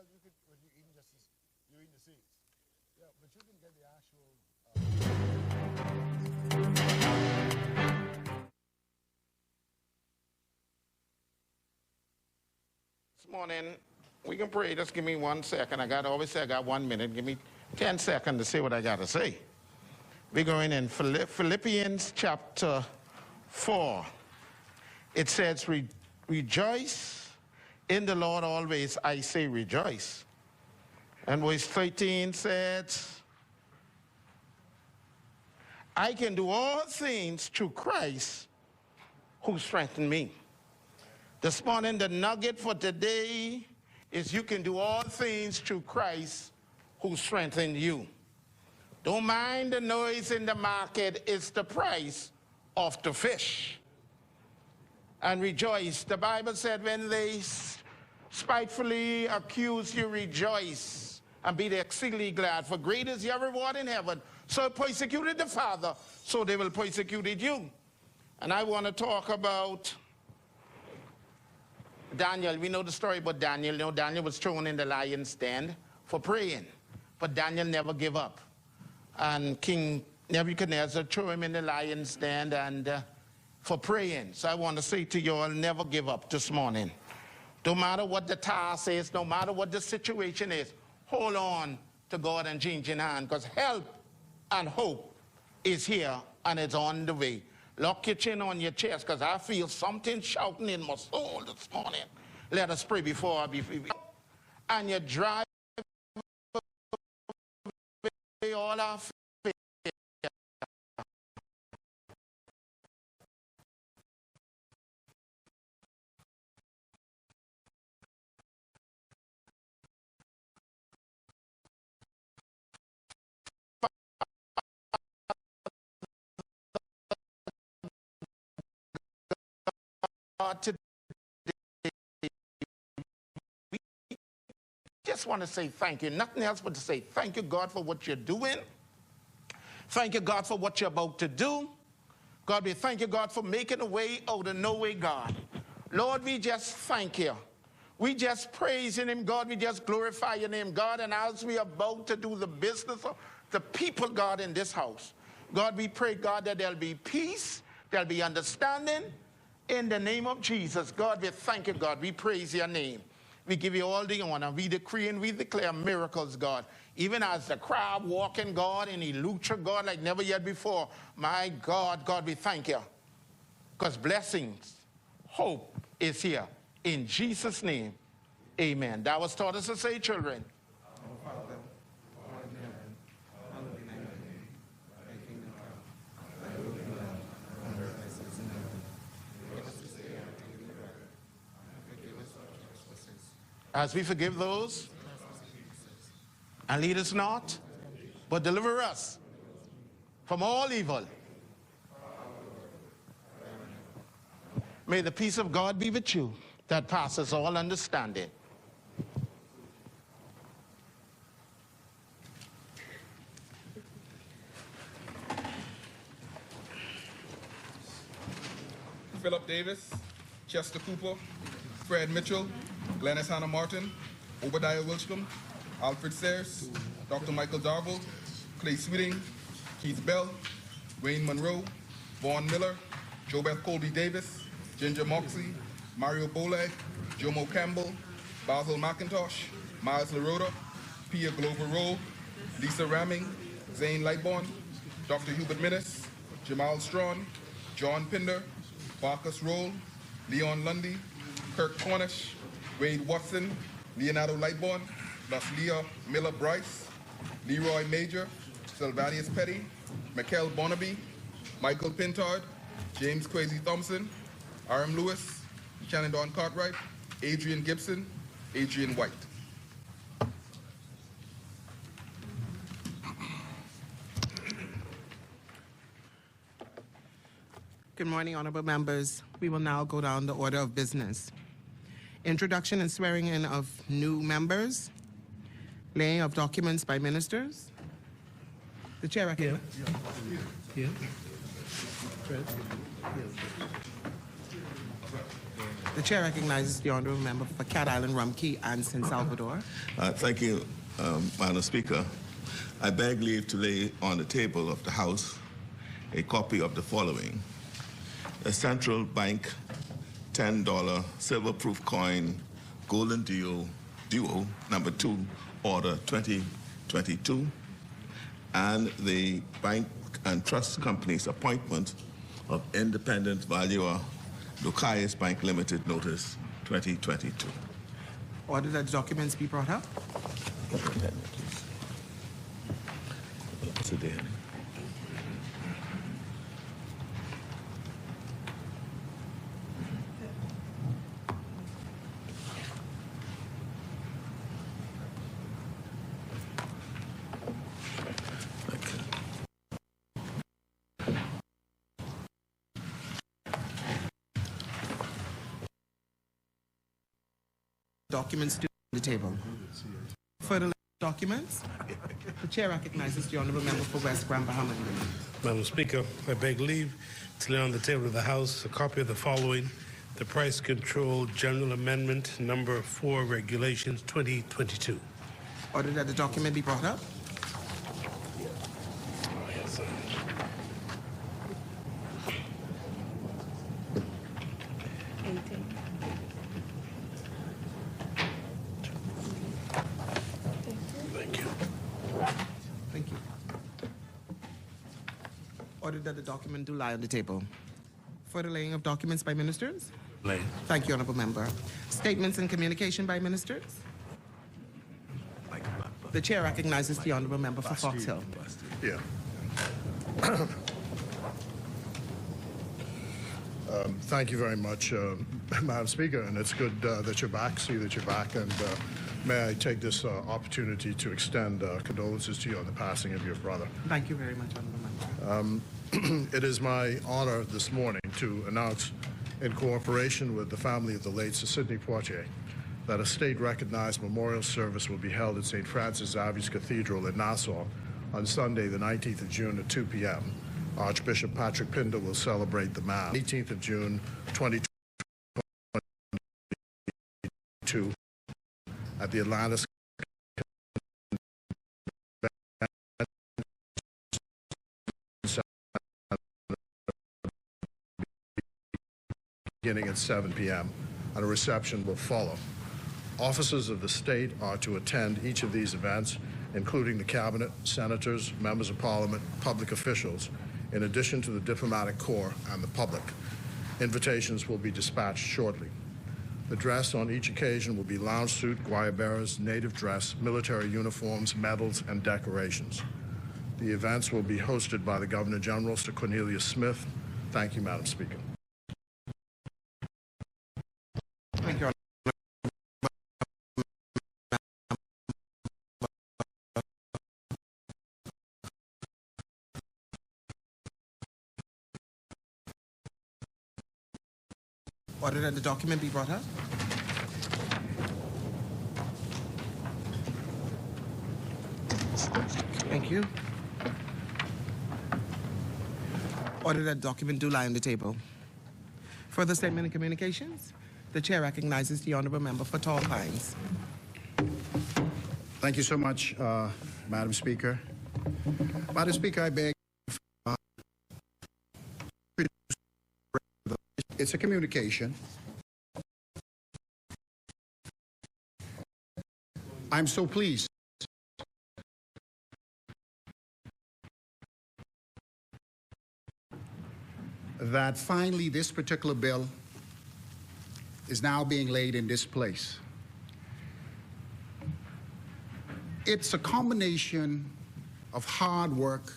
Well, you could, when you eat just, you eat the seeds. Yeah, but you can get the actual. This morning, we can pray. Just give me 1 second. I always say I got 1 minute. Give me 10 seconds to say what I got to say. We're going in Philippians chapter 4. It says, rejoice in the Lord always. I say rejoice. And verse 13 says, I can do all things through Christ who strengthened me. This morning, the nugget for today is you can do all things through Christ who strengthened you. Don't mind the noise in the market. It's the price of the fish. And rejoice. The Bible said when they spitefully accuse you, rejoice and be exceedingly glad. For great is your reward in heaven. So persecuted the Father, so they will persecute you. And I want to talk about Daniel. We know the story about Daniel. You know, Daniel was thrown in the lion's den for praying. But Daniel never gave up. And King Nebuchadnezzar threw him in the lion's den and for praying. So I want to say to you all, never give up this morning. No matter what the task is, no matter what the situation is, hold on to God and change your hand, because help and hope is here and it's on the way. Lock your chin on your chest, because I feel something shouting in my soul this morning. Let us pray before I be and you drive away all our fear. Today, we just want to say thank you. Nothing else but to say thank you, God, for what you're doing. Thank you, God, for what you're about to do. God, we thank you, God, for making a way out of no way, God. Lord, we just thank you. We just praise your name, God. We just glorify your name, God. And as we are about to do the business of the people, God, in this house, God, we pray, God, that there'll be peace, there'll be understanding. In the name of Jesus, God, we thank you, God. We praise your name. We give you all the honor. We decree and we declare miracles, God. Even as the crowd walking, God, and he lucha, God, like never yet before. My God, God, we thank you. Because blessings, hope is here. In Jesus' name, amen. That was taught us to say, children. As we forgive those, and lead us not, but deliver us from all evil. May the peace of God be with you that passes all understanding. Philip Davis, Chester Cooper, Fred Mitchell, Glennis Hannah Martin, Obadiah Wilcom, Alfred Sayers, Dr. Michael Darville, Clay Sweeting, Keith Bell, Wayne Monroe, Vaughn Miller, Jobeth Colby Davis, Ginger Moxley, Mario Boleg, Jomo Campbell, Basil McIntosh, Miles LaRota, Pia Glover Rowe, Lisa Ramming, Zane Lightborn, Dr. Hubert Minnis, Jamal Strawn, John Pinder, Marcus Roll, Leon Lundy, Kirk Cornish, Wade Watson, Leonardo Lightborn, plus Leah Miller Bryce, Leroy Major, Sylvanus Petty, Mikel Bonnaby, Michael Pintard, James Kwesi Thompson, R.M. Lewis, Shannon Dawn Cartwright, Adrian Gibson, Adrian White. Good morning, honorable members. We will now go down the order of business. Introduction and swearing in of new members. Laying of documents by ministers. The chair recommends. Here. Fred. Here. The chair recognizes the honorable member for Cat Island, Rumkey, and San Salvador. Thank you, Madam Speaker. I beg leave to lay on the table of the House a copy of the following: a Central Bank $10 silver-proof coin, Golden Duo number 2, order 2022, and the Bank and Trust Company's appointment of independent valuer Lucayas Bank Limited notice 2022. Order that the documents be brought up. What's it there? Documents to the table. Further documents. The chair recognizes the honorable member for West Grand Bahamas. Madam Speaker, I beg leave to lay on the table of the House a copy of the following: the Price Control General Amendment Number 4 Regulations 2022. Order that the document be brought up. Thank you. Order that the document do lie on the table. For the laying of documents by ministers. Lay. Thank you, honorable member. Statements and communication by ministers. The chair recognizes the honorable member for Fox Hill. Yeah. Thank you very much, Madam Speaker, and it's good that you're back, see that you're back, and may I take this opportunity to extend condolences to you on the passing of your brother. Thank you very much, honorable member. It is my honor this morning to announce, in cooperation with the family of the late Sir Sidney Poitier, that a state-recognized memorial service will be held at St. Francis Xavier's Cathedral in Nassau on Sunday, the 19th of June at 2 p.m. Archbishop Patrick Pinda will celebrate the Mass. 18th of June, 2022, at the Atlanta beginning at 7 p.m., and a reception will follow. Officers of the state are to attend each of these events, including the cabinet, senators, members of parliament, public officials, in addition to the diplomatic corps and the public. Invitations will be dispatched shortly. The dress on each occasion will be lounge suit, guayaberas, native dress, military uniforms, medals, and decorations. The events will be hosted by the Governor General, Sir Cornelius Smith. Thank you, Madam Speaker. Thank you. Order that the document be brought up. Thank you. Order that document do lie on the table. Further statement and communications. The chair recognizes the honorable member for Tall Pines. Thank you so much, Madam Speaker. Madam Speaker, I beg. It's a communication. I'm so pleased that finally this particular bill is now being laid in this place. It's a combination of hard work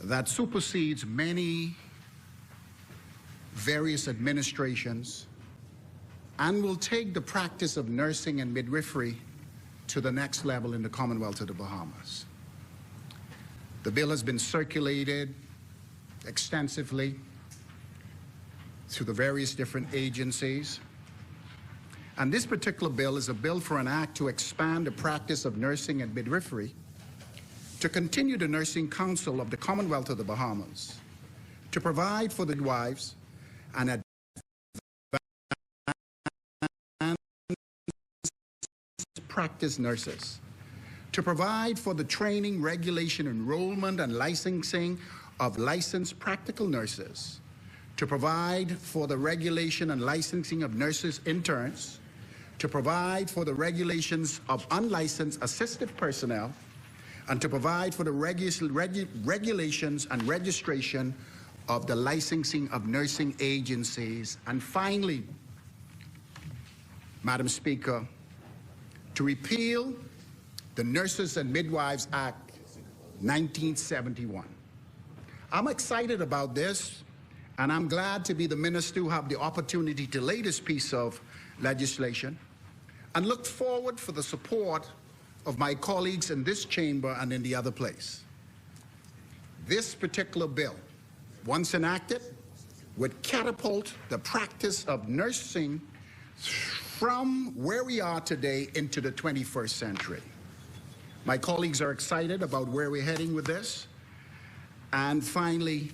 that supersedes many various administrations and will take the practice of nursing and midwifery to the next level in the Commonwealth of the Bahamas. The bill has been circulated extensively through the various different agencies. And this particular bill is a bill for an act to expand the practice of nursing and midwifery, to continue the Nursing Council of the Commonwealth of the Bahamas, to provide for the wives and practice nurses, to provide for the training, regulation, enrollment, and licensing of licensed practical nurses, to provide for the regulation and licensing of nurses interns, to provide for the regulations of unlicensed assistive personnel, and to provide for the regulations and registration of the licensing of nursing agencies, and finally, Madam Speaker, to repeal the Nurses and Midwives Act 1971. I'm excited about this, and I'm glad to be the minister who have the opportunity to lay this piece of legislation, and look forward for the support of my colleagues in this chamber and in the other place. This particular bill, once enacted, would catapult the practice of nursing from where we are today into the 21st century. My colleagues are excited about where we're heading with this. And finally,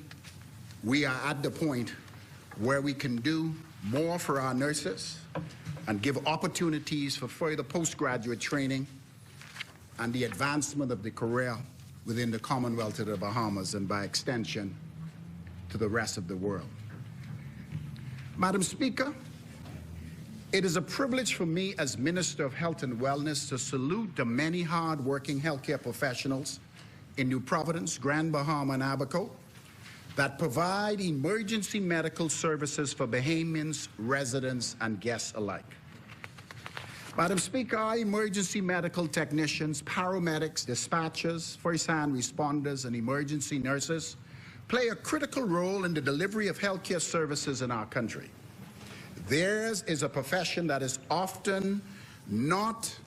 we are at the point where we can do more for our nurses and give opportunities for further postgraduate training and the advancement of the career within the Commonwealth of the Bahamas and by extension to the rest of the world. Madam Speaker, it is a privilege for me as Minister of Health and Wellness to salute the many hard-working healthcare professionals in New Providence, Grand Bahama, and Abaco that provide emergency medical services for Bahamians, residents, and guests alike. Madam Speaker, our emergency medical technicians, paramedics, dispatchers, first-hand responders, and emergency nurses play a critical role in the delivery of healthcare services in our country. Theirs is a profession that is often not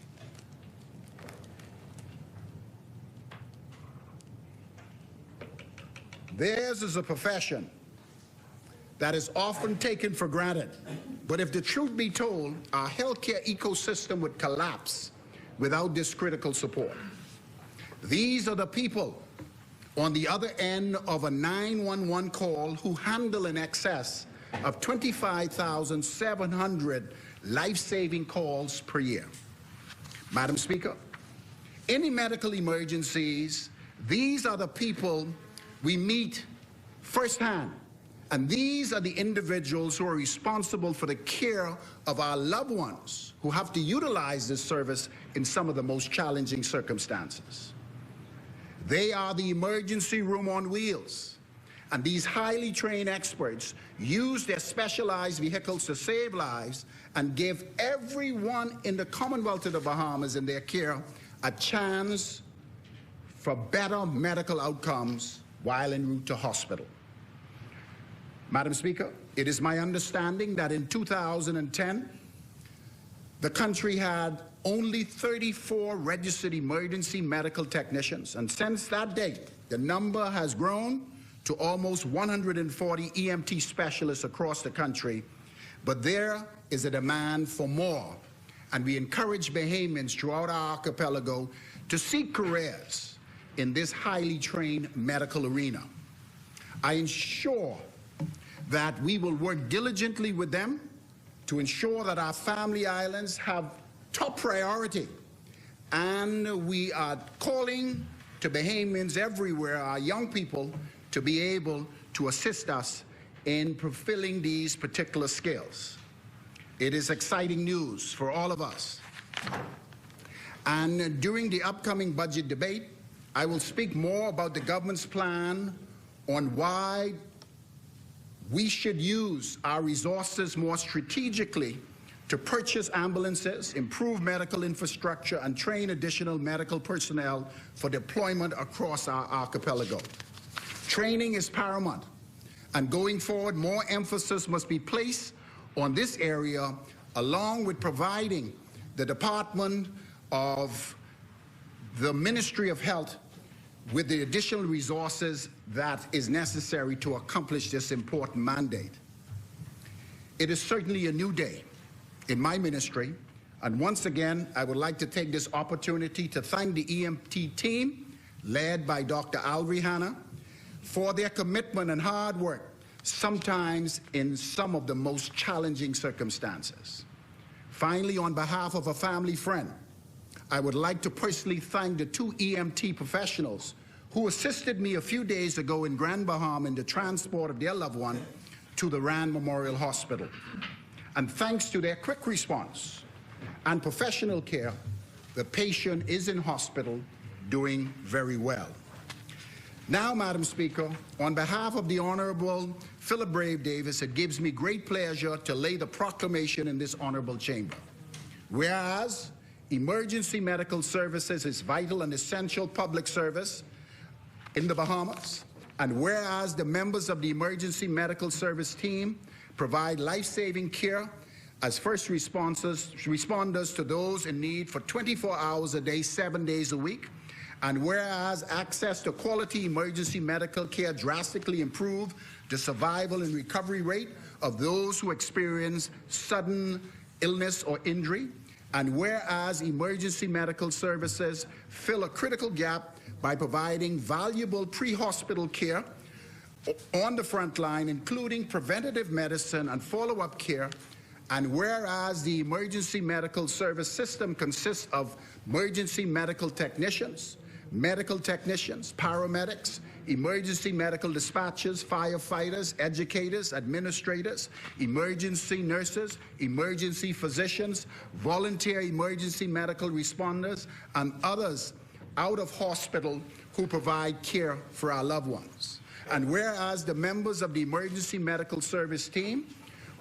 taken for granted. But if the truth be told, our healthcare ecosystem would collapse without this critical support. These are the people on the other end of a 911 call who handle in excess of 25,700 life-saving calls per year. Madam Speaker, any medical emergencies, these are the people we meet firsthand, and these are the individuals who are responsible for the care of our loved ones who have to utilize this service in some of the most challenging circumstances. They are the emergency room on wheels, and these highly trained experts use their specialized vehicles to save lives and give everyone in the Commonwealth of the Bahamas in their care a chance for better medical outcomes while en route to hospital. Madam Speaker, it is my understanding that in 2010, the country had only 34 registered emergency medical technicians, and since that date, the number has grown to almost 140 EMT specialists across the country, but there is a demand for more, and we encourage Bahamians throughout our archipelago to seek careers in this highly trained medical arena. I ensure that we will work diligently with them to ensure that our family islands have top priority, and we are calling to Bahamians everywhere, our young people, to be able to assist us in fulfilling these particular skills. It is exciting news for all of us. And during the upcoming budget debate, I will speak more about the government's plan on why we should use our resources more strategically to purchase ambulances, improve medical infrastructure, and train additional medical personnel for deployment across our archipelago. Training is paramount, and going forward, more emphasis must be placed on this area, along with providing the Department of the Ministry of Health with the additional resources that is necessary to accomplish this important mandate. It is certainly a new day in my ministry, and once again, I would like to take this opportunity to thank the EMT team, led by Dr. Alvi Hanna, for their commitment and hard work, sometimes in some of the most challenging circumstances. Finally, on behalf of a family friend, I would like to personally thank the 2 EMT professionals who assisted me a few days ago in Grand Bahama in the transport of their loved one to the Rand Memorial Hospital. And thanks to their quick response and professional care, the patient is in hospital doing very well. Now, Madam Speaker, on behalf of the Honorable Philip Brave Davis, it gives me great pleasure to lay the proclamation in this honorable chamber. Whereas emergency medical services is vital and essential public service in the Bahamas, and whereas the members of the emergency medical service team provide life-saving care as first responders to those in need for 24 hours a day, 7 days a week, and whereas access to quality emergency medical care drastically improve the survival and recovery rate of those who experience sudden illness or injury, and whereas emergency medical services fill a critical gap by providing valuable pre-hospital care on the front line, including preventative medicine and follow-up care, and whereas the emergency medical service system consists of emergency medical technicians, paramedics, emergency medical dispatchers, firefighters, educators, administrators, emergency nurses, emergency physicians, volunteer emergency medical responders, and others out of hospital who provide care for our loved ones. And whereas the members of the emergency medical service team,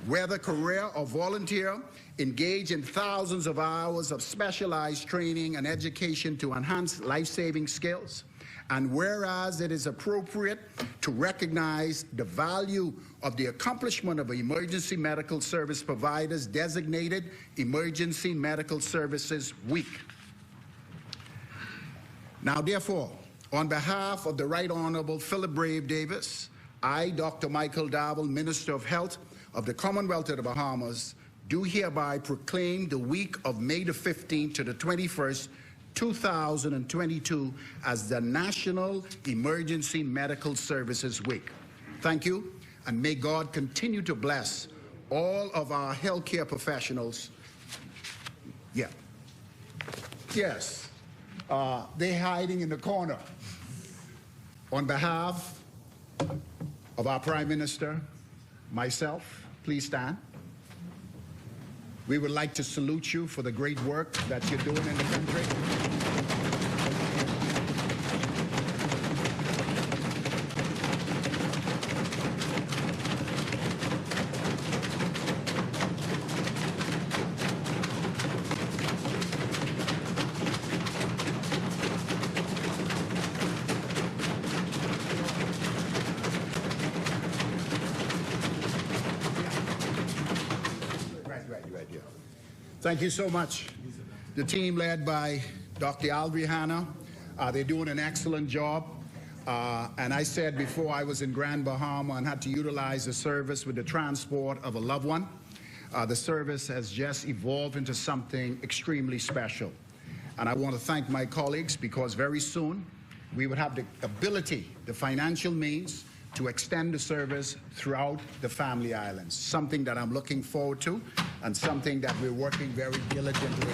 whether career or volunteer, engage in thousands of hours of specialized training and education to enhance life-saving skills, and whereas it is appropriate to recognize the value of the accomplishment of Emergency Medical Service Providers designated Emergency Medical Services Week. Now, therefore, on behalf of the Right Honorable Philip Brave Davis, I, Dr. Michael Darville, Minister of Health of the Commonwealth of the Bahamas, do hereby proclaim the week of May the 15th to the 21st, 2022 as the National Emergency Medical Services Week. Thank you, and may God continue to bless all of our healthcare professionals. Yeah. Yes. They're hiding in the corner. On behalf of our Prime Minister, myself, please stand. We would like to salute you for the great work that you're doing in the country. Thank you so much. The team led by Dr. Aldrihana, they're doing an excellent job. And I said before, I was in Grand Bahama and had to utilize the service with the transport of a loved one. The service has just evolved into something extremely special. And I want to thank my colleagues, because very soon we would have the ability, the financial means, to extend the service throughout the Family Islands, something that I'm looking forward to and something that we're working very diligently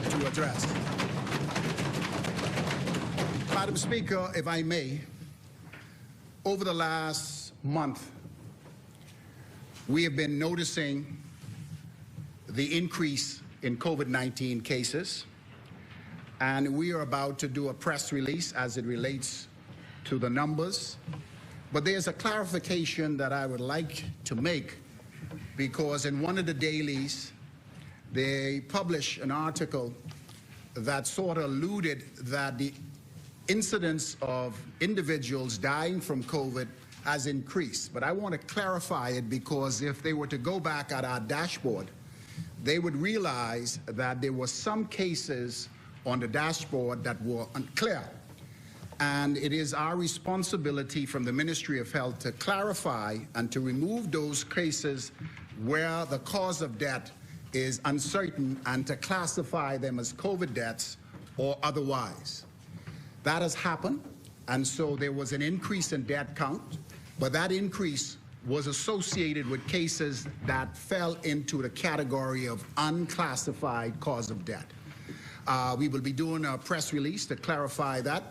to address. Madam Speaker, if I may, over the last month, we have been noticing the increase in COVID-19 cases, and we are about to do a press release as it relates to the numbers. But there's a clarification that I would like to make, because in one of the dailies, they published an article that sort of alluded that the incidence of individuals dying from COVID has increased. But I want to clarify it, because if they were to go back at our dashboard, they would realize that there were some cases on the dashboard that were unclear. And it is our responsibility from the Ministry of Health to clarify and to remove those cases where the cause of death is uncertain, and to classify them as COVID deaths or otherwise. That has happened, and so there was an increase in death count, but that increase was associated with cases that fell into the category of unclassified cause of death. We will be doing a press release to clarify that.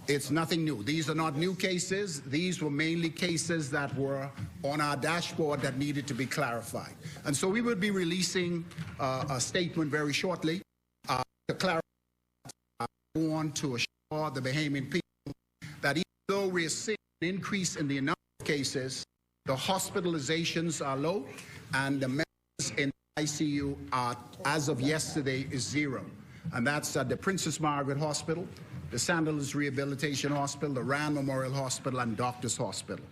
It's nothing new. These are not new cases. These were mainly cases that were on our dashboard that needed to be clarified. And so we will be releasing a statement very shortly to clarify. I want to assure the Bahamian people that even though we're seeing an increase in the number of cases, the hospitalizations are low, and the members in the ICU are, as of yesterday, is 0. And that's at the Princess Margaret Hospital, the Sandals Rehabilitation Hospital, the Rand Memorial Hospital, and Doctors Hospital.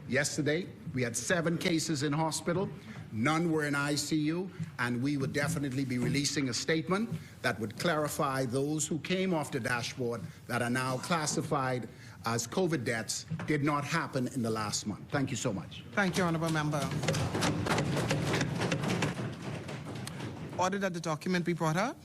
Yesterday, we had 7 cases in hospital. None were in ICU, and we would definitely be releasing a statement that would clarify those who came off the dashboard that are now classified as COVID deaths did not happen in the last month. Thank you so much. Thank you, Honourable Member. Order that the document be brought up.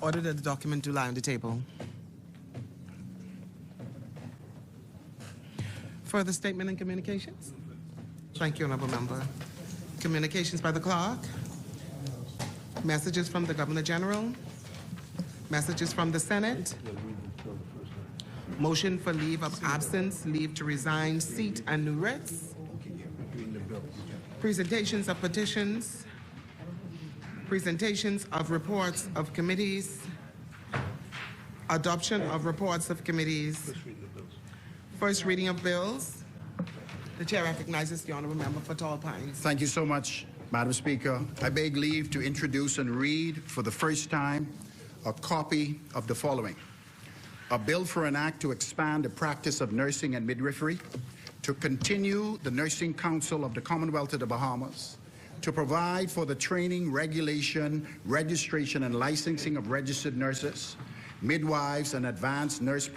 Order that the document to lie on the table. Further statement and communications? Thank you, Honourable Member. Communications by the clerk. Messages from the Governor General. Messages from the Senate. Motion for leave of absence, leave to resign, seat, and new writs. Presentations of petitions. Presentations of reports of committees. Adoption of reports of committees. First reading of bills. The chair recognizes the Honourable Member for Tall Pines. Thank you so much, Madam Speaker. I beg leave to introduce and read for the first time a copy of the following. A bill for an act to expand the practice of nursing and midwifery, to continue the Nursing Council of the Commonwealth of the Bahamas, to provide for the training, regulation, registration, and licensing of registered nurses, midwives, and advanced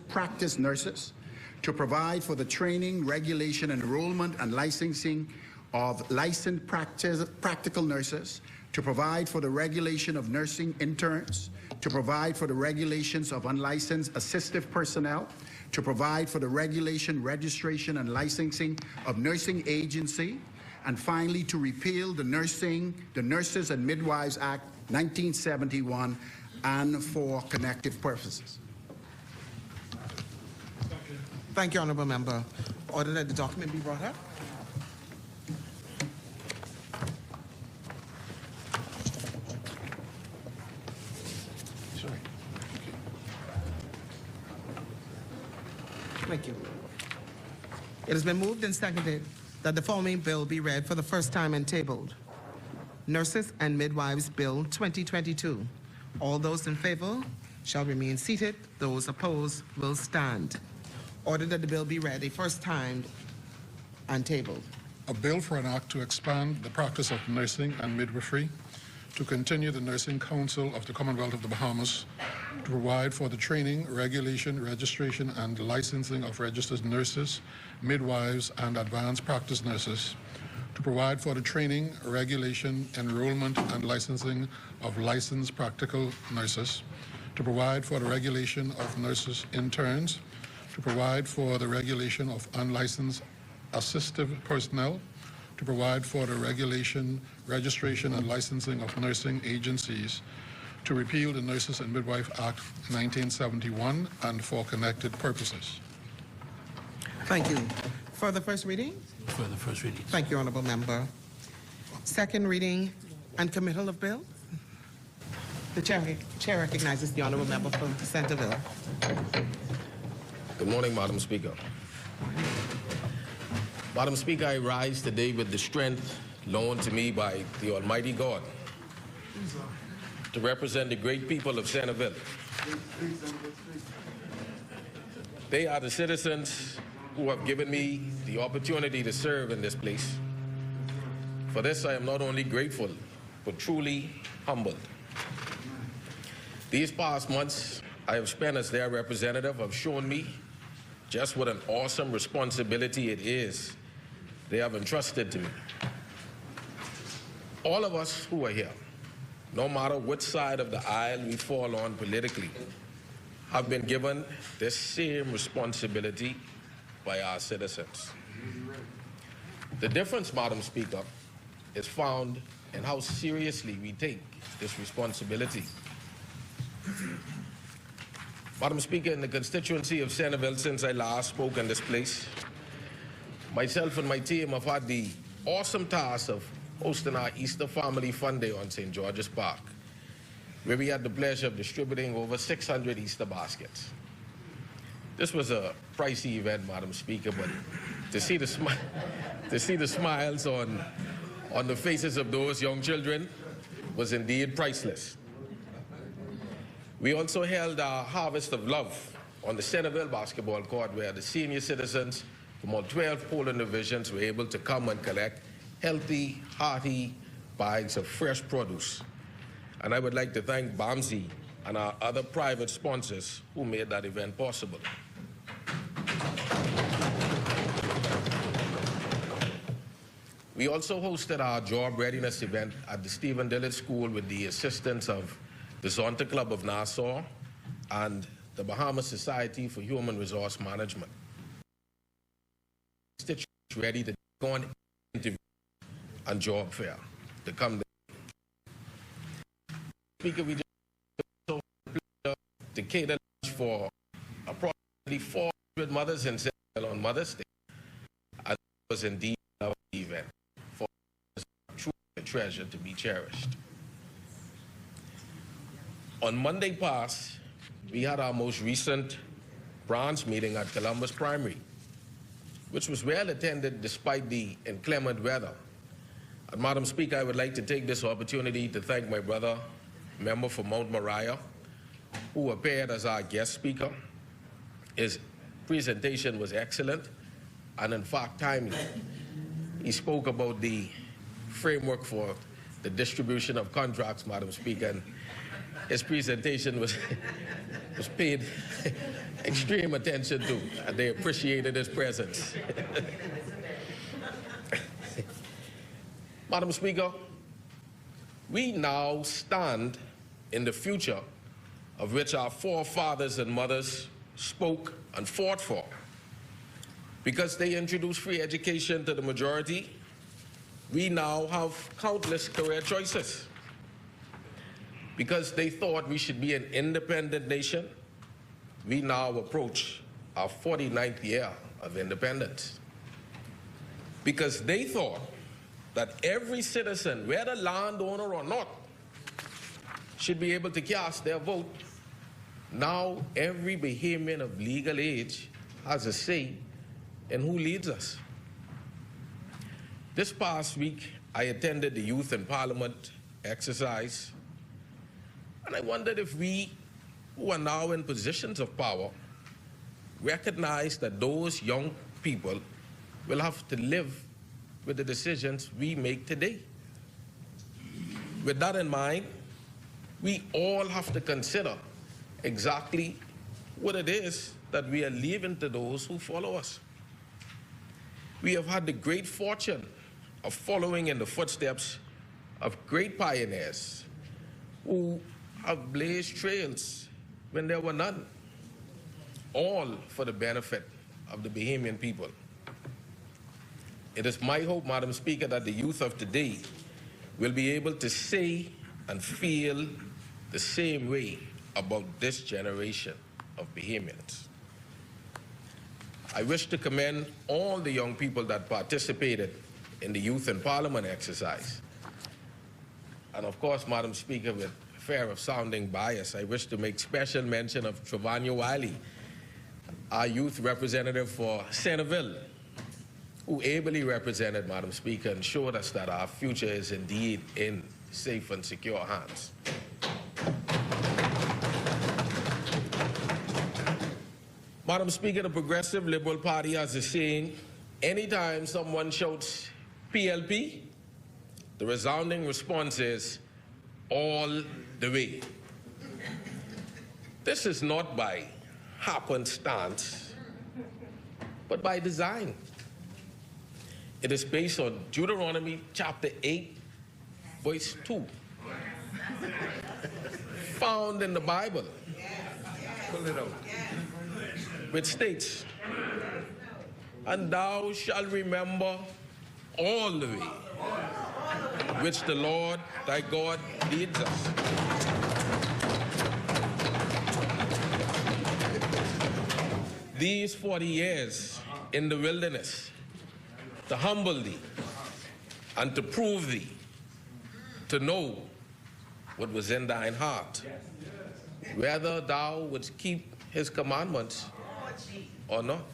practice nurses, to provide for the training, regulation, enrollment, and licensing of licensed practical nurses, to provide for the regulation of nursing interns, to provide for the regulations of unlicensed assistive personnel, to provide for the regulation, registration, and licensing of nursing agency, and finally to repeal the Nurses and Midwives Act 1971 and for connective purposes. Thank you, Honourable Member. Order that the document be brought up. Thank you. It has been moved and seconded that the following bill be read for the first time and tabled. Nurses and Midwives Bill 2022. All those in favor shall remain seated. Those opposed will stand. Order that the bill be read a first time and tabled. A bill for an act to expand the practice of nursing and midwifery, to continue the Nursing Council of the Commonwealth of the Bahamas, to provide for the training, regulation, registration, and licensing of registered nurses, midwives, and advanced practice nurses, to provide for the training, regulation, enrollment, and licensing of licensed practical nurses, to provide for the regulation of nurses interns, to provide for the regulation of unlicensed assistive personnel, to provide for the regulation, registration, and licensing of nursing agencies, to repeal the Nurses and Midwife Act 1971 and for connected purposes. Thank you. For the first reading? For the first reading. Thank you, Honourable Member. Second reading and committal of bill. The chair recognizes the Honourable Member for Centerville. Good morning, Madam Speaker. Madam Speaker, I rise today with the strength loaned to me by the Almighty God to represent the great people of Centerville. They are the citizens who have given me the opportunity to serve in this place. For this, I am not only grateful, but truly humbled. These past months I have spent as their representative have shown me just what an awesome responsibility it is they have entrusted to me. All of us who are here, no matter which side of the aisle we fall on politically, have been given this same responsibility by our citizens. The difference, Madam Speaker, is found in how seriously we take this responsibility. Madam Speaker, in the constituency of Centerville, since I last spoke in this place, myself and my team have had the awesome task of hosting our Easter Family Fun Day on St. George's Park, where we had the pleasure of distributing over 600 Easter baskets. This was a pricey event, Madam Speaker, but to see the smiles on the faces of those young children was indeed priceless. We also held our Harvest of Love on the Centerville basketball court, where the senior citizens from all 12 polling divisions were able to come and collect healthy, hearty bags of fresh produce. And I would like to thank BAMSI and our other private sponsors who made that event possible. We also hosted our job readiness event at the Stephen Dillard School with the assistance of the Zonta Club of Nassau and the Bahamas Society for Human Resource Management. Ready to go on interview and job fair to come. Speaker, we just to cater for approximately 400 mothers in Centerville on Mother's Day. And it was indeed our event for a true treasure to be cherished. On Monday past, we had our most recent branch meeting at Columbus Primary, which was well attended despite the inclement weather. And Madam Speaker, I would like to take this opportunity to thank my brother, member for Mount Moriah, who appeared as our guest speaker. His presentation was excellent and in fact timely. He spoke about the framework for the distribution of contracts, Madam Speaker, and his presentation was paid extreme attention to, and they appreciated his presence. Madam Speaker, we now stand in the future of which our forefathers and mothers spoke and fought for. Because they introduced free education to the majority, we now have countless career choices. Because they thought we should be an independent nation, we now approach our 49th year of independence. Because they thought that every citizen, whether landowner or not, should be able to cast their vote. Now every Bahamian of legal age has a say in who leads us. This past week, I attended the Youth in Parliament exercise, and I wondered if we, who are now in positions of power, recognize that those young people will have to live with the decisions we make today. With that in mind, we all have to consider exactly what it is that we are leaving to those who follow us. We have had the great fortune of following in the footsteps of great pioneers who have blazed trails when there were none, all for the benefit of the Bahamian people. It is my hope, Madam Speaker, that the youth of today will be able to say and feel the same way about this generation of Bahamians. I wish to commend all the young people that participated in the Youth in Parliament exercise. And of course, Madam Speaker, with fear of sounding biased, I wish to make special mention of Travania Wiley, our youth representative for Centerville, who ably represented, Madam Speaker, and showed us that our future is indeed in safe and secure hands. Madam Speaker, the Progressive Liberal Party has a saying, anytime someone shouts PLP, the resounding response is all the way. This is not by happenstance, but by design. It is based on Deuteronomy chapter 8, verse 2, found in the Bible, which states, "And thou shalt remember all the way which the Lord thy God leads us." These 40 years in the wilderness, to humble thee and to prove thee, to know what was in thine heart, whether thou wouldst keep his commandments or not.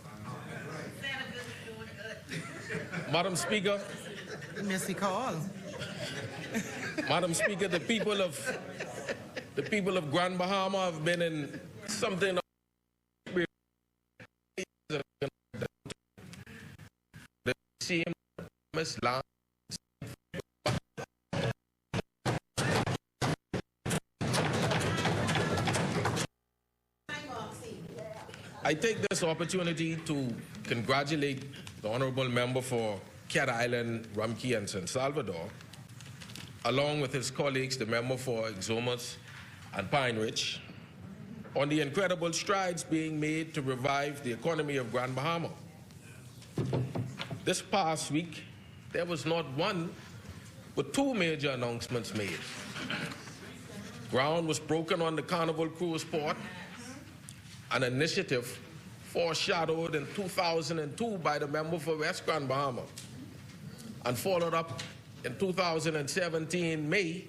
Madam Speaker, Missy Call. Madam Speaker, the people of Grand Bahama have been in something of the same land. I take this opportunity to congratulate the honorable member for Cat Island, Rumkey, and San Salvador, along with his colleagues, the member for Exumas and Pine Ridge, on the incredible strides being made to revive the economy of Grand Bahama. This past week, there was not one, but two major announcements made. Ground was broken on the Carnival Cruise Port, an initiative foreshadowed in 2002 by the member for West Grand Bahama, and followed up in 2017 May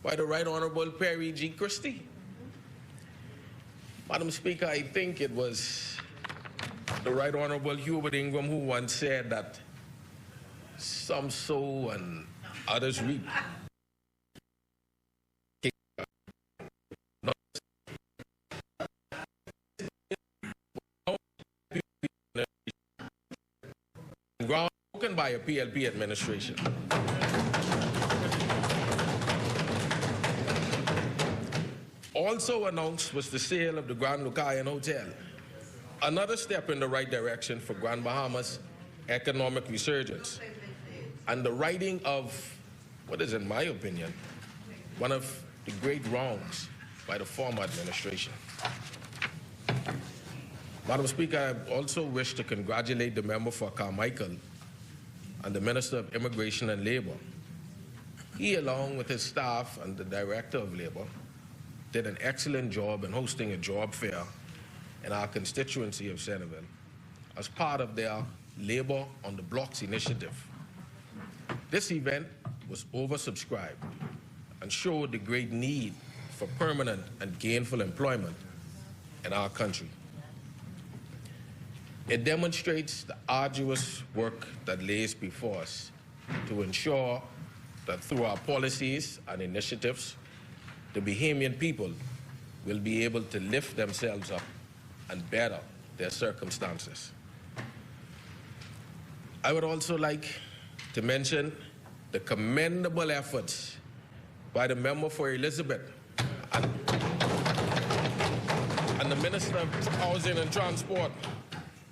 by the Right Honorable Perry G. Christie. Madam Speaker, I think it was the Right Honorable Hubert Ingram who once said that some sow and others reap. Ground broken by a PLP administration. Also announced was the sale of the Grand Lucayan Hotel, another step in the right direction for Grand Bahama's economic resurgence, and the righting of what is, in my opinion, one of the great wrongs by the former administration. Madam Speaker, I also wish to congratulate the member for Carmichael and the Minister of Immigration and Labor. He, along with his staff and the Director of Labor, did an excellent job in hosting a job fair in our constituency of Centerville as part of their Labor on the Blocks initiative. This event was oversubscribed and showed the great need for permanent and gainful employment in our country. It demonstrates the arduous work that lays before us to ensure that through our policies and initiatives, the Bahamian people will be able to lift themselves up and better their circumstances. I would also like to mention the commendable efforts by the member for Elizabeth and the Minister of Housing and Transport.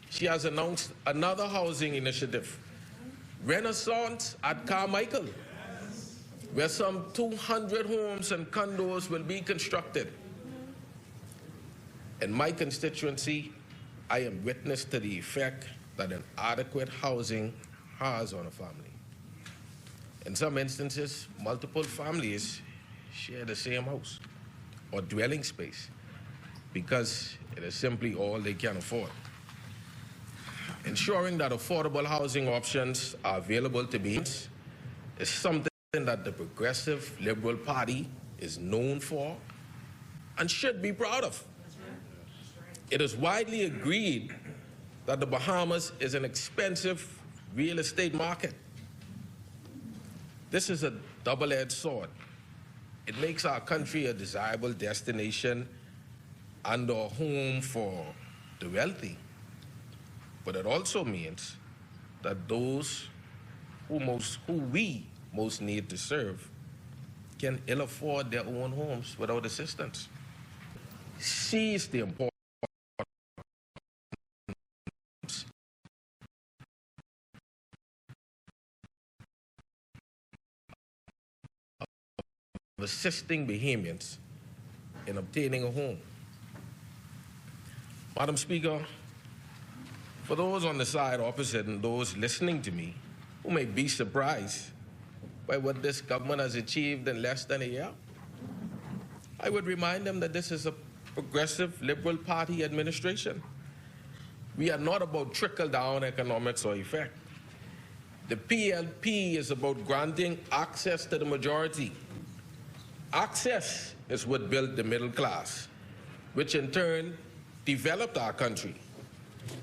She has announced another housing initiative, Renaissance at Carmichael, where some 200 homes and condos will be constructed. In my constituency, I am witness to the effect that an adequate housing has on a family. In some instances, multiple families share the same house or dwelling space because it is simply all they can afford. Ensuring that affordable housing options are available to Bahamians is something that the Progressive Liberal Party is known for and should be proud of. It is widely agreed that the Bahamas is an expensive real estate market. This is a double-edged sword. It makes our country a desirable destination and a home for the wealthy. But it also means that those who we most need to serve can ill afford their own homes without assistance. Seize the importance assisting Bahamians in obtaining a home. Madam Speaker, for those on the side opposite and those listening to me who may be surprised by what this government has achieved in less than a year, I would remind them that this is a progressive Liberal Party administration. We are not about trickle-down economics or effect. The PLP is about granting access to the majority. Access is what built the middle class, which in turn developed our country,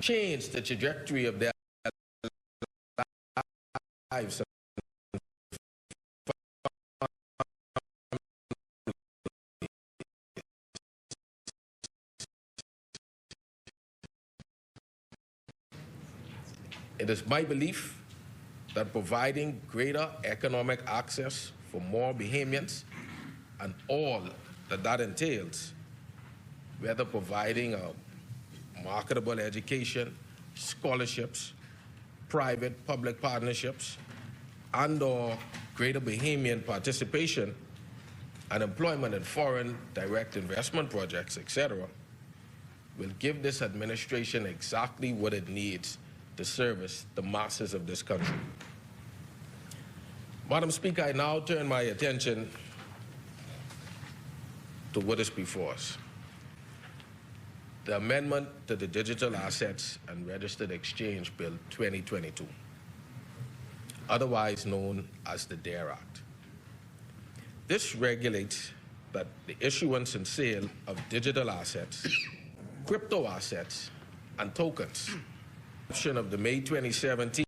changed the trajectory of their lives. It is my belief that providing greater economic access for more Bahamians and all that entails, whether providing a marketable education, scholarships, private-public partnerships, and/or greater Bahamian participation and employment in foreign direct investment projects, etc., will give this administration exactly what it needs to service the masses of this country. Madam Speaker, I now turn my attention to what is before us. The amendment to the Digital Assets and Registered Exchange Bill 2022, otherwise known as the DARE Act. This regulates that the issuance and sale of digital assets, crypto assets, and tokens of the May 2017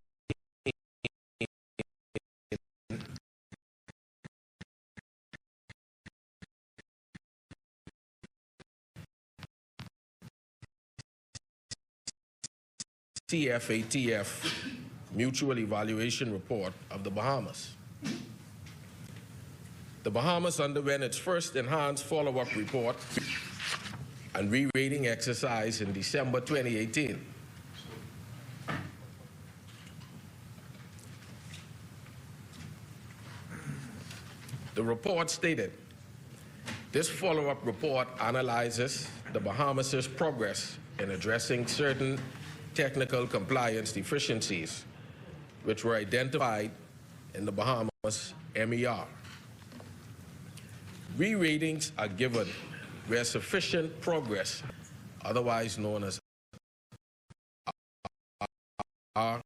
TFATF Mutual Evaluation Report of the Bahamas. The Bahamas underwent its first enhanced follow-up report and re-rating exercise in December 2018. The report stated, this follow-up report analyzes the Bahamas' progress in addressing certain technical compliance deficiencies which were identified in the Bahamas MER. Re-ratings are given where sufficient progress, otherwise known as R,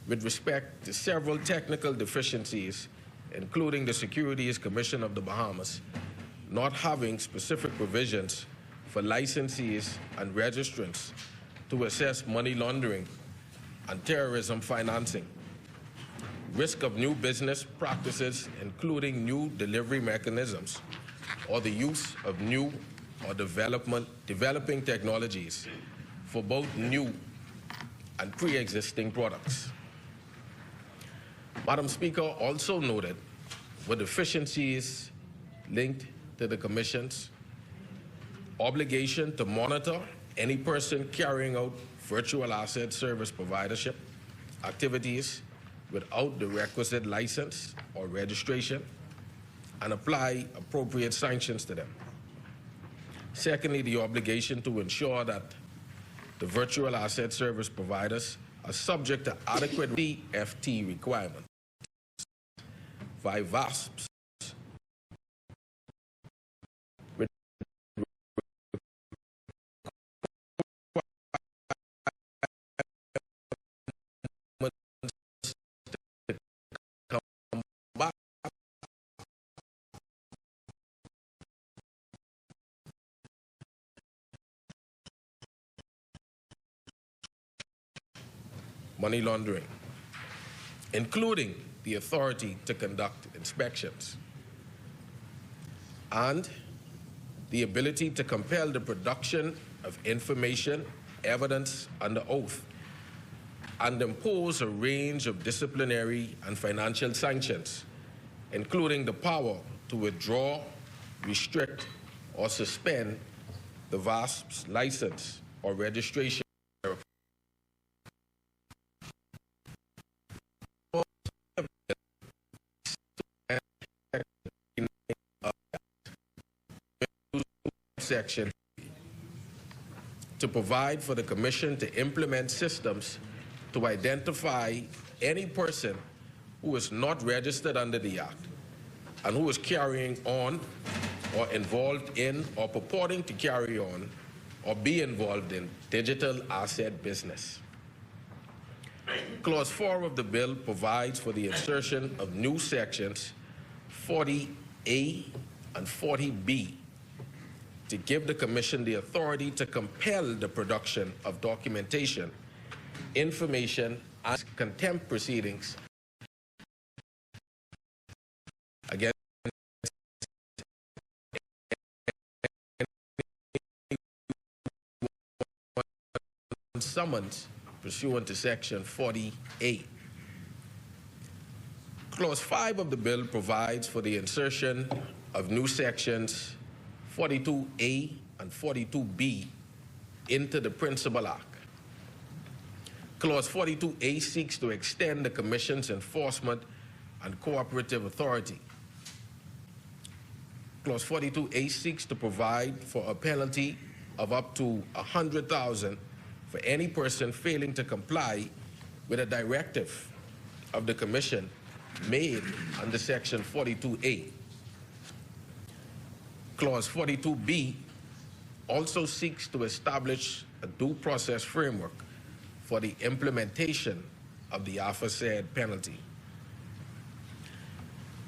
with respect to several technical deficiencies, including the Securities Commission of the Bahamas not having specific provisions for licensees and registrants to assess money laundering and terrorism financing, risk of new business practices, including new delivery mechanisms, or the use of new or developing technologies for both new and pre-existing products. Madam Speaker also noted were deficiencies linked to the Commission's obligation to monitor any person carrying out virtual asset service providership activities without the requisite license or registration and apply appropriate sanctions to them. Secondly, the obligation to ensure that the virtual asset service providers are subject to adequate CFT requirements by VASPs money laundering, including the authority to conduct inspections, and the ability to compel the production of information, evidence under oath, and impose a range of disciplinary and financial sanctions, including the power to withdraw, restrict, or suspend the VASP's license or registration section to provide for the Commission to implement systems to identify any person who is not registered under the Act and who is carrying on or involved in or purporting to carry on or be involved in digital asset business. Clause 4 of the bill provides for the insertion of new sections 40A and 40B to give the Commission the authority to compel the production of documentation, information, and contempt proceedings against summons pursuant to Section 40A. Clause 5 of the bill provides for the insertion of new sections 42A and 42B into the Principal Act. Clause 42A seeks to extend the Commission's enforcement and cooperative authority. Clause 42A seeks to provide for a penalty of up to $100,000 for any person failing to comply with a directive of the Commission made under Section 42A. Clause 42B also seeks to establish a due process framework for the implementation of the aforesaid penalty.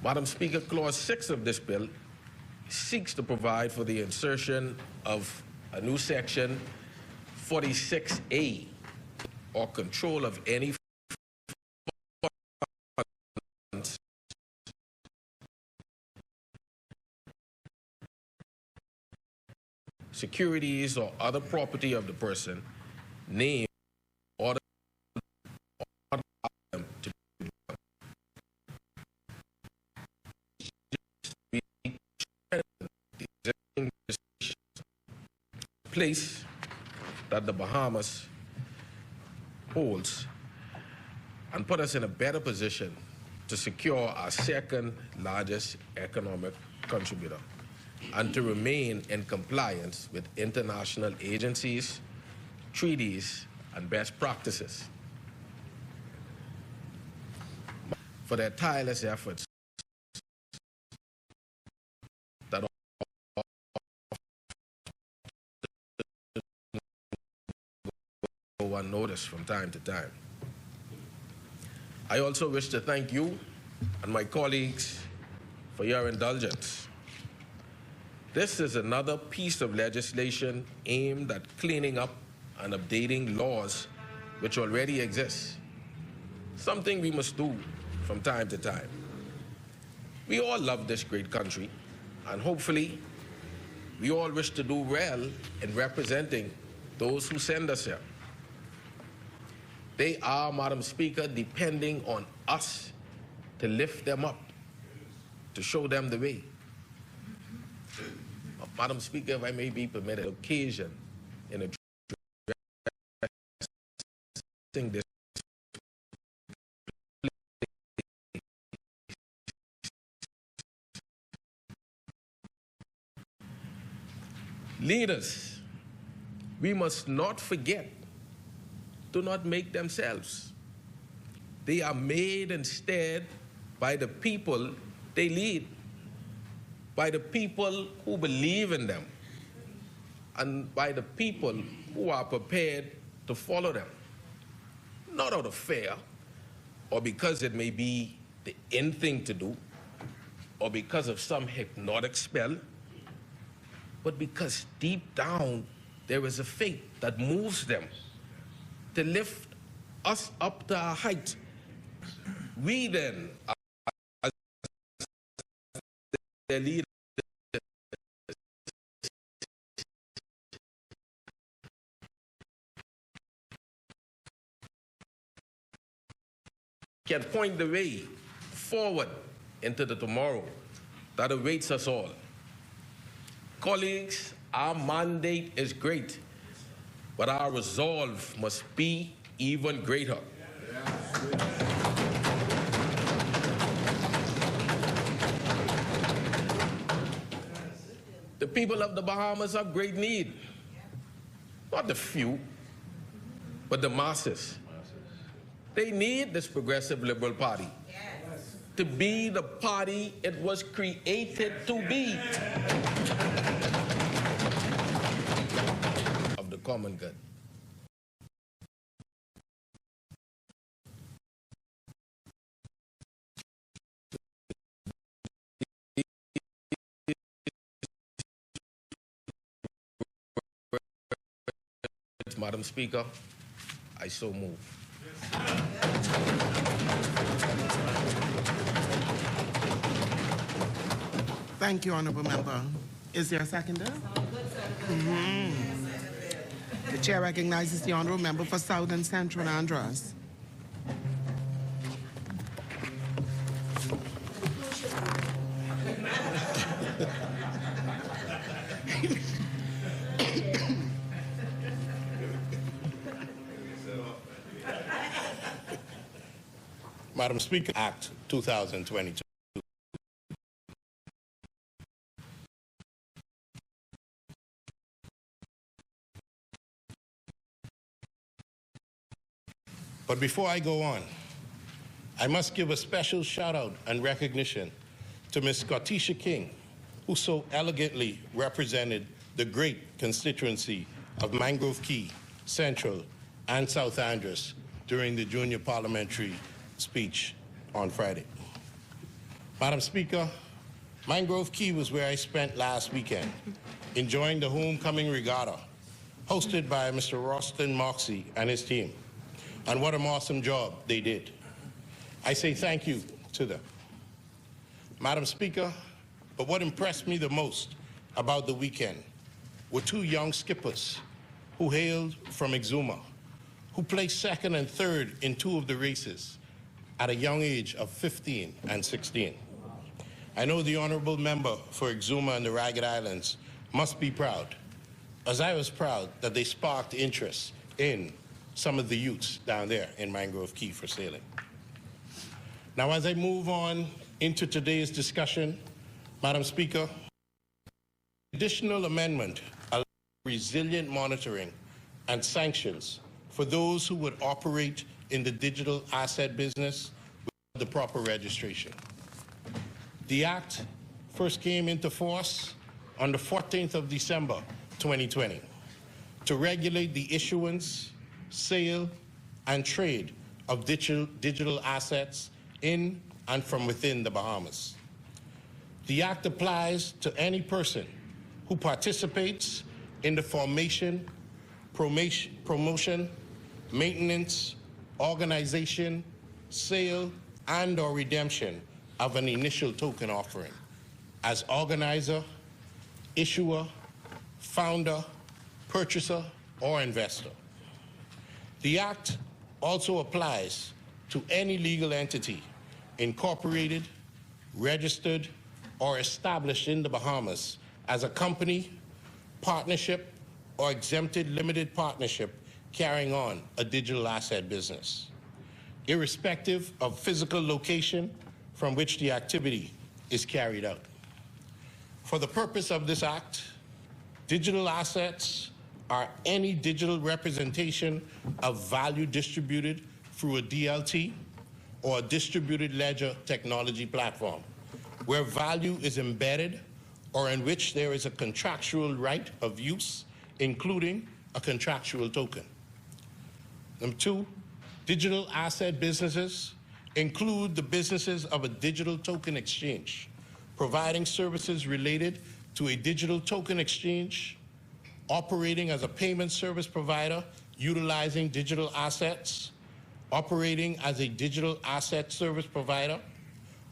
Madam Speaker, Clause 6 of this bill seeks to provide for the insertion of a new section 46A, or control of any funds securities or other property of the person named or to place that the Bahamas holds and put us in a better position to secure our second largest economic contributor and to remain in compliance with international agencies, treaties, and best practices. For their tireless efforts that go unnoticed from time to time. I also wish to thank you and my colleagues for your indulgence. This is another piece of legislation aimed at cleaning up and updating laws which already exist, something we must do from time to time. We all love this great country, and hopefully we all wish to do well in representing those who send us here. They are, Madam Speaker, depending on us to lift them up, to show them the way. Madam Speaker, if I may be permitted, occasion in addressing this leaders, we must not forget, do not make themselves. They are made instead by the people they lead, by the people who believe in them, and by the people who are prepared to follow them. Not out of fear, or because it may be the in thing to do, or because of some hypnotic spell, but because deep down there is a faith that moves them to lift us up to our height. We then, as their leaders, can point the way forward into the tomorrow that awaits us all. Colleagues, our mandate is great, but our resolve must be even greater. The people of the Bahamas have great need. Not the few, but the masses. They need this progressive liberal party to be the party it was created to be, of the common good. Madam Speaker, I so move. Thank you, Honourable Member. Is there a seconder? The chair recognizes the Honourable Member for South and Central Andros. Madam Speaker, Act 2022. But before I go on, I must give a special shout out and recognition to Ms. Scottisha King, who so elegantly represented the great constituency of Mangrove Key, Central, and South Andros during the junior parliamentary speech on Friday. Madam Speaker, Mangrove Key was where I spent last weekend, enjoying the homecoming regatta, hosted by Mr. Roston Moxie and his team. And what an awesome job they did. I say thank you to them. Madam Speaker, but what impressed me the most about the weekend were two young skippers who hailed from Exuma, who placed second and third in two of the races at a young age of 15 and 16. I know the honourable member for Exuma and the Ragged Islands must be proud, as I was proud that they sparked interest in some of the youths down there in Mangrove Key for sailing. Now, as I move on into today's discussion, Madam Speaker, additional amendment allows resilient monitoring and sanctions for those who would operate in the digital asset business with the proper registration. The Act first came into force on the 14th of December, 2020, to regulate the issuance, sale, and trade of digital assets in and from within the Bahamas. The Act applies to any person who participates in the formation, promotion, maintenance, organization, sale, and/or redemption of an initial token offering as organizer, issuer, founder, purchaser, or investor. The Act also applies to any legal entity incorporated, registered, or established in the Bahamas as a company, partnership, or exempted limited partnership carrying on a digital asset business, irrespective of physical location from which the activity is carried out. For the purpose of this Act, digital assets are any digital representation of value distributed through a DLT or a distributed ledger technology platform, where value is embedded or in which there is a contractual right of use, including a contractual token. Number two, digital asset businesses include the businesses of a digital token exchange, providing services related to a digital token exchange, operating as a payment service provider utilizing digital assets, operating as a digital asset service provider,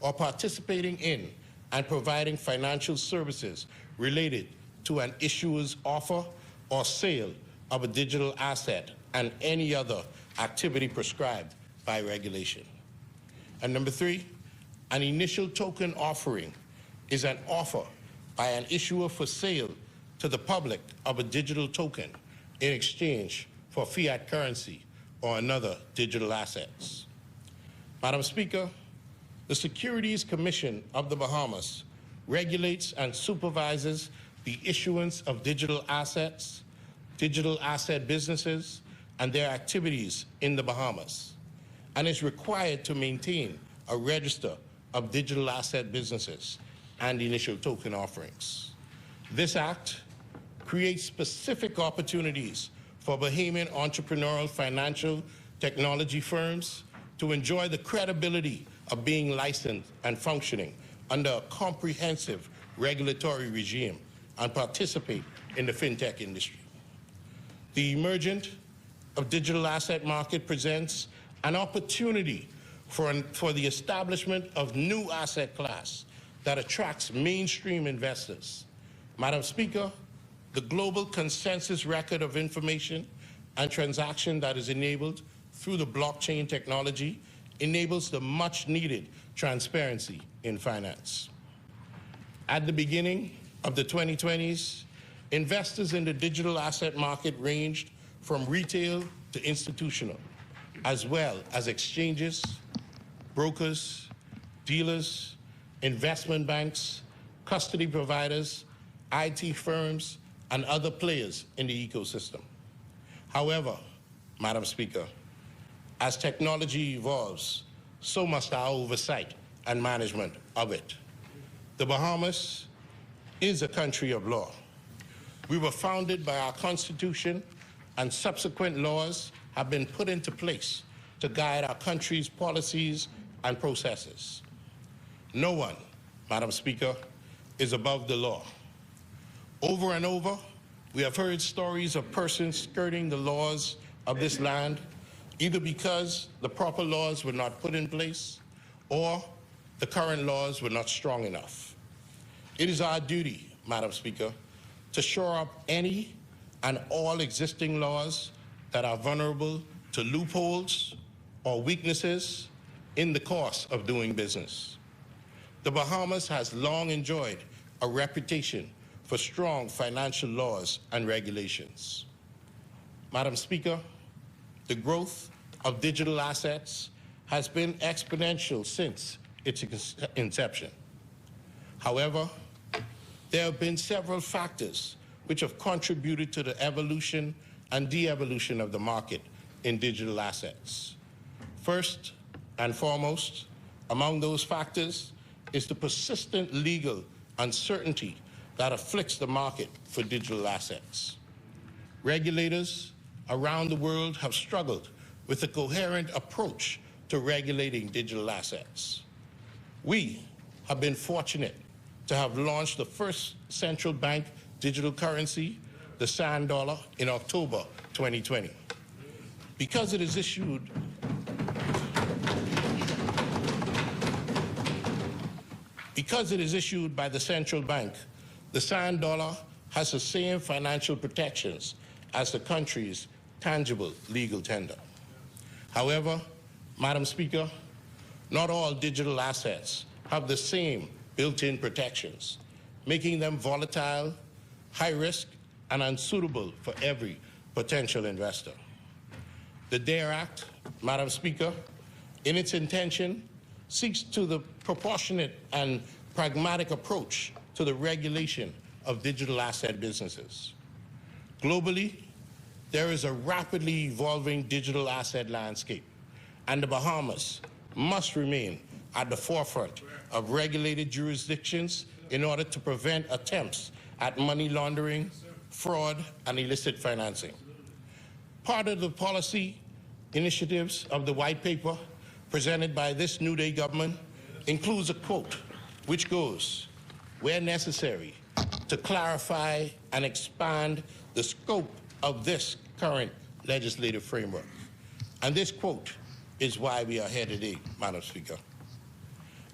or participating in and providing financial services related to an issuer's offer or sale of a digital asset and any other activity prescribed by regulation. And number three, an initial token offering is an offer by an issuer for sale to the public of a digital token in exchange for fiat currency or another digital assets. Madam Speaker, the Securities Commission of the Bahamas regulates and supervises the issuance of digital assets, digital asset businesses, and their activities in the Bahamas, and is required to maintain a register of digital asset businesses and initial token offerings. This act creates specific opportunities for Bahamian entrepreneurial financial technology firms to enjoy the credibility of being licensed and functioning under a comprehensive regulatory regime and participate in the fintech industry. The emergence of digital asset market presents an opportunity for the establishment of new asset class that attracts mainstream investors. Madam Speaker, the global consensus record of information and transaction that is enabled through the blockchain technology enables the much needed transparency in finance. At the beginning of the 2020s, investors in the digital asset market ranged from retail to institutional, as well as exchanges, brokers, dealers, investment banks, custody providers, IT firms, and other players in the ecosystem. However, Madam Speaker, as technology evolves, so must our oversight and management of it. The Bahamas is a country of law. We were founded by our Constitution, and subsequent laws have been put into place to guide our country's policies and processes. No one, Madam Speaker, is above the law. Over and over, we have heard stories of persons skirting the laws of this land, either because the proper laws were not put in place or the current laws were not strong enough. It is our duty, Madam Speaker, to shore up any and all existing laws that are vulnerable to loopholes or weaknesses in the course of doing business. The Bahamas has long enjoyed a reputation for strong financial laws and regulations. Madam Speaker, the growth of digital assets has been exponential since its inception. However, there have been several factors which have contributed to the evolution and de-evolution of the market in digital assets. First and foremost, among those factors is the persistent legal uncertainty that afflicts the market for digital assets. Regulators around the world have struggled with a coherent approach to regulating digital assets. We have been fortunate to have launched the first central bank digital currency, the sand dollar, in October 2020. Because it is issued by the central bank, the sand dollar has the same financial protections as the country's tangible legal tender. However, Madam Speaker, not all digital assets have the same built-in protections, making them volatile, high risk, and unsuitable for every potential investor. The DARE Act, Madam Speaker, in its intention, seeks to the proportionate and pragmatic approach to the regulation of digital asset businesses. Globally, there is a rapidly evolving digital asset landscape, and the Bahamas must remain at the forefront of regulated jurisdictions in order to prevent attempts at money laundering, fraud, and illicit financing. Part of the policy initiatives of the white paper presented by this New Day government includes a quote which goes, where necessary, to clarify and expand the scope of this current legislative framework. And this quote is why we are here today, Madam Speaker.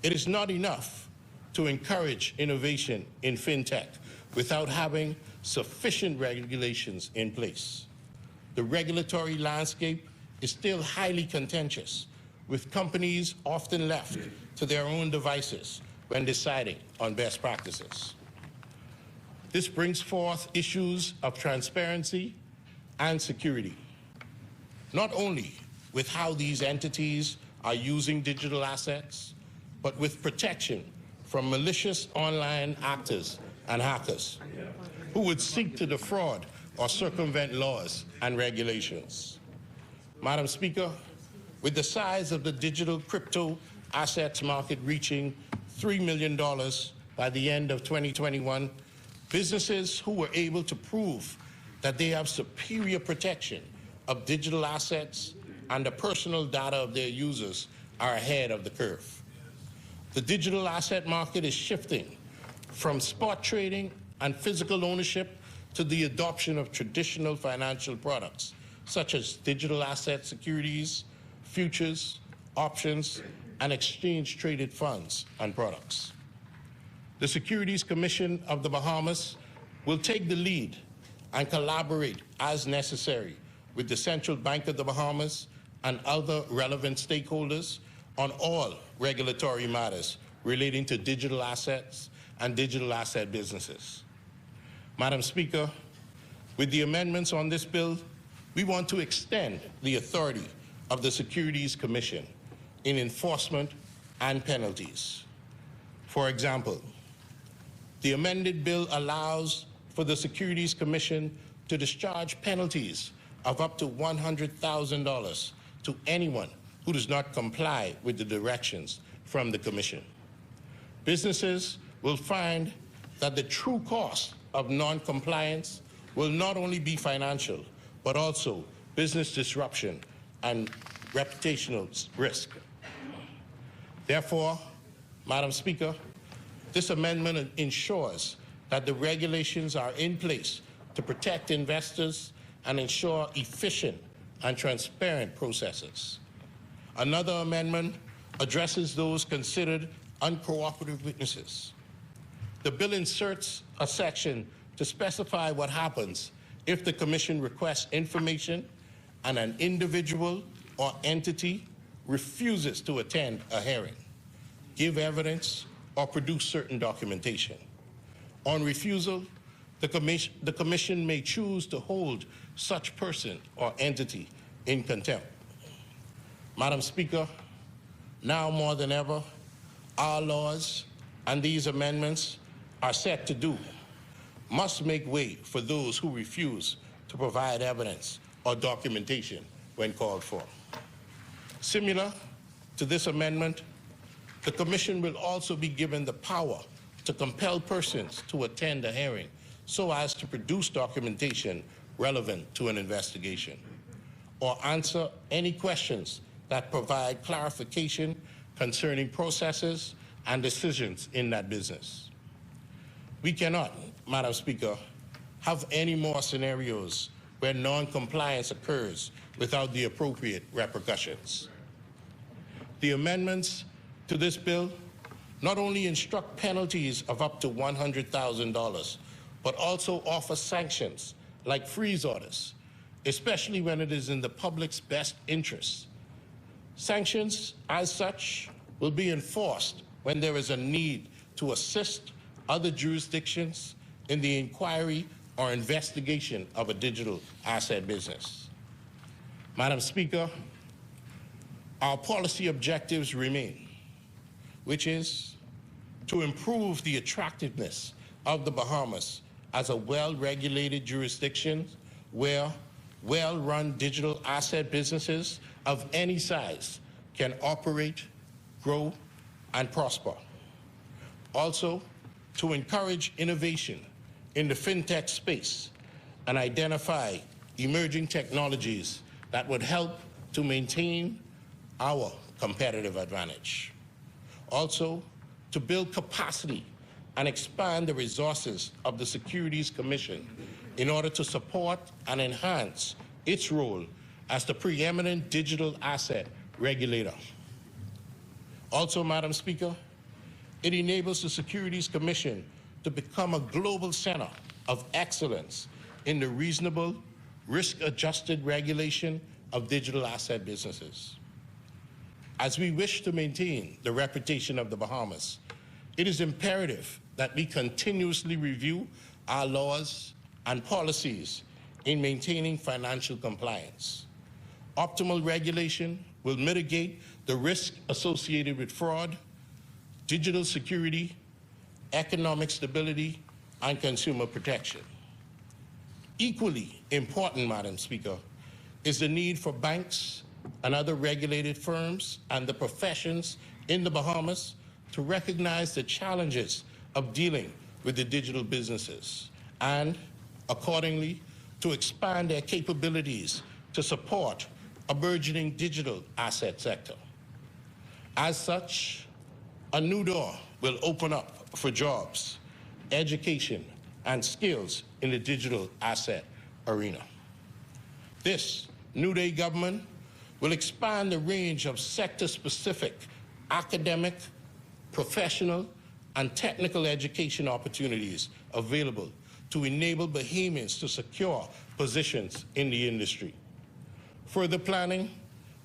It is not enough to encourage innovation in fintech without having sufficient regulations in place. The regulatory landscape is still highly contentious, with companies often left to their own devices when deciding on best practices. This brings forth issues of transparency and security, not only with how these entities are using digital assets, but with protection from malicious online actors and hackers who would seek to defraud or circumvent laws and regulations. Madam Speaker, with the size of the digital crypto assets market reaching $3 million by the end of 2021, businesses who were able to prove that they have superior protection of digital assets and the personal data of their users are ahead of the curve. The digital asset market is shifting from spot trading and physical ownership to the adoption of traditional financial products, such as digital asset securities, futures, options, and exchange-traded funds and products. The Securities Commission of the Bahamas will take the lead and collaborate as necessary with the Central Bank of the Bahamas and other relevant stakeholders on all regulatory matters relating to digital assets and digital asset businesses. Madam Speaker, with the amendments on this bill, we want to extend the authority of the Securities Commission in enforcement and penalties. For example, the amended bill allows for the Securities Commission to discharge penalties of up to $100,000 to anyone who does not comply with the directions from the Commission. Businesses will find that the true cost of non-compliance will not only be financial, but also business disruption and reputational risk. Therefore, Madam Speaker, this amendment ensures that the regulations are in place to protect investors and ensure efficient and transparent processes. Another amendment addresses those considered uncooperative witnesses. The bill inserts a section to specify what happens if the Commission requests information and an individual or entity refuses to attend a hearing, give evidence, or produce certain documentation. On refusal, the Commission may choose to hold such person or entity in contempt. Madam Speaker, now more than ever, our laws and these amendments are set to do must make way for those who refuse to provide evidence or documentation when called for. Similar to this amendment, the Commission will also be given the power to compel persons to attend a hearing so as to produce documentation relevant to an investigation or answer any questions that provide clarification concerning processes and decisions in that business. We cannot, Madam Speaker, have any more scenarios where non-compliance occurs without the appropriate repercussions. The amendments to this bill not only instruct penalties of up to $100,000, but also offer sanctions like freeze orders, especially when it is in the public's best interest. Sanctions, as such, will be enforced when there is a need to assist other jurisdictions in the inquiry or investigation of a digital asset business. Madam Speaker, our policy objectives remain, which is to improve the attractiveness of the Bahamas as a well-regulated jurisdiction where well-run digital asset businesses of any size can operate, grow, and prosper. Also, to encourage innovation in the fintech space and identify emerging technologies that would help to maintain our competitive advantage. Also, to build capacity and expand the resources of the Securities Commission in order to support and enhance its role as the preeminent digital asset regulator. Also, Madam Speaker, it enables the Securities Commission to become a global center of excellence in the reasonable, risk-adjusted regulation of digital asset businesses. As we wish to maintain the reputation of the Bahamas, it is imperative that we continuously review our laws and policies in maintaining financial compliance. Optimal regulation will mitigate the risk associated with fraud, digital security, economic stability, and consumer protection. Equally important, Madam Speaker, is the need for banks and other regulated firms and the professions in the Bahamas to recognize the challenges of dealing with the digital businesses and, accordingly, to expand their capabilities to support a burgeoning digital asset sector. As such, a new door will open up for jobs, education, and skills in the digital asset arena. This New Day government will expand the range of sector-specific academic, professional, and technical education opportunities available to enable Bahamians to secure positions in the industry. Further planning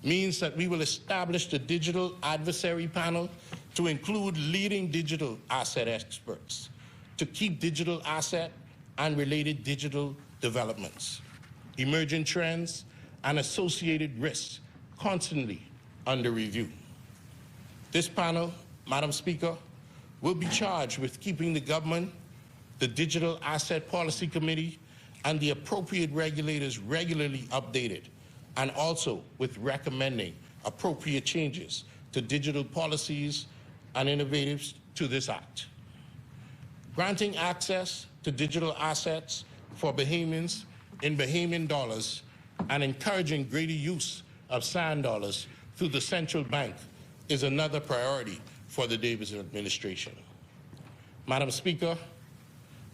means that we will establish the Digital Advisory Panel to include leading digital asset experts to keep digital asset and related digital developments, emerging trends, and associated risks constantly under review. This panel, Madam Speaker, will be charged with keeping the government, the Digital Asset Policy Committee, and the appropriate regulators regularly updated, and also with recommending appropriate changes to digital policies and innovatives to this act. Granting access to digital assets for Bahamians in Bahamian dollars and encouraging greater use of sand dollars through the central bank is another priority for the Davis administration. Madam Speaker,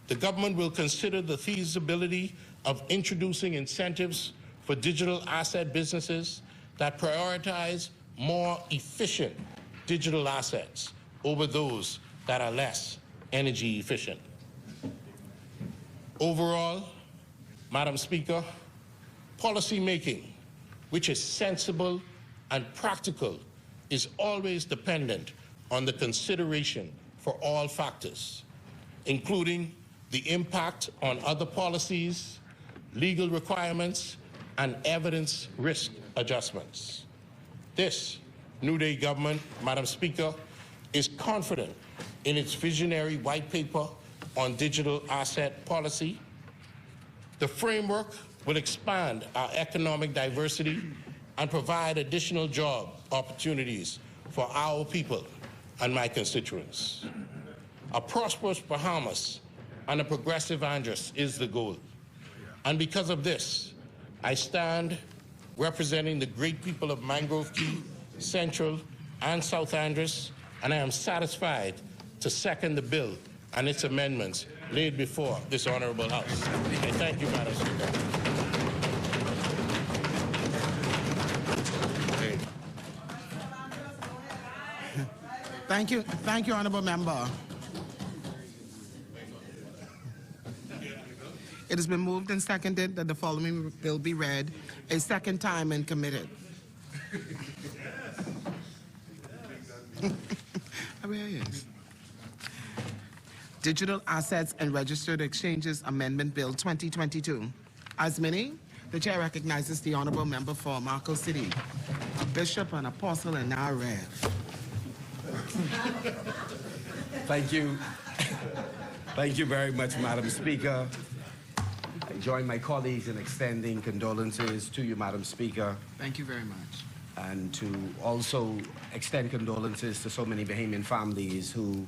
the government will consider the feasibility of introducing incentives for digital asset businesses that prioritize more efficient digital assets over those that are less energy efficient. Overall, Madam Speaker, policy making, which is sensible and practical, is always dependent on the consideration for all factors, including the impact on other policies, legal requirements, and evidence risk adjustments. This New Day government, Madam Speaker, is confident in its visionary white paper on digital asset policy. The framework will expand our economic diversity and provide additional job opportunities for our people and my constituents. A prosperous Bahamas and a progressive Andros is the goal. And because of this, I stand representing the great people of Mangrove Key, Central, and South Andros, and I am satisfied to second the bill and its amendments laid before this honorable House. I thank you, Madam Speaker. Thank you, honorable member. It has been moved and seconded that the following bill be read a second time and committed. Digital Assets and Registered Exchanges Amendment Bill 2022. As many, the chair recognizes the honorable member for Marco City, a bishop, an apostle, and now a rev. Thank you. Thank you very much, Madam Speaker. I join my colleagues in extending condolences to you, Madam Speaker. Thank you very much. And to also extend condolences to so many Bahamian families who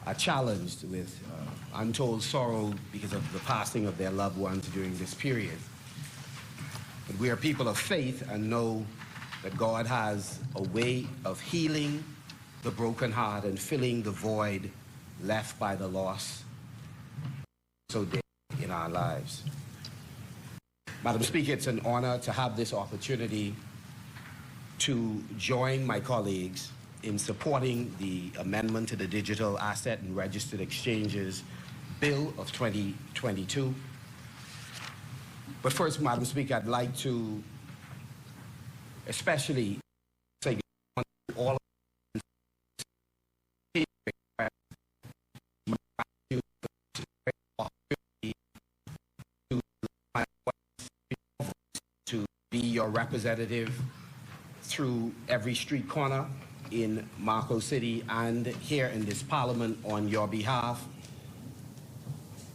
are challenged with untold sorrow because of the passing of their loved ones during this period. But we are people of faith and know that God has a way of healing the broken heart and filling the void left by the loss so deep in our lives. Madam Speaker, it's an honor to have this opportunity to join my colleagues in supporting the amendment to the Digital Asset and Registered Exchanges Bill of 2022. But first, Madam Speaker, I'd like to especially say all to be your representative through every street corner in Marco City and here in this Parliament on your behalf.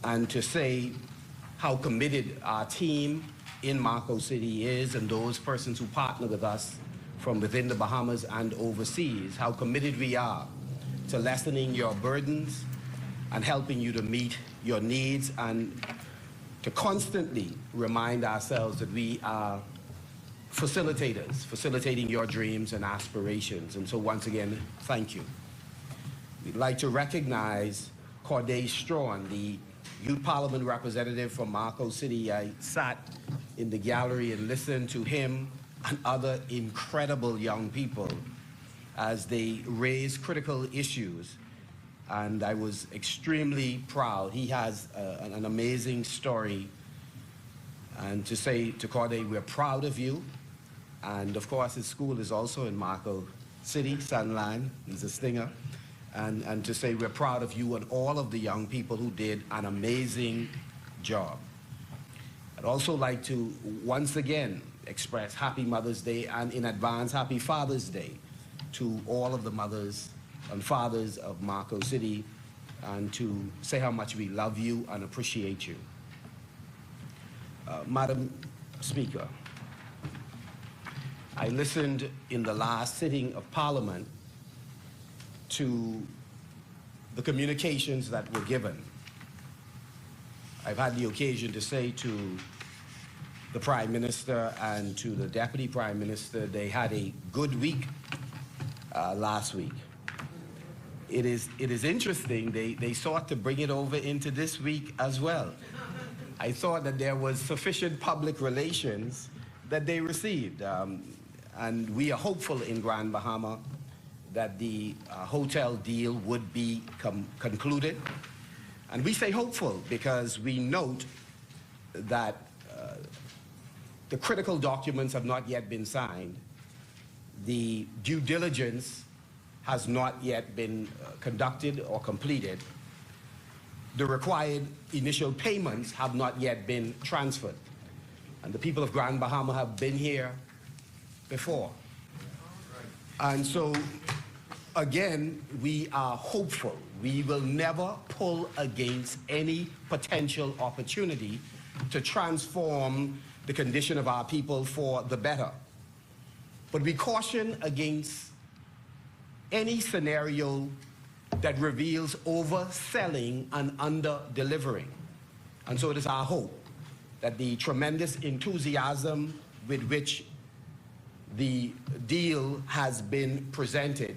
and to say how committed our team in Marco City is, and those persons who partner with us from within the Bahamas and overseas, how committed we are to lessening your burdens and helping you to meet your needs, and to constantly remind ourselves that we are facilitators, facilitating your dreams and aspirations. And so once again, thank you. We'd like to recognize Corday Strawn, the Youth Parliament representative from Marco City. I sat in the gallery and listened to him and other incredible young people as they raised critical issues. And I was extremely proud. He has an amazing story. And to say to Corday, we're proud of you. And of course, his school is also in Marco City, Sunline. He's a stinger. And to say we're proud of you and all of the young people who did an amazing job. I'd also like to once again express Happy Mother's Day, and in advance, Happy Father's Day to all of the mothers and fathers of Marco City, and to say how much we love you and appreciate you. Madam Speaker, I listened in the last sitting of Parliament to the communications that were given. I've had the occasion to say to the Prime Minister and to the Deputy Prime Minister they had a good week last week. It is interesting, they sought to bring it over into this week as well. I thought that there was sufficient public relations that they received. And we are hopeful in Grand Bahama that the hotel deal would be concluded. And we say hopeful because we note that the critical documents have not yet been signed. The due diligence has not yet been conducted or completed. The required initial payments have not yet been transferred. And the people of Grand Bahama have been here before. And so, again, we are hopeful. We will never pull against any potential opportunity to transform the condition of our people for the better. But we caution against any scenario that reveals overselling and under-delivering. And so it is our hope that the tremendous enthusiasm with which the deal has been presented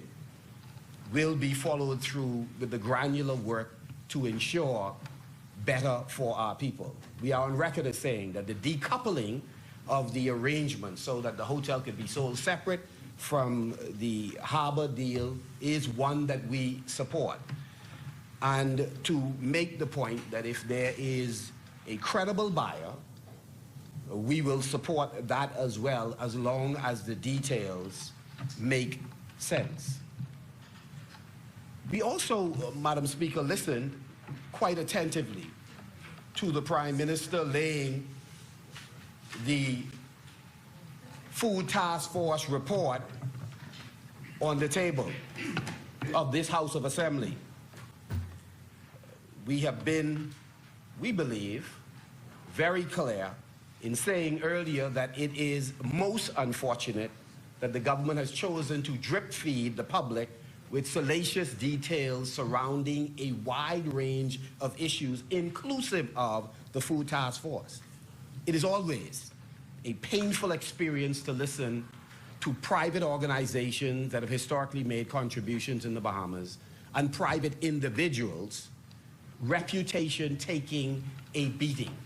will be followed through with the granular work to ensure better for our people. We are on record as saying that the decoupling of the arrangement so that the hotel could be sold separate from the harbor deal is one that we support. And to make the point that if there is a credible buyer, we will support that as well, as long as the details make sense. We also, Madam Speaker, listened quite attentively to the Prime Minister laying the Food Task Force report on the table of this House of Assembly. We have been, we believe, very clear in saying earlier that it is most unfortunate that the government has chosen to drip feed the public with salacious details surrounding a wide range of issues, inclusive of the Food Task Force. It is always a painful experience to listen to private organizations that have historically made contributions in the Bahamas and private individuals, reputation taking a beating.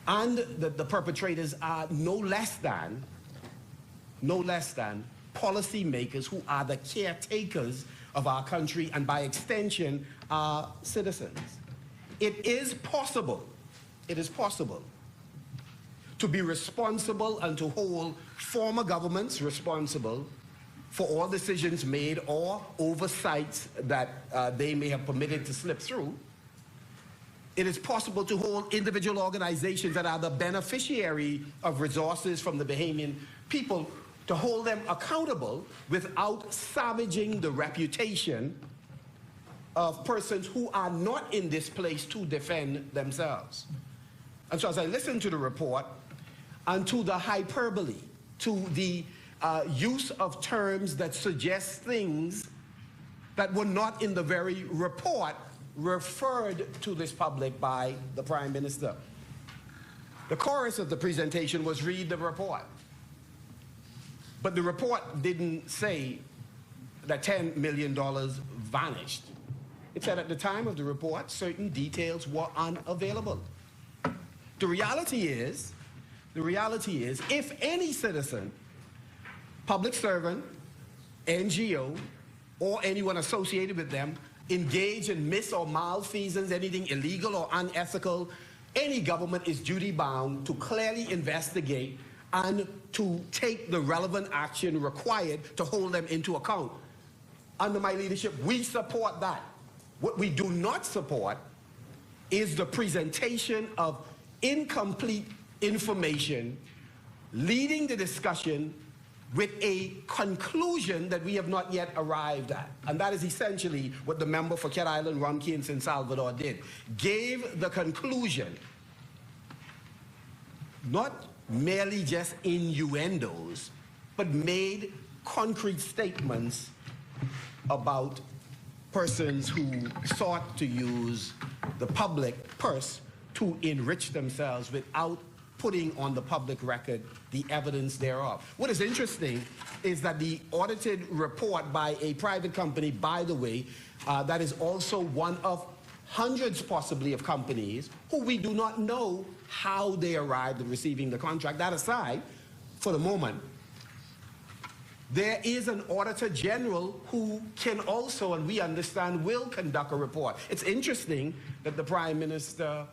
And the perpetrators are no less than policymakers who are the caretakers of our country and by extension our citizens. It is possible to be responsible and to hold former governments responsible for all decisions made or oversights that they may have permitted to slip through. It is possible to hold individual organizations that are the beneficiary of resources from the Bahamian people, to hold them accountable without savaging the reputation of persons who are not in this place to defend themselves. And so as I listened to the report and to the hyperbole, to the use of terms that suggest things that were not in the very report referred to this public by the Prime Minister. The chorus of the presentation was read the report. But the report didn't say that $10 million vanished. It said at the time of the report, certain details were unavailable. The reality is, if any citizen, public servant, NGO, or anyone associated with them engage in mis- or malfeasance, anything illegal or unethical, any government is duty-bound to clearly investigate and to take the relevant action required to hold them into account. Under my leadership, we support that. What we do not support is the presentation of incomplete information leading the discussion with a conclusion that we have not yet arrived at. And that is essentially what the member for Cat Island, Rumkey, and San Salvador did. Gave the conclusion, not merely just innuendos, but made concrete statements about persons who sought to use the public purse to enrich themselves without putting on the public record the evidence thereof. What is interesting is that the audited report by a private company, by the way, that is also one of hundreds possibly of companies who we do not know how they arrived at receiving the contract. That aside, for the moment, there is an Auditor General who can also, and we understand, will conduct a report. It's interesting that the Prime Minister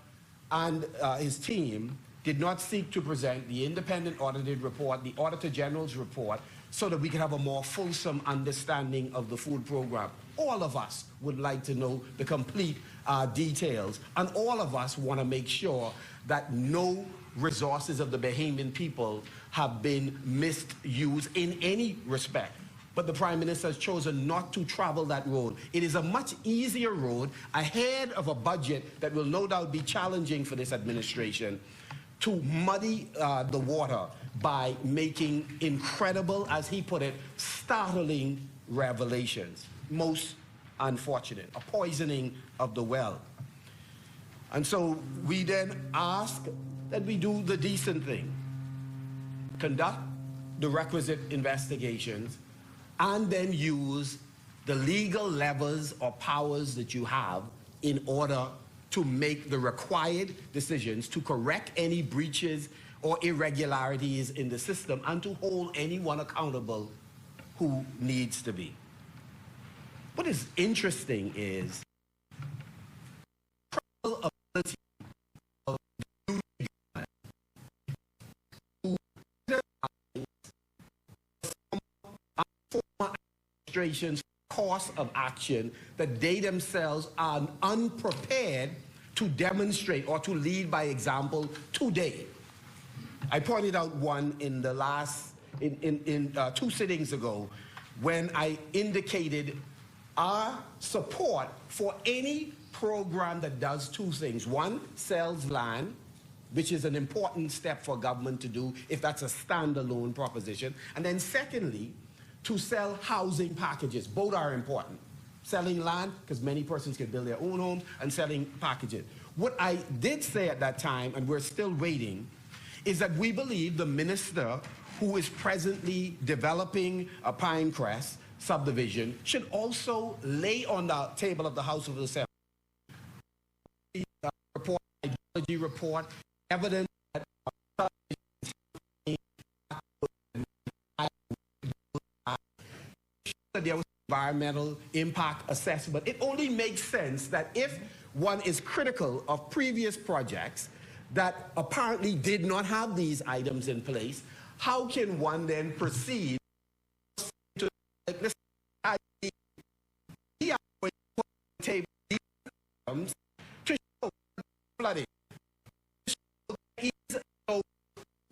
and his team did not seek to present the independent audited report, the Auditor General's report, so that we can have a more fulsome understanding of the food program. All of us would like to know the complete details, and all of us want to make sure that no resources of the Bahamian people have been misused in any respect. But the Prime Minister has chosen not to travel that road. It is a much easier road ahead of a budget that will no doubt be challenging for this administration to muddy the water by making incredible, as he put it, startling revelations. Most unfortunate, a poisoning of the well. And so we then ask that we do the decent thing, conduct the requisite investigations, and then use the legal levers or powers that you have in order to make the required decisions to correct any breaches or irregularities in the system and to hold anyone accountable who needs to be. What is interesting is the ability of the former administration's course of action that they themselves are unprepared to demonstrate or to lead by example today. I pointed out one in the last, two sittings ago, when I indicated our support for any program that does two things. One, sells land, which is an important step for government to do if that's a standalone proposition. And then secondly, to sell housing packages. Both are important. Selling land, because many persons can build their own homes, and selling packages. What I did say at that time, and we're still waiting, is that we believe the minister who is presently developing a Pinecrest subdivision should also lay on the table of the House of Assembly report, ideology report, evidence that there was environmental impact assessment. It only makes sense that if one is critical of previous projects that apparently did not have these items in place, how can one then proceed to, like, listen, we are going to put on the table these items to show flooding, to show there is no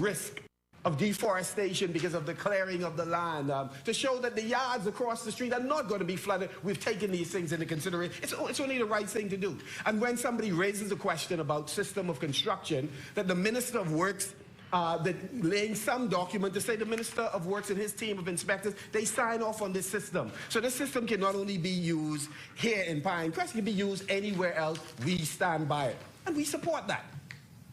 risk of deforestation because of the clearing of the land, to show that the yards across the street are not going to be flooded. We've taken these things into consideration. It's only the right thing to do. And when somebody raises a question about system of construction, that the Minister of Works, that laying some document to say the Minister of Works and his team of inspectors, they sign off on this system. So this system can not only be used here in Pinecrest, it can be used anywhere else. We stand by it. And we support that.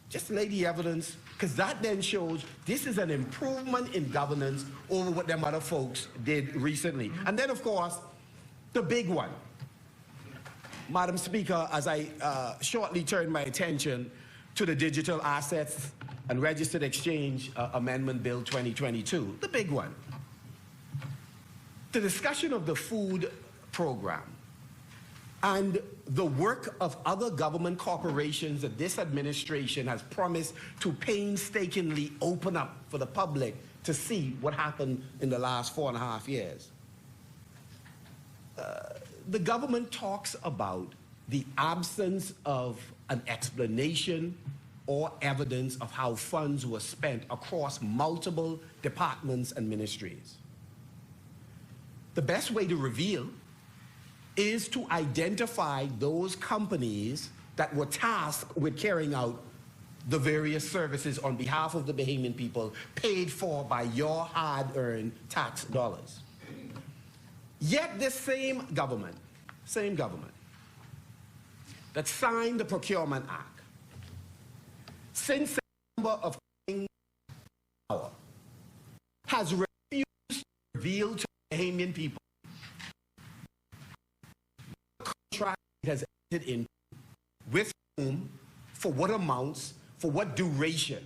Just lay the evidence, because that then shows this is an improvement in governance over what them other folks did recently. And then, of course, the big one. Madam Speaker, as I shortly turn my attention to the Digital Assets and Registered Exchange Amendment Bill 2022, the big one. The discussion of the food program and the work of other government corporations that this administration has promised to painstakingly open up for the public to see what happened in the last 4.5 years. The government talks about the absence of an explanation or evidence of how funds were spent across multiple departments and ministries. The best way to reveal is to identify those companies that were tasked with carrying out the various services on behalf of the Bahamian people, paid for by your hard-earned tax dollars. Yet this same government that signed the Procurement Act, since September of power, has refused to reveal to the Bahamian people the contract it has entered into, with whom, for what amounts, for what duration.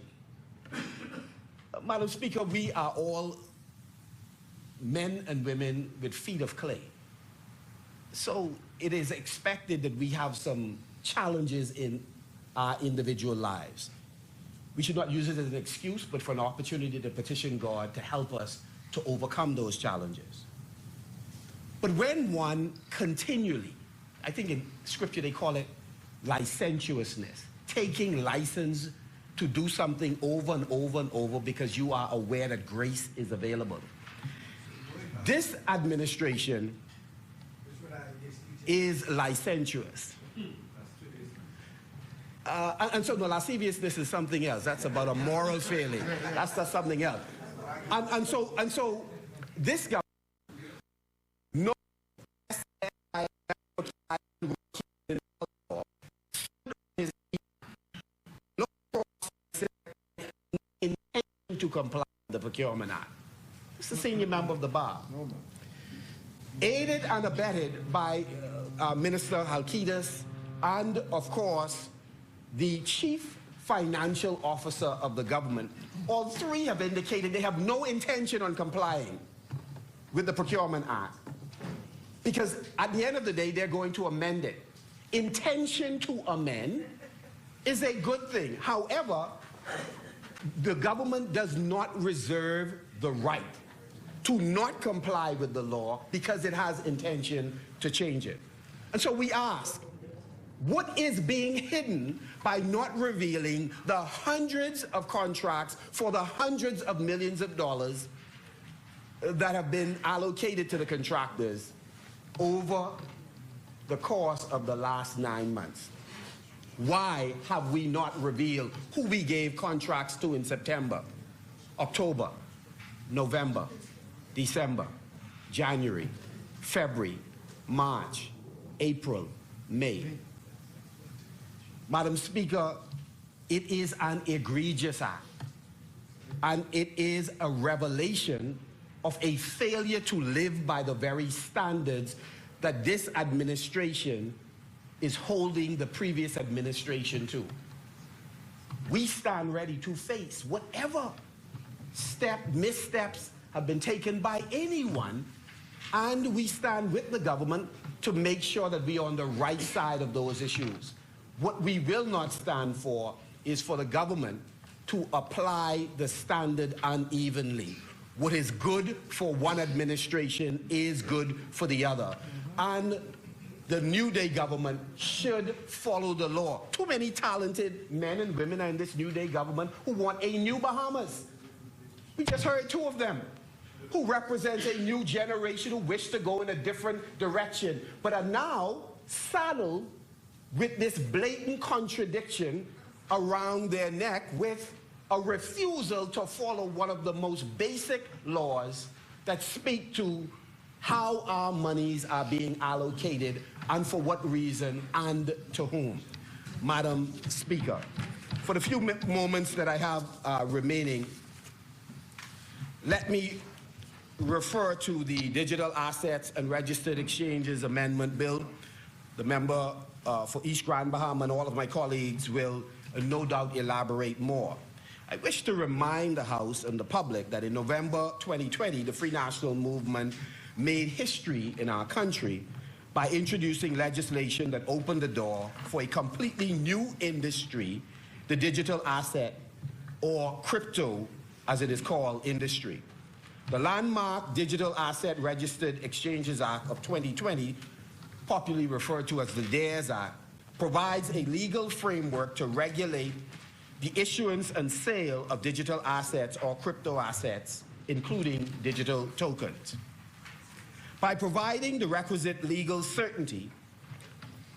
Madam Speaker, we are all men and women with feet of clay. So it is expected that we have some challenges in our individual lives. We should not use it as an excuse, but for an opportunity to petition God to help us to overcome those challenges. But when one continually, I think in Scripture they call it licentiousness, taking license to do something over and over and over because you are aware that grace is available. This administration is licentious. And so the lasciviousness is something else. That's about a moral failing. That's something else. And so this government, no intention to comply with the Procurement Act. It's the senior member of the bar. Aided and abetted by Minister Halkidas and, of course, the chief financial officer of the government. All three have indicated they have no intention on complying with the Procurement Act, because at the end of the day, they're going to amend it. Intention to amend is a good thing. However, the government does not reserve the right to not comply with the law because it has intention to change it. And so we ask, what is being hidden by not revealing the hundreds of contracts for the hundreds of millions of dollars that have been allocated to the contractors over the course of the last 9 months? Why have we not revealed who we gave contracts to in September, October, November, December, January, February, March, April, May? Madam Speaker, it is an egregious act, and it is a revelation of a failure to live by the very standards that this administration is holding the previous administration to. We stand ready to face whatever missteps have been taken by anyone, and we stand with the government to make sure that we are on the right side of those issues. What we will not stand for is for the government to apply the standard unevenly. What is good for one administration is good for the other. And the New Day government should follow the law. Too many talented men and women are in this New Day government who want a new Bahamas. We just heard two of them who represent a new generation who wish to go in a different direction, but are now saddled with this blatant contradiction around their neck with a refusal to follow one of the most basic laws that speak to how our monies are being allocated and for what reason and to whom. Madam Speaker, for the few moments that I have remaining, let me refer to the Digital Assets and Registered Exchanges Amendment Bill. The member for East Grand Bahama and all of my colleagues will no doubt elaborate more. I wish to remind the House and the public that in November 2020, the Free National Movement made history in our country by introducing legislation that opened the door for a completely new industry, the digital asset, or crypto, as it is called, industry. The landmark Digital Asset Registered Exchanges Act of 2020, popularly referred to as the DARES Act, provides a legal framework to regulate the issuance and sale of digital assets or crypto assets, including digital tokens. By providing the requisite legal certainty,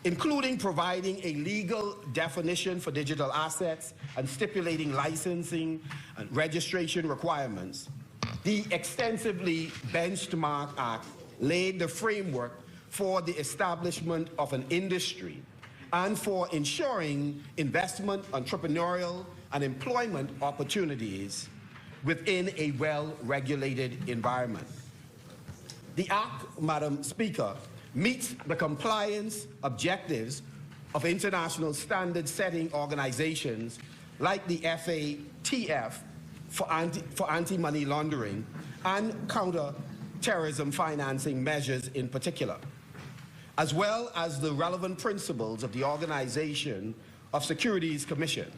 including providing a legal definition for digital assets and stipulating licensing and registration requirements, the extensively benchmarked Act laid the framework for the establishment of an industry and for ensuring investment, entrepreneurial, and employment opportunities within a well-regulated environment. The Act, Madam Speaker, meets the compliance objectives of international standard-setting organizations like the FATF for anti-money laundering and counter-terrorism financing measures in particular, as well as the relevant principles of the Organization of Securities Commission.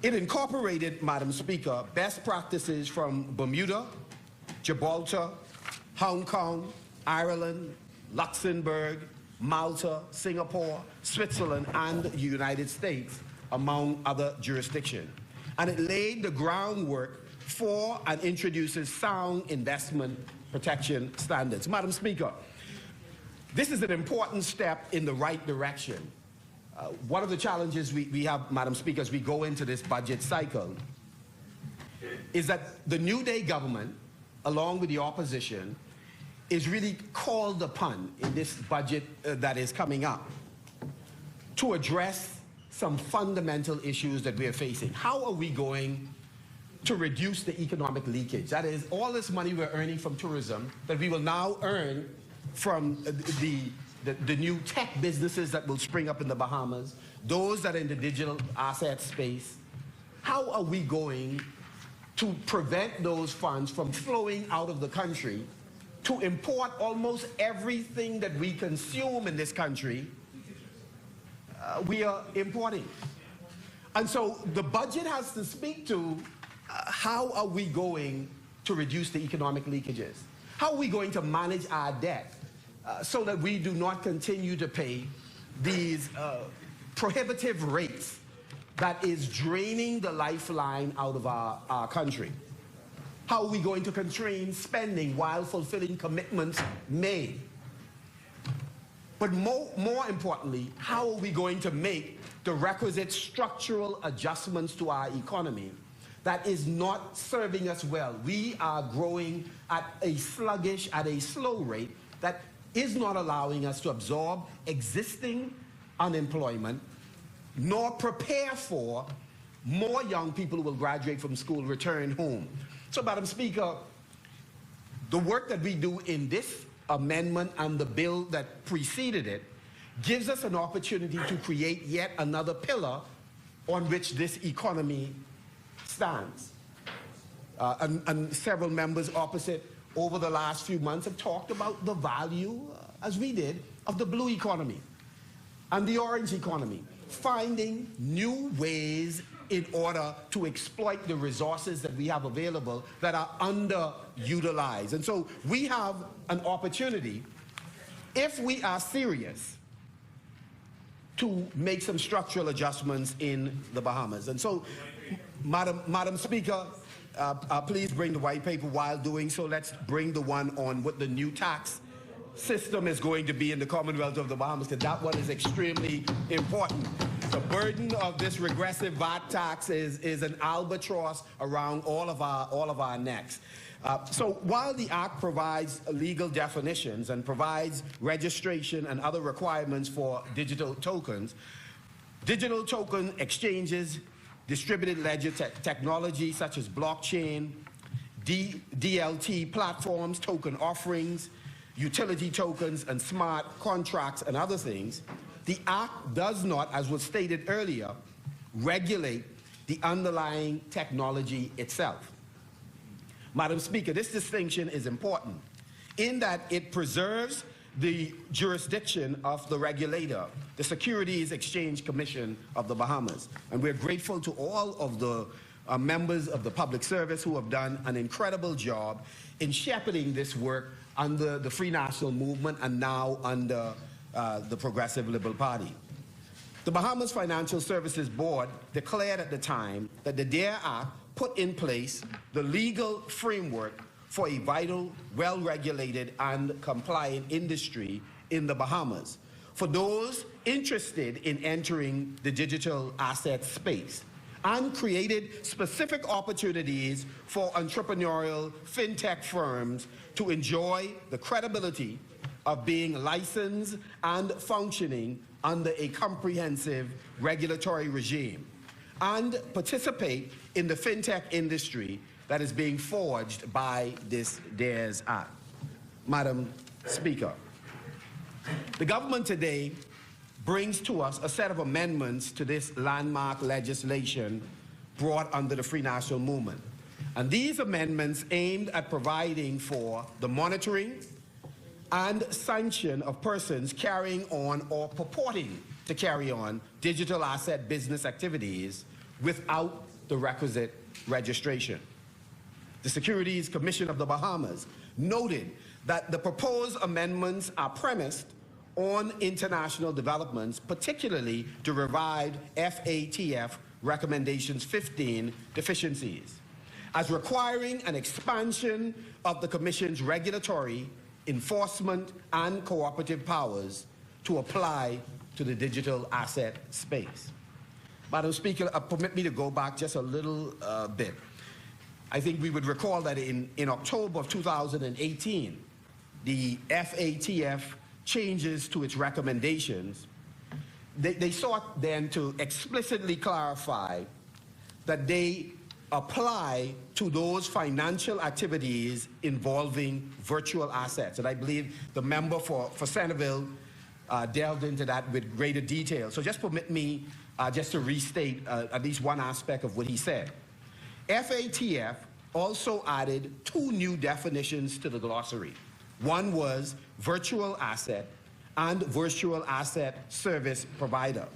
It incorporated, Madam Speaker, best practices from Bermuda, Gibraltar, Hong Kong, Ireland, Luxembourg, Malta, Singapore, Switzerland, and the United States, among other jurisdictions. And it laid the groundwork for and introduces sound investment protection standards. Madam Speaker, this is an important step in the right direction. One of the challenges we have, Madam Speaker, as we go into this budget cycle is that the New Day government, along with the opposition, is really called upon in this budget that is coming up to address some fundamental issues that we are facing. How are we going to reduce the economic leakage? That is, all this money we're earning from tourism that we will now earn from the new tech businesses that will spring up in the Bahamas, those that are in the digital asset space. How are we going to prevent those funds from flowing out of the country to import almost everything that we consume in this country? We are importing. And so the budget has to speak to how are we going to reduce the economic leakages? How are we going to manage our debt so that we do not continue to pay these prohibitive rates that is draining the lifeline out of our country? How are we going to constrain spending while fulfilling commitments made? But more importantly, how are we going to make the requisite structural adjustments to our economy that is not serving us well? We are growing at a sluggish, at a slow rate that is not allowing us to absorb existing unemployment, nor prepare for more young people who will graduate from school, return home. So, Madam Speaker, the work that we do in this amendment and the bill that preceded it gives us an opportunity to create yet another pillar on which this economy stands. And several members opposite over the last few months have talked about the value, as we did, of the blue economy and the orange economy, finding new ways in order to exploit the resources that we have available that are underutilized. And so we have an opportunity, if we are serious, to make some structural adjustments in the Bahamas. And so, Madam Speaker, please bring the white paper. While doing so, let's bring the one on what the new tax system is going to be in the Commonwealth of the Bahamas, because that one is extremely important. The burden of this regressive VAT tax is an albatross around all of our necks. So while the Act provides legal definitions and provides registration and other requirements for digital tokens exchanges, distributed ledger technology such as blockchain, DLT platforms, token offerings, utility tokens, and smart contracts and other things, the Act does not, as was stated earlier, regulate the underlying technology itself. Madam Speaker, this distinction is important in that it preserves the jurisdiction of the regulator, the Securities Exchange Commission of the Bahamas. And we're grateful to all of the members of the public service who have done an incredible job in shepherding this work under the Free National Movement and now under the Progressive Liberal Party. The Bahamas Financial Services Board declared at the time that the DARE Act put in place the legal framework for a vital, well-regulated and compliant industry in the Bahamas for those interested in entering the digital asset space, and created specific opportunities for entrepreneurial fintech firms to enjoy the credibility of being licensed and functioning under a comprehensive regulatory regime, and participate in the fintech industry that is being forged by this DARES Act. Madam Speaker, the government today brings to us a set of amendments to this landmark legislation brought under the Free National Movement. And these amendments aimed at providing for the monitoring and sanction of persons carrying on or purporting to carry on digital asset business activities without the requisite registration. The Securities Commission of the Bahamas noted that the proposed amendments are premised on international developments, particularly the revived FATF Recommendations 15 deficiencies, as requiring an expansion of the Commission's regulatory, enforcement, and cooperative powers to apply to the digital asset space. Madam Speaker, permit me to go back just a little bit. I think we would recall that in October of 2018, the FATF changes to its recommendations. They sought then to explicitly clarify that they apply to those financial activities involving virtual assets. And I believe the member for Centerville delved into that with greater detail. So just permit me just to restate at least one aspect of what he said. FATF also added two new definitions to the glossary. One was virtual asset and virtual asset service provider.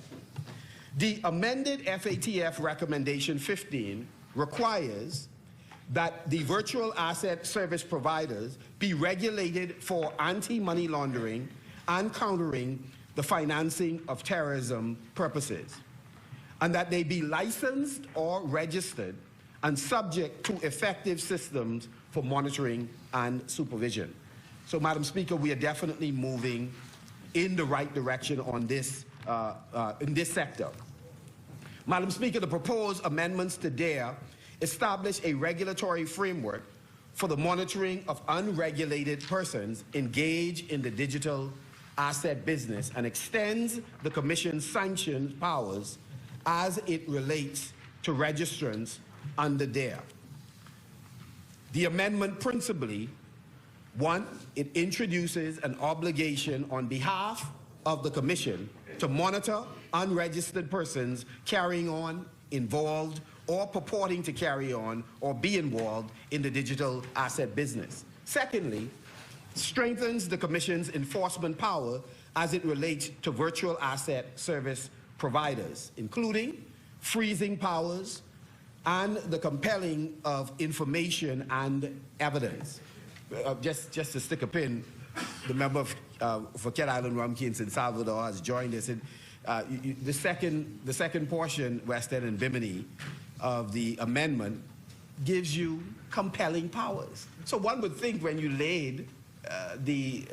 The amended FATF Recommendation 15 requires that the virtual asset service providers be regulated for anti-money laundering and countering the financing of terrorism purposes, and that they be licensed or registered and subject to effective systems for monitoring and supervision. So, Madam Speaker, we are definitely moving in the right direction on this, in this sector. Madam Speaker, the proposed amendments to DARE establish a regulatory framework for the monitoring of unregulated persons engaged in the digital asset business and extends the Commission's sanctions powers as it relates to registrants under DARE. The amendment principally, one, it introduces an obligation on behalf of the Commission to monitor unregistered persons carrying on, involved, or purporting to carry on or be involved in the digital asset business. Secondly, strengthens the Commission's enforcement power as it relates to virtual asset service providers, including freezing powers and the compelling of information and evidence. Just to stick a pin, the member for Cat Island Rumkins in Salvador has joined us. And, the second portion, West End and Bimini, of the amendment gives you compelling powers. So one would think when you laid the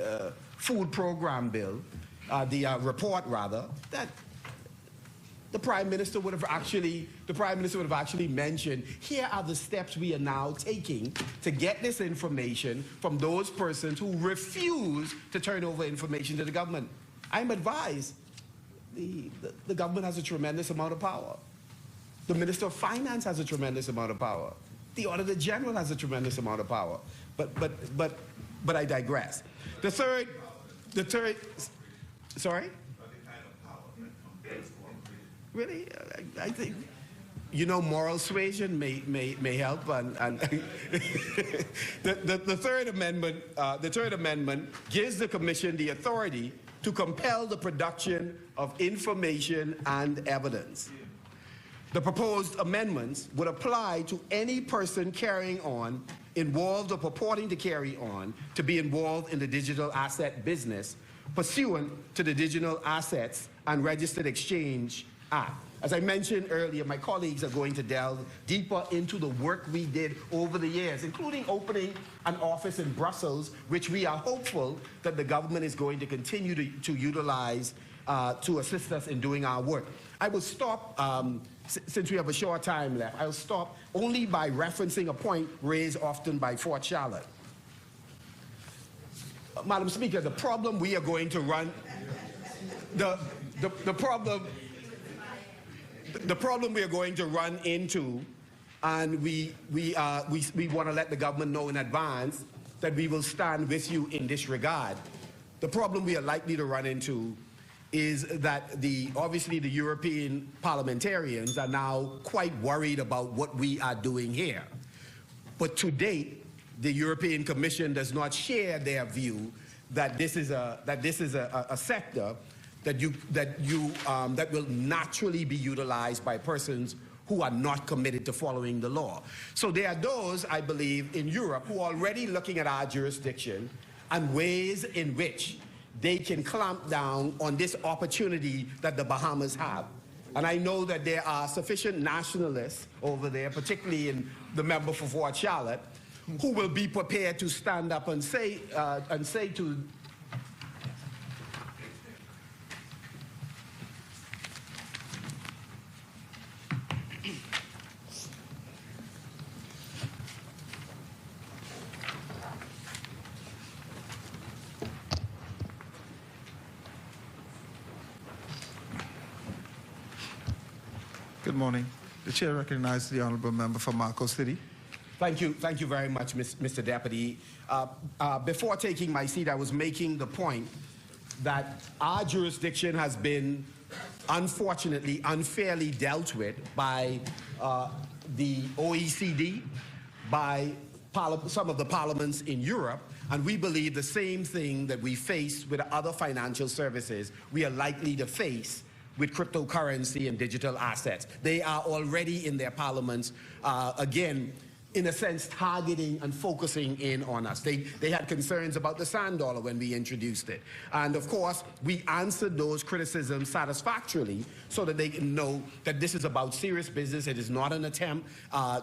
food program bill, the report rather, that the Prime Minister would have actually mentioned, here are the steps we are now taking to get this information from those persons who refuse to turn over information to the government. I'm advised the government has a tremendous amount of power. The Minister of Finance has a tremendous amount of power. The Auditor General has a tremendous amount of power. But I digress. The third, sorry? Really? I think, you know, moral suasion may help. And the third amendment gives the Commission the authority to compel the production of information and evidence. The proposed amendments would apply to any person carrying on, involved or purporting to carry on, to be involved in the digital asset business pursuant to the Digital Assets and Registered Exchange Act. As I mentioned earlier, my colleagues are going to delve deeper into the work we did over the years, including opening an office in Brussels, which we are hopeful that the government is going to continue to utilize to assist us in doing our work. I will stop, since we have a short time left, I'll stop only by referencing a point raised often by Fort Charlotte. Madam Speaker, the problem we are going to run, the problem we are going to run into, and we want to let the government know in advance that we will stand with you in this regard. The problem we are likely to run into is that obviously the European parliamentarians are now quite worried about what we are doing here. But to date, the European Commission does not share their view that this is a sector that will naturally be utilized by persons who are not committed to following the law. So there are those, I believe, in Europe who are already looking at our jurisdiction and ways in which they can clamp down on this opportunity that the Bahamas have. And I know that there are sufficient nationalists over there, particularly in the member for Fort Charlotte, who will be prepared to stand up and say to Good morning. The chair recognizes the honourable member for Marco City. Thank you very much, Mr. Deputy. Before taking my seat, I was making the point that our jurisdiction has been, unfortunately, unfairly dealt with by the OECD, by some of the parliaments in Europe, and we believe the same thing that we face with other financial services, we are likely to face with cryptocurrency and digital assets. They are already in their parliaments, again, in a sense, targeting and focusing in on us. They had concerns about the sand dollar when we introduced it. And of course, we answered those criticisms satisfactorily so that they can know that this is about serious business. It is not an attempt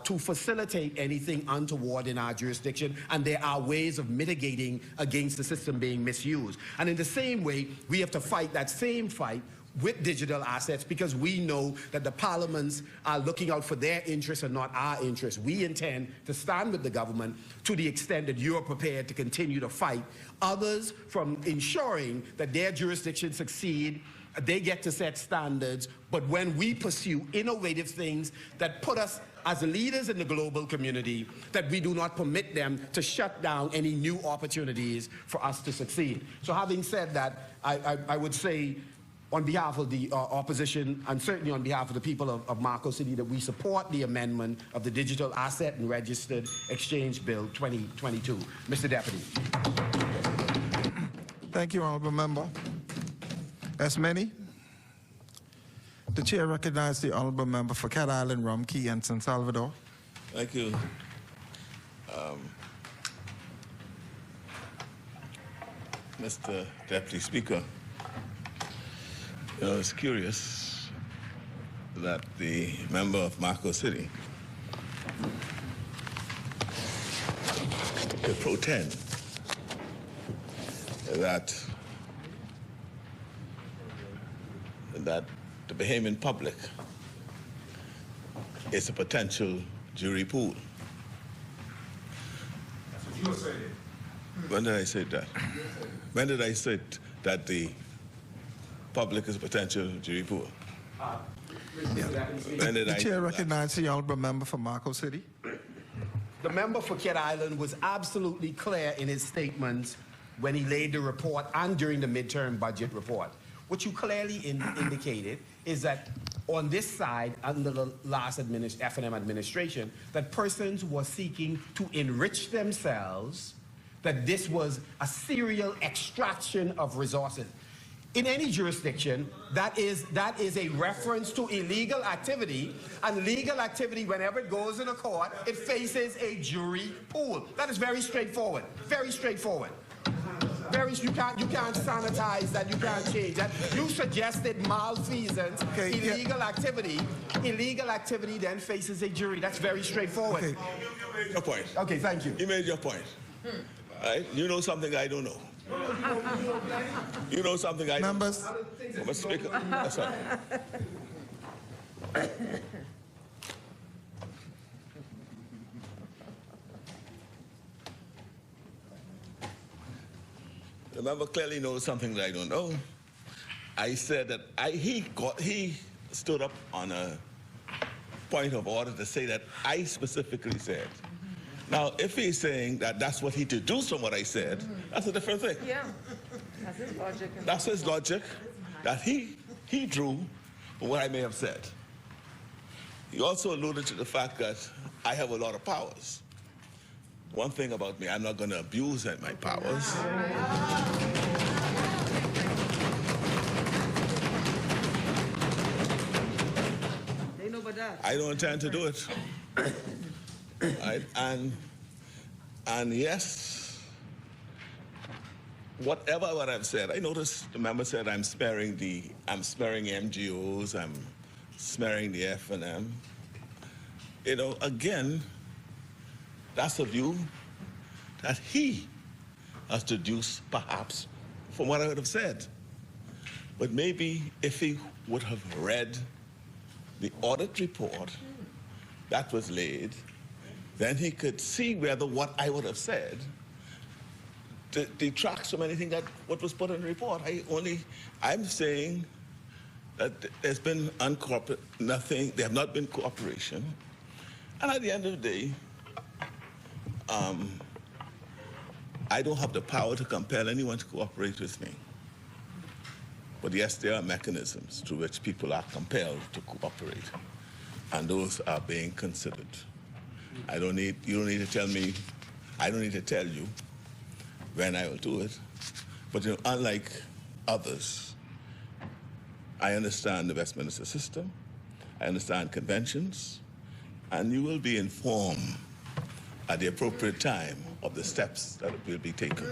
to facilitate anything untoward in our jurisdiction, and there are ways of mitigating against the system being misused. And in the same way, we have to fight that same fight with digital assets, because we know that the parliaments are looking out for their interests and not our interests. We intend to stand with the government to the extent that you are prepared to continue to fight others from ensuring that their jurisdictions succeed. They get to set standards, but when we pursue innovative things that put us as leaders in the global community, that we do not permit them to shut down any new opportunities for us to succeed. So having said that, I would say, on behalf of the opposition, and certainly on behalf of the people of Marco City, that we support the amendment of the Digital Asset and Registered Exchange Bill 2022. Mr. Deputy. Thank you, honourable member. As many, the chair recognizes the honourable member for Cat Island, Rum Key, and San Salvador. Thank you. Mr. Deputy Speaker, it's curious that the member of Marco City to pretend that the Bahamian public is a potential jury pool. That's what you were saying. When did I say that? When did I say that the public is a potential jury pool? When did The I chair recognizes the honorable member for Marco City. The member for Kid Island was absolutely clear in his statements when he laid the report and during the midterm budget report. What you clearly indicated is that on this side, under the last F&M administration, that persons were seeking to enrich themselves, that this was a serial extraction of resources. In any jurisdiction, that is a reference to illegal activity, and legal activity, whenever it goes in a court, it faces a jury pool. That is very straightforward. Very straightforward. You can't sanitize that. You can't change that. You suggested malfeasance, illegal activity. Illegal activity then faces a jury. That's very straightforward. You made your point. Okay, thank you. You made your point. Right? You know something I don't know. You know something I don't know. Members. Mr. Speaker. That's right. The member clearly knows something that I don't know. I said that he stood up on a point of order to say that I specifically said. Now, if he's saying that that's what he deduced from what I said, that's a different thing. Yeah, that's his logic. That's his logic that he drew from what I may have said. He also alluded to the fact that I have a lot of powers. One thing about me, I'm not going to abuse my powers. They know about that. I don't intend to do it. Right? And yes, what I've said, I noticed the member said I'm sparing MGOs, I'm sparing the F&M. You know, again, that's a view that he has deduced, perhaps, from what I would have said. But maybe if he would have read the audit report that was laid, then he could see whether what I would have said detracts from anything that what was put in the report. I'm saying that there's been nothing, there have not been cooperation. And at the end of the day, I don't have the power to compel anyone to cooperate with me. But yes, there are mechanisms through which people are compelled to cooperate, and those are being considered. You don't need to tell me, I don't need to tell you when I will do it. But you know, unlike others, I understand the Westminster system, I understand conventions, and you will be informed at the appropriate time of the steps that will be taken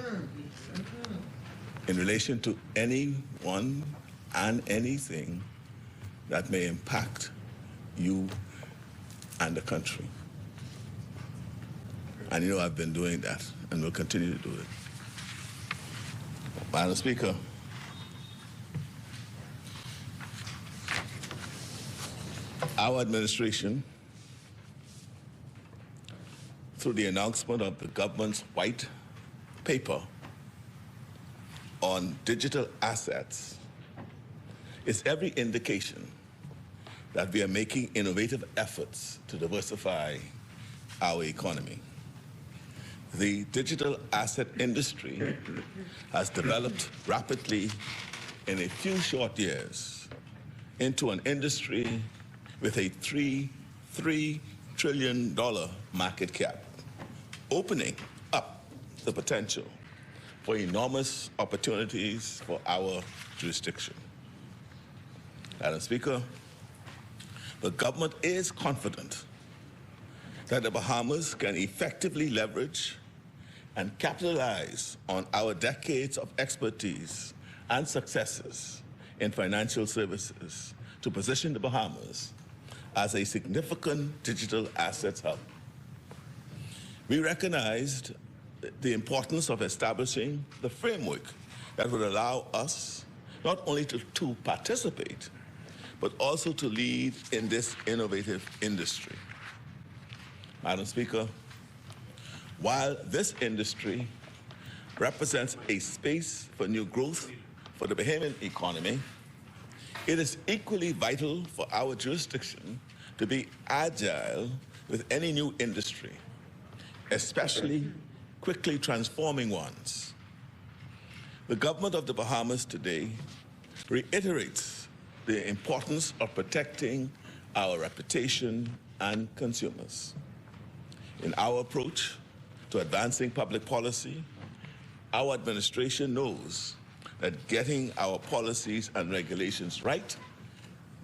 in relation to anyone and anything that may impact you and the country. And you know I've been doing that and will continue to do it. Madam Speaker, our administration, through the announcement of the government's white paper on digital assets, is every indication that we are making innovative efforts to diversify our economy. The digital asset industry has developed rapidly in a few short years into an industry with a $3 trillion market cap, opening up the potential for enormous opportunities for our jurisdiction. Madam Speaker, the government is confident that the Bahamas can effectively leverage and capitalize on our decades of expertise and successes in financial services to position the Bahamas as a significant digital assets hub. We recognized the importance of establishing the framework that would allow us not only to participate, but also to lead in this innovative industry. Madam Speaker, while this industry represents a space for new growth for the Bahamian economy, it is equally vital for our jurisdiction to be agile with any new industry, especially quickly transforming ones. The government of the Bahamas today reiterates the importance of protecting our reputation and consumers. In our approach to advancing public policy, our administration knows that getting our policies and regulations right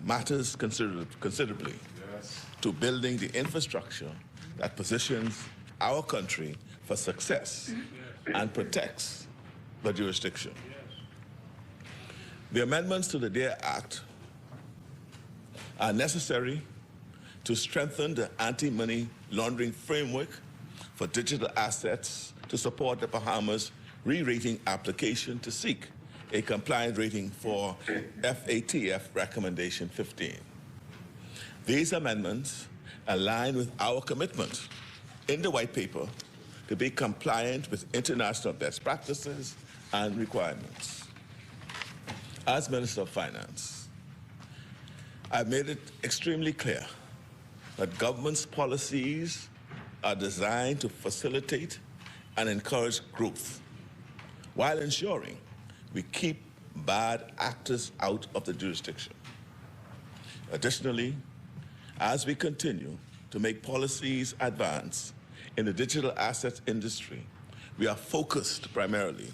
matters considerably to building the infrastructure that positions our country for success and protects the jurisdiction. The amendments to the DARE Act are necessary to strengthen the anti-money laundering framework for digital assets to support the Bahamas' re-rating application to seek a compliant rating for FATF Recommendation 15. These amendments align with our commitment in the white paper to be compliant with international best practices and requirements. As Minister of Finance, I've made it extremely clear that government's policies are designed to facilitate and encourage growth while ensuring we keep bad actors out of the jurisdiction. Additionally, as we continue to make policies advance in the digital assets industry, we are focused primarily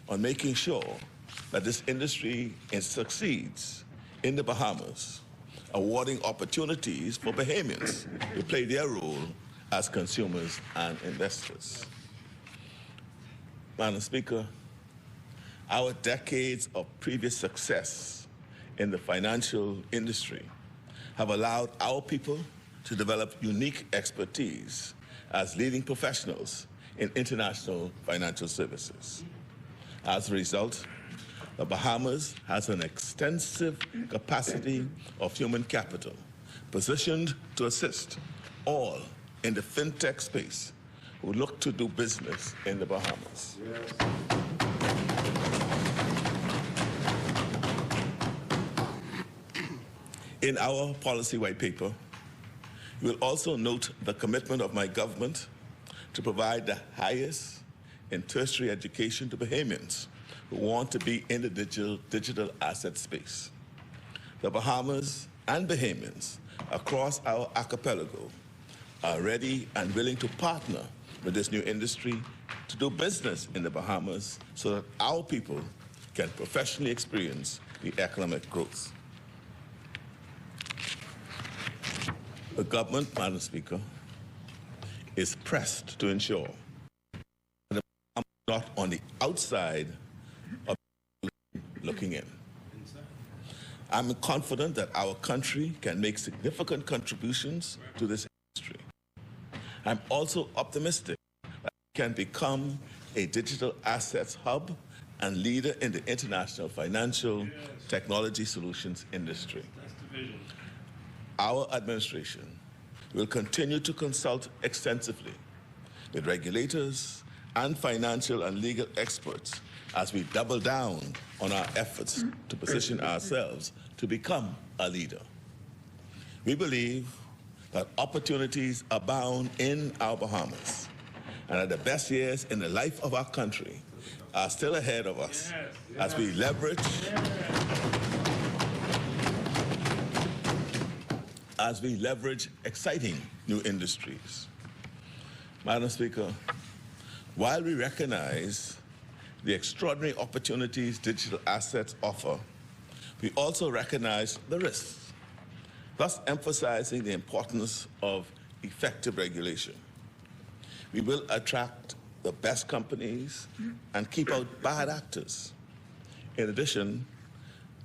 on making sure that this industry succeeds in the Bahamas, awarding opportunities for Bahamians to play their role as consumers and investors. Madam Speaker, our decades of previous success in the financial industry have allowed our people to develop unique expertise as leading professionals in international financial services. As a result, the Bahamas has an extensive capacity of human capital positioned to assist all in the fintech space who look to do business in the Bahamas. Yes. In our policy white paper, you will also note the commitment of my government to provide the highest in tertiary education to Bahamians who want to be in the digital asset space. The Bahamas and Bahamians across our archipelago are ready and willing to partner with this new industry to do business in the Bahamas so that our people can professionally experience the economic growth. The government, Madam Speaker, is pressed to ensure that the Bahamas are not on the outside of looking in. I'm confident that our country can make significant contributions to this industry. I'm also optimistic that it can become a digital assets hub and leader in the international financial technology solutions industry. Our administration will continue to consult extensively with regulators and financial and legal experts as we double down on our efforts to position ourselves to become a leader. We believe that opportunities abound in our Bahamas and that the best years in the life of our country are still ahead of us as we leverage exciting new industries. Madam Speaker, while we recognize the extraordinary opportunities digital assets offer, we also recognize the risks, thus emphasizing the importance of effective regulation. We will attract the best companies and keep out bad actors. In addition,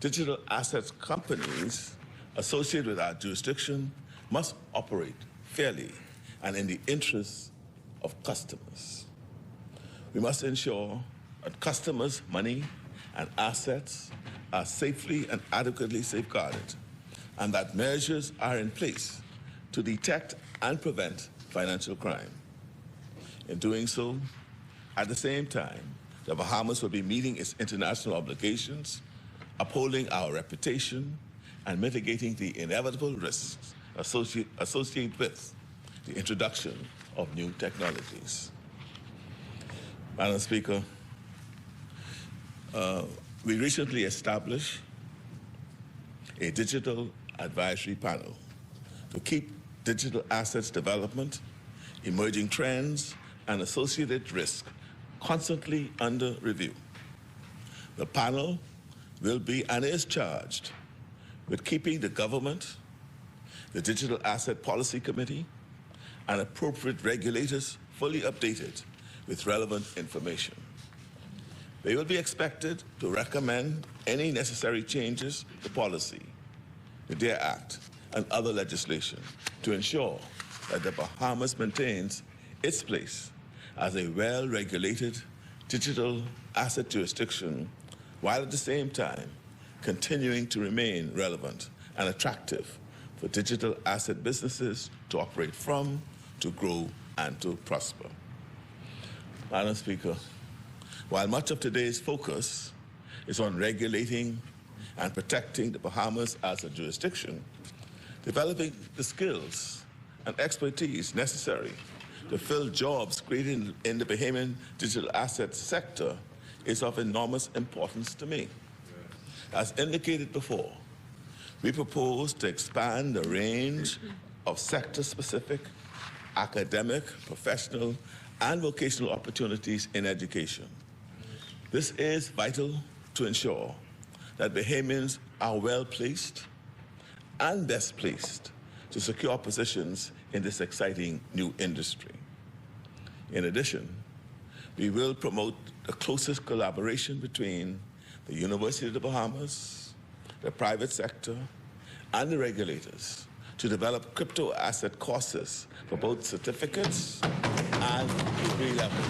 digital assets companies associated with our jurisdiction must operate fairly and in the interests of customers. We must ensure that customers' money and assets are safely and adequately safeguarded, and that measures are in place to detect and prevent financial crime. In doing so, at the same time, the Bahamas will be meeting its international obligations, upholding our reputation, and mitigating the inevitable risks associated with the introduction of new technologies. Madam Speaker, we recently established a digital advisory panel to keep digital assets development, emerging trends, and associated risk constantly under review. The panel will be and is charged with keeping the government, the Digital Asset Policy Committee, and appropriate regulators fully updated with relevant information. They will be expected to recommend any necessary changes to policy, the DARE Act, and other legislation to ensure that the Bahamas maintains its place as a well-regulated digital asset jurisdiction, while at the same time continuing to remain relevant and attractive for digital asset businesses to operate from, to grow, and to prosper. Madam Speaker, while much of today's focus is on regulating and protecting the Bahamas as a jurisdiction, developing the skills and expertise necessary to fill jobs created in the Bahamian digital asset sector is of enormous importance to me. As indicated before, we propose to expand the range of sector-specific, academic, professional, and vocational opportunities in education. This is vital to ensure that Bahamians are well-placed and best placed to secure positions in this exciting new industry. In addition, we will promote the closest collaboration between the University of the Bahamas, the private sector, and the regulators to develop crypto asset courses for both certificates and degree level.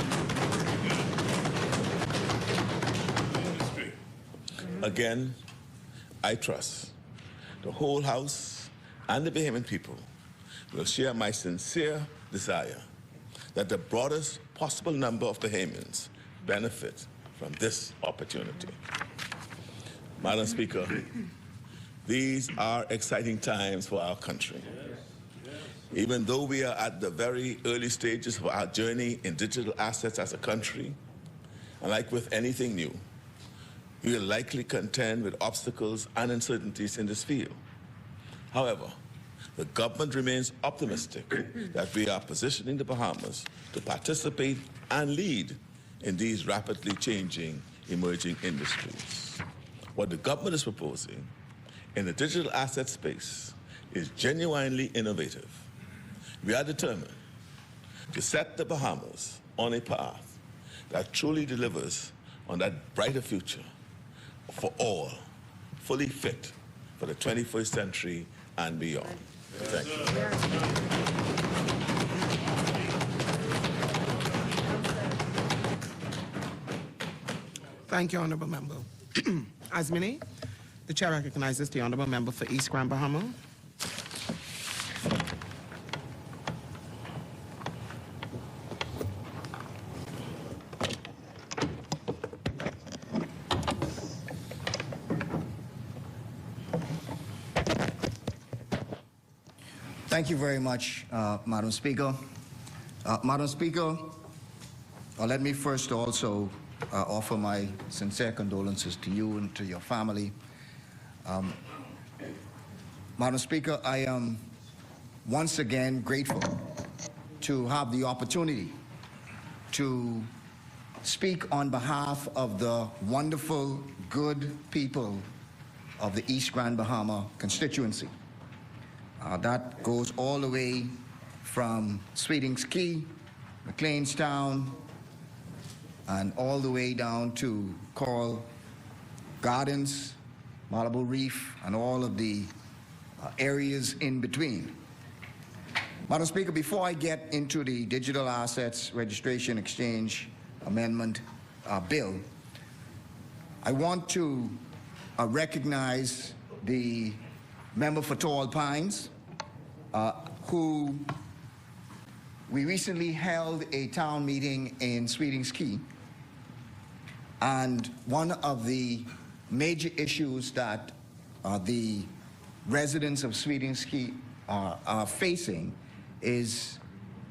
Again, I trust the whole House and the Bahamian people will share my sincere desire that the broadest possible number of Bahamians benefit from this opportunity. Madam Speaker, these are exciting times for our country. Even though we are at the very early stages of our journey in digital assets as a country, and like with anything new, we will likely contend with obstacles and uncertainties in this field. However, the government remains optimistic that we are positioning the Bahamas to participate and lead in these rapidly changing emerging industries. What the government is proposing in the digital asset space is genuinely innovative. We are determined to set the Bahamas on a path that truly delivers on that brighter future for all, fully fit for the 21st century and beyond. Thank you. Thank you, Honourable Member. Asmini, the Chair recognizes the Honourable Member for East Grand Bahama. Thank you very much, Madam Speaker. Madam Speaker, let me first also offer my sincere condolences to you and to your family. Madam Speaker, I am once again grateful to have the opportunity to speak on behalf of the wonderful, good people of the East Grand Bahama constituency. That goes all the way from Sweetings Key, McLeanstown, and all the way down to Coral Gardens, Malibu Reef, and all of the areas in between. Madam Speaker, before I get into the digital assets registration exchange amendment bill. I want to recognize the member for Tall Pines, who we recently held a town meeting in Sweetings Key, and one of the major issues that the residents of Sweetings Key are facing is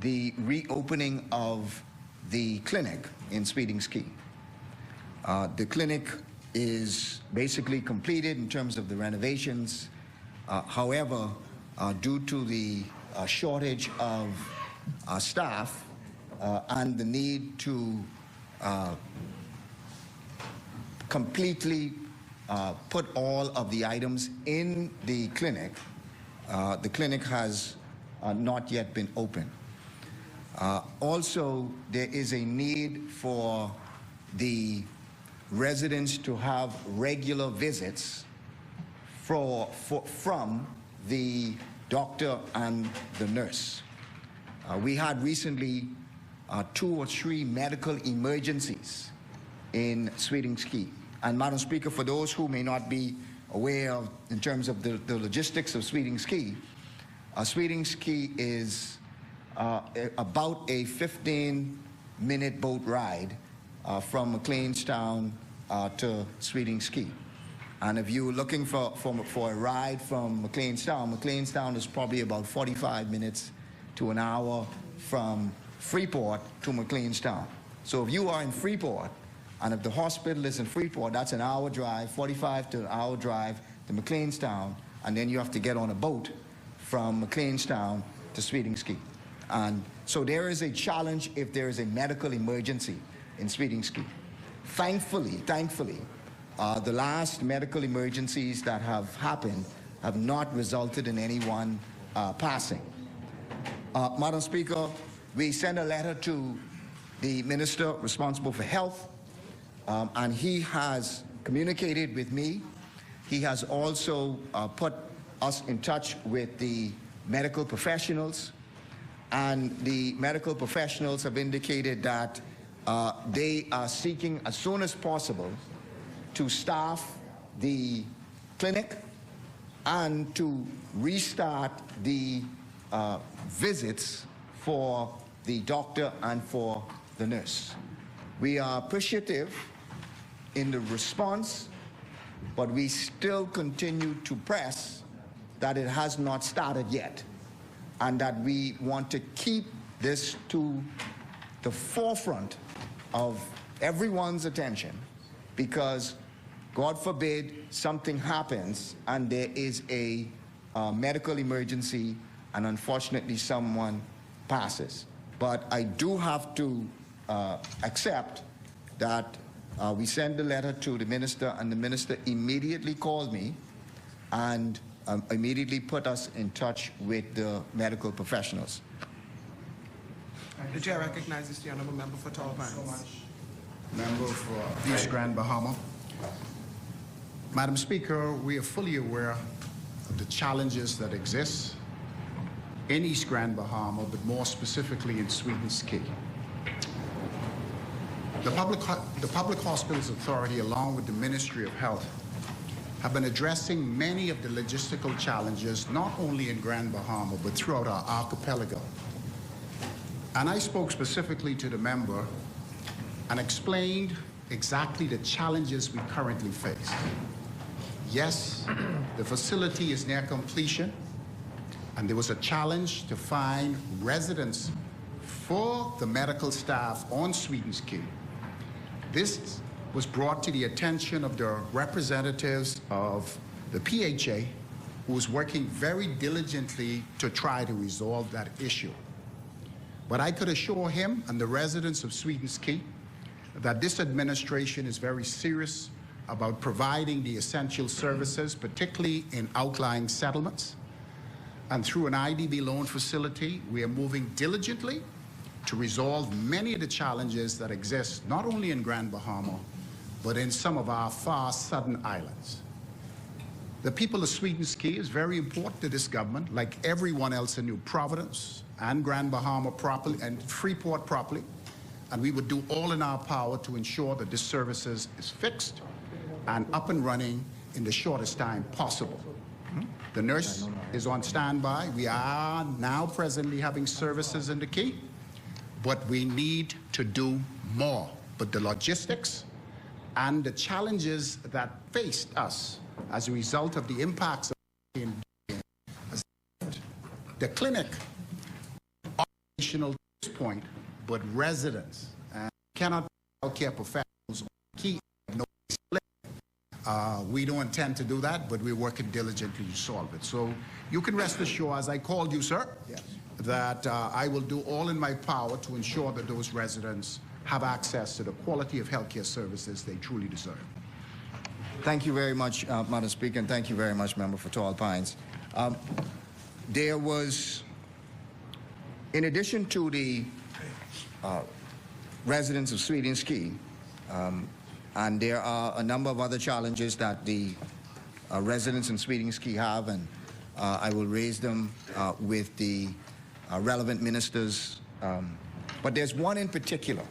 the reopening of the clinic in Sweetings Key. The clinic is basically completed in terms of the renovations. However, due to the shortage of staff and the need to completely put all of the items in the clinic has not yet been open. Also, there is a need for the residents to have regular visits from the doctor and the nurse. We had recently 2 or 3 medical emergencies in Sweetings Key. And Madam Speaker, for those who may not be aware of in terms of the logistics of Sweetings Key is about a 15-minute boat ride from McLeanstown to Sweetings Key. And if you're looking for a ride from McLeanstown is probably about 45 minutes to an hour from Freeport to McLeanstown. So if you are in Freeport, and if the hospital is in Freeport, that's an hour drive, 45 to an hour drive to McLeanstown, and then you have to get on a boat from McLeanstown to Sweetings Key. And so there is a challenge if there is a medical emergency in Sweetings Key. Thankfully, the last medical emergencies that have happened have not resulted in anyone passing. Madam Speaker, we sent a letter to the minister responsible for health, and he has communicated with me. He has also put us in touch with the medical professionals, and the medical professionals have indicated that they are seeking as soon as possible to staff the clinic and to restart the visits for the doctor and for the nurse. We are appreciative in the response, but we still continue to press that it has not started yet, and that we want to keep this to the forefront of everyone's attention, because God forbid something happens and there is a medical emergency and unfortunately someone passes. But I do have to accept that we sent the letter to the minister, and the minister immediately called me and immediately put us in touch with the medical professionals. The chair recognizes the honourable member for Tall Pines. Member for East Grand Bahama. Madam Speaker, we are fully aware of the challenges that exist in East Grand Bahama, but more specifically in Sweetings Key. The Public Hospitals Authority, along with the Ministry of Health, have been addressing many of the logistical challenges, not only in Grand Bahama, but throughout our archipelago. And I spoke specifically to the member and explained exactly the challenges we currently face. Yes, the facility is near completion, and there was a challenge to find residents for the medical staff on Sweetings Key. This was brought to the attention of the representatives of the PHA, who was working very diligently to try to resolve that issue. But I could assure him and the residents of Sweetings Key that this administration is very serious about providing the essential services, particularly in outlying settlements. And through an IDB loan facility, we are moving diligently to resolve many of the challenges that exist, not only in Grand Bahama, but in some of our far southern islands. The people of Sweetings Key is very important to this government, like everyone else in New Providence and Grand Bahama properly, and Freeport properly. and we would do all in our power to ensure that this services is fixed and up and running in the shortest time possible. The nurse is on standby. We are now presently having services in the key, but we need to do more. But the logistics and the challenges that faced us as a result of the impacts of the clinic operational at this point, but residents cannot be healthcare professionals on key. We don't intend to do that, but we're working diligently to solve it. So you can rest assured, as I called you, sir, yes, that I will do all in my power to ensure that those residents have access to the quality of healthcare services they truly deserve. Thank you very much, Madam Speaker, and thank you very much, Member for Tall Pines. There was, in addition to the residents of Sweeting's Key, and there are a number of other challenges that the residents in Sweeting's Key have, and I will raise them with the relevant ministers. But there's one in particular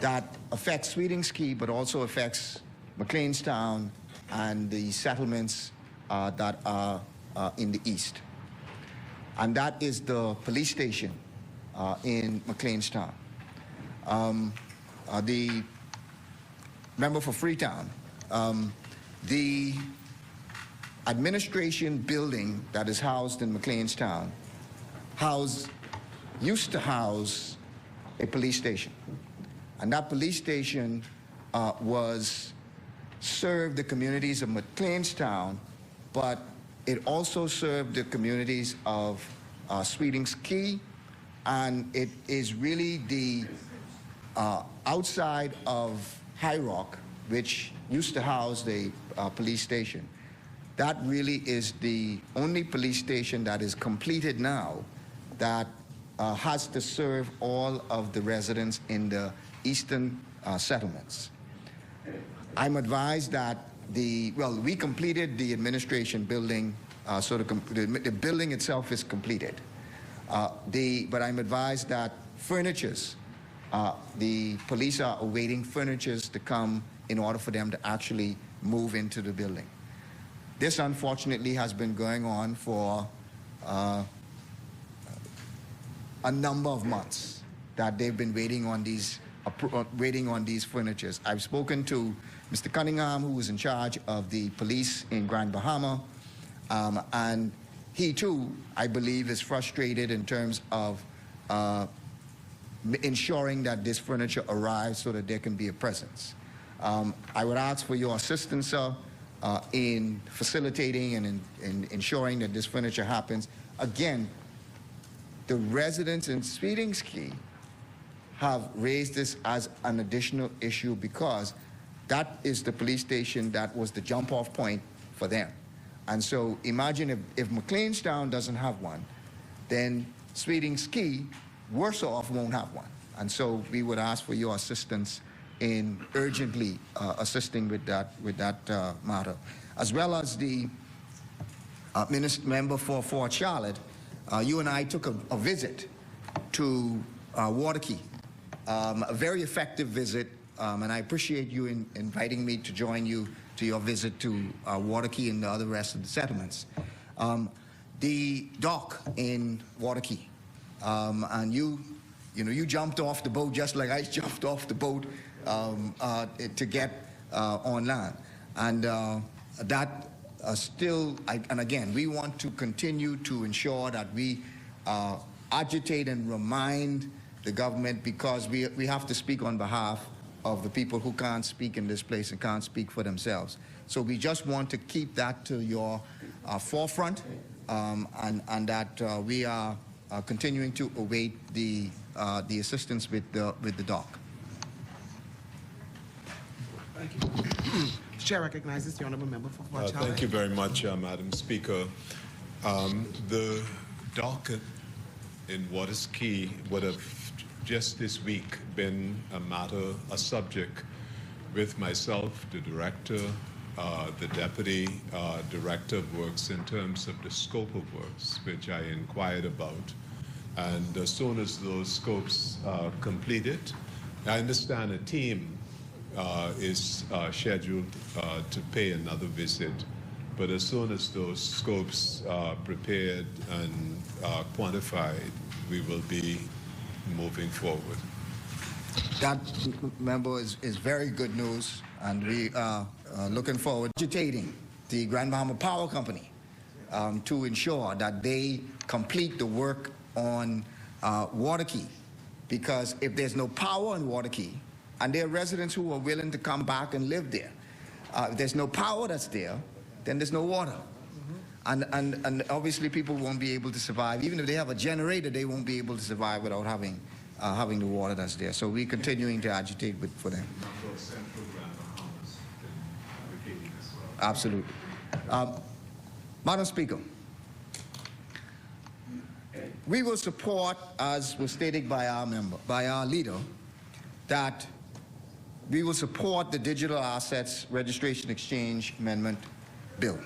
that affects Sweeting's Key, but also affects McLeanstown and the settlements that are in the east. And that is the police station in McLeanstown. The member for Freetown, the administration building that is housed in McLeanstown used to house a police station. And that police station served the communities of McLeanstown, but it also served the communities of Sweeting's Key, and it is really the outside of High Rock, which used to house the police station. That really is the only police station that is completed now that has to serve all of the residents in the eastern settlements. I'm advised that we completed the administration building, so the building itself is completed. But I'm advised that furnitures, the police are awaiting furnitures to come in order for them to actually move into the building. This, unfortunately, has been going on for a number of months, that they've been waiting on these furnitures. I've spoken to Mr. Cunningham, who was in charge of the police in Grand Bahama, and he too, I believe, is frustrated in terms of ensuring that this furniture arrives so that there can be a presence. I would ask for your assistance, sir, in facilitating and in ensuring that this furniture happens. Again, the residents in Sweeting's Key have raised this as an additional issue because that is the police station that was the jump-off point for them. And so imagine if McLeanstown doesn't have one, then Sweeting's Key, worse off, won't have one. And so we would ask for your assistance in urgently assisting with that matter. As well as the member for Fort Charlotte, you and I took a visit to Waterkey, a very effective visit, and I appreciate you inviting me to join you to your visit to Waterkey and the other rest of the settlements. The dock in Waterkey, and you jumped off the boat just like I jumped off the boat to get on land, and that and again, we want to continue to ensure that we agitate and remind the government, because we have to speak on behalf of the people who can't speak in this place and can't speak for themselves. So we just want to keep that to your forefront, and that we are continuing to await the assistance with the dock. Thank you. The chair recognizes the honourable member for Fort Charlotte. Thank you very much, Madam Speaker. The dock in Waterkey would have just this week been a subject with myself, the director, the deputy director of works, in terms of the scope of works, which I inquired about. And as soon as those scopes are completed, I understand a team is scheduled to pay another visit. But as soon as those scopes are prepared and quantified, we will be moving forward. That, member, is very good news, and we are looking forward to agitating the Grand Bahama Power Company to ensure that they complete the work on Waterkey, because if there's no power in Waterkey, and there are residents who are willing to come back and live there, if there's no power that's there, then there's no water. And obviously people won't be able to survive. Even if they have a generator, they won't be able to survive without having the water that's there. So we're continuing to agitate for them. Absolutely. Madam Speaker, we will support, as was stated by our leader, that we will support the Digital Assets Registration Exchange Amendment Bill.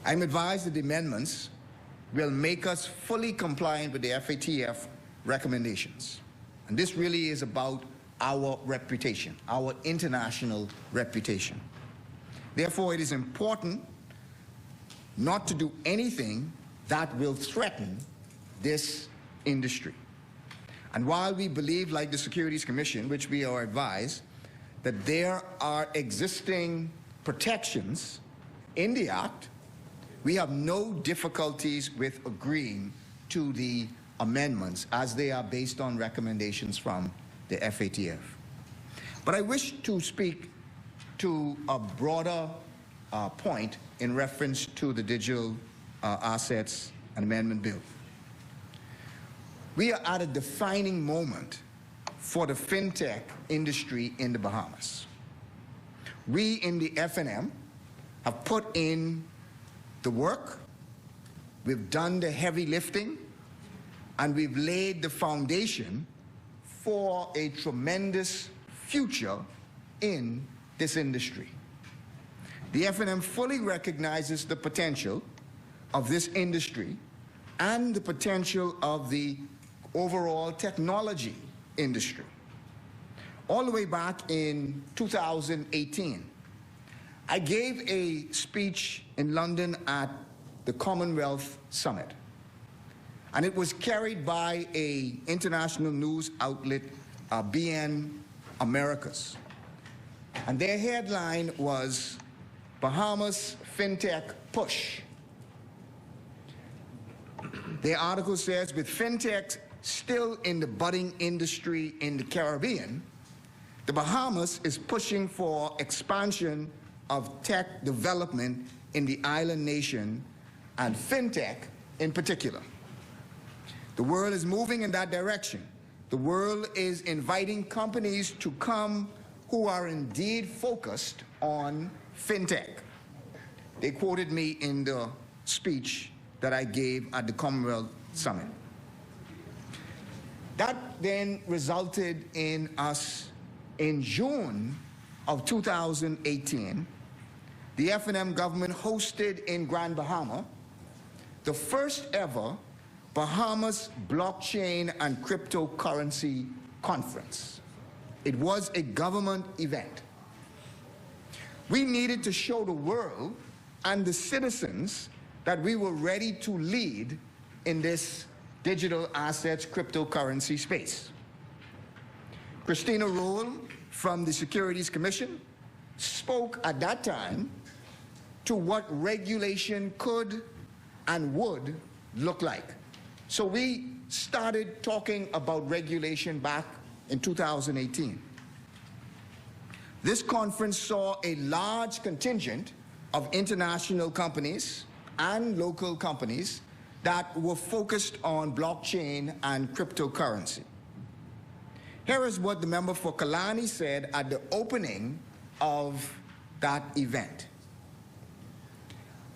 I'm advised that the amendments will make us fully compliant with the FATF recommendations. And this really is about our reputation, our international reputation. Therefore, it is important not to do anything that will threaten this industry. And while we believe, like the Securities Commission, which we are advised, that there are existing protections in the Act, we have no difficulties with agreeing to the amendments as they are based on recommendations from the FATF. But I wish to speak to a broader point in reference to the Digital Assets and Amendment Bill. We are at a defining moment for the fintech industry in the Bahamas. We in the FNM have put in the work, we've done the heavy lifting, and we've laid the foundation for a tremendous future in this industry. The FNM fully recognizes the potential of this industry and the potential of the overall technology industry. All the way back in 2018, I gave a speech in London at the Commonwealth Summit, and it was carried by an international news outlet, BN Americas. And their headline was, Bahamas FinTech Push. Their article says, with FinTech still in the budding industry in the Caribbean, the Bahamas is pushing for expansion of tech development in the island nation, and FinTech in particular. The world is moving in that direction. The world is inviting companies to come who are indeed focused on FinTech. They quoted me in the speech that I gave at the Commonwealth Summit. That then resulted in us, in June of 2018, the FNM government hosted in Grand Bahama the first ever Bahamas Blockchain and Cryptocurrency Conference. It was a government event. We needed to show the world and the citizens that we were ready to lead in this digital assets cryptocurrency space. Christina Roll from the Securities Commission spoke at that time to what regulation could and would look like. So we started talking about regulation back in 2018. This conference saw a large contingent of international companies and local companies that were focused on blockchain and cryptocurrency. Here is what the member for Kalani said at the opening of that event.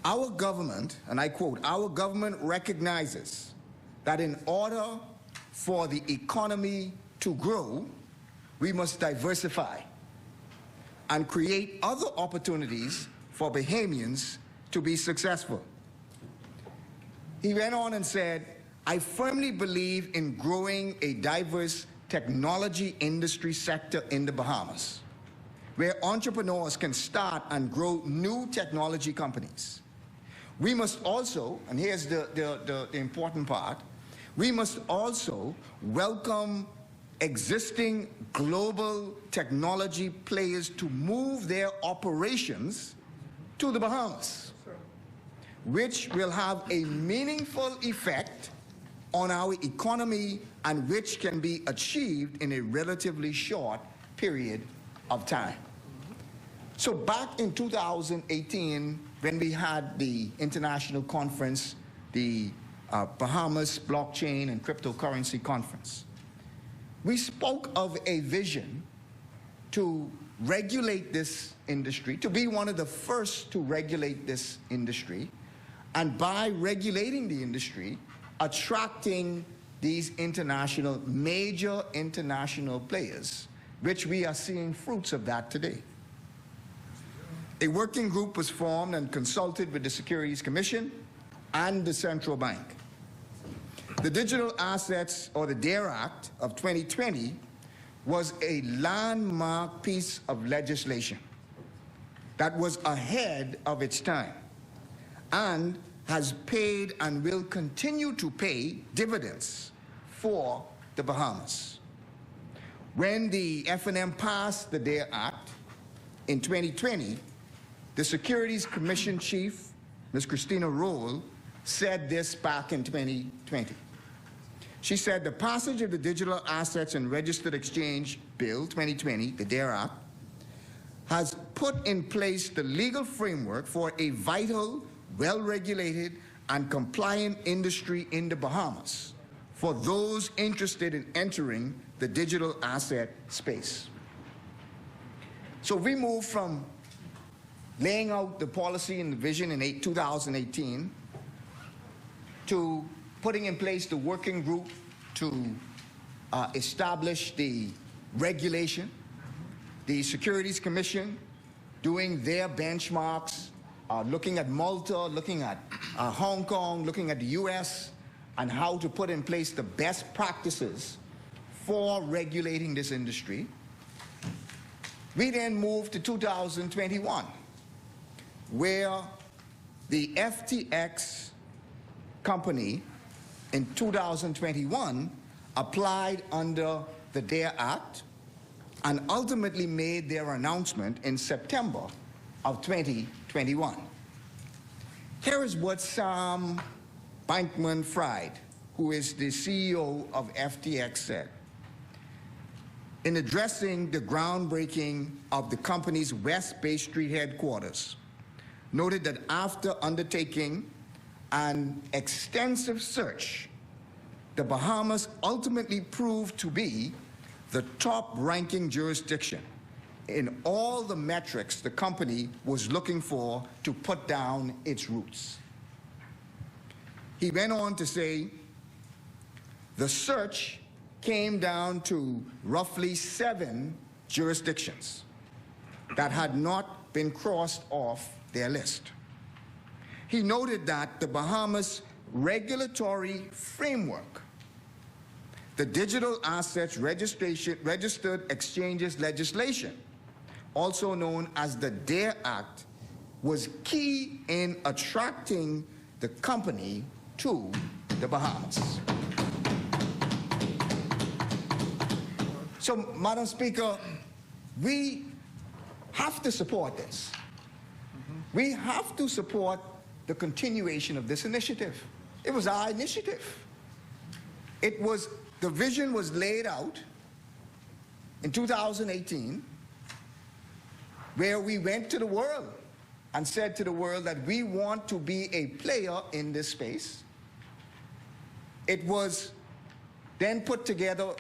Our government, and I quote, our government recognizes that in order for the economy to grow, we must diversify and create other opportunities for Bahamians to be successful. He went on and said, I firmly believe in growing a diverse technology industry sector in the Bahamas, where entrepreneurs can start and grow new technology companies. We must also, and here's the important part, we must also welcome existing global technology players to move their operations to the Bahamas, which will have a meaningful effect on our economy and which can be achieved in a relatively short period of time. So back in 2018, when we had the international conference, the Bahamas Blockchain and Cryptocurrency Conference, we spoke of a vision to regulate this industry, to be one of the first to regulate this industry, and by regulating the industry, attracting these major international players, which we are seeing fruits of that today. A working group was formed and consulted with the Securities Commission and the Central Bank. The Digital Assets, or the DARE Act of 2020, was a landmark piece of legislation that was ahead of its time and has paid and will continue to pay dividends for the Bahamas. When the FNM passed the DARE Act in 2020, the Securities Commission Chief, Ms. Christina Roll, said this back in 2020. She said the passage of the Digital Assets and Registered Exchange Bill 2020, the DARE Act, has put in place the legal framework for a vital, well-regulated, and compliant industry in the Bahamas for those interested in entering the digital asset space. So we moved from laying out the policy and the vision in 2018 to putting in place the working group to establish the regulation, the Securities Commission doing their benchmarks, looking at Malta, looking at Hong Kong, looking at the US, and how to put in place the best practices for regulating this industry. We then moved to 2021, where the FTX company in 2021 applied under the DARE Act and ultimately made their announcement in September of 2021. Here is what Sam Bankman-Fried, who is the CEO of FTX, said in addressing the groundbreaking of the company's West Bay Street headquarters. Noted that after undertaking an extensive search, the Bahamas ultimately proved to be the top-ranking jurisdiction in all the metrics the company was looking for to put down its roots. He went on to say, the search came down to roughly 7 jurisdictions that had not been crossed off their list. He noted that the Bahamas regulatory framework, the Digital Assets Registered Exchanges legislation, also known as the DARE Act, was key in attracting the company to the Bahamas. So, Madam Speaker, we have to support this. We have to support the continuation of this initiative. It was our initiative. The vision was laid out in 2018, where we went to the world and said to the world that we want to be a player in this space. It was then put together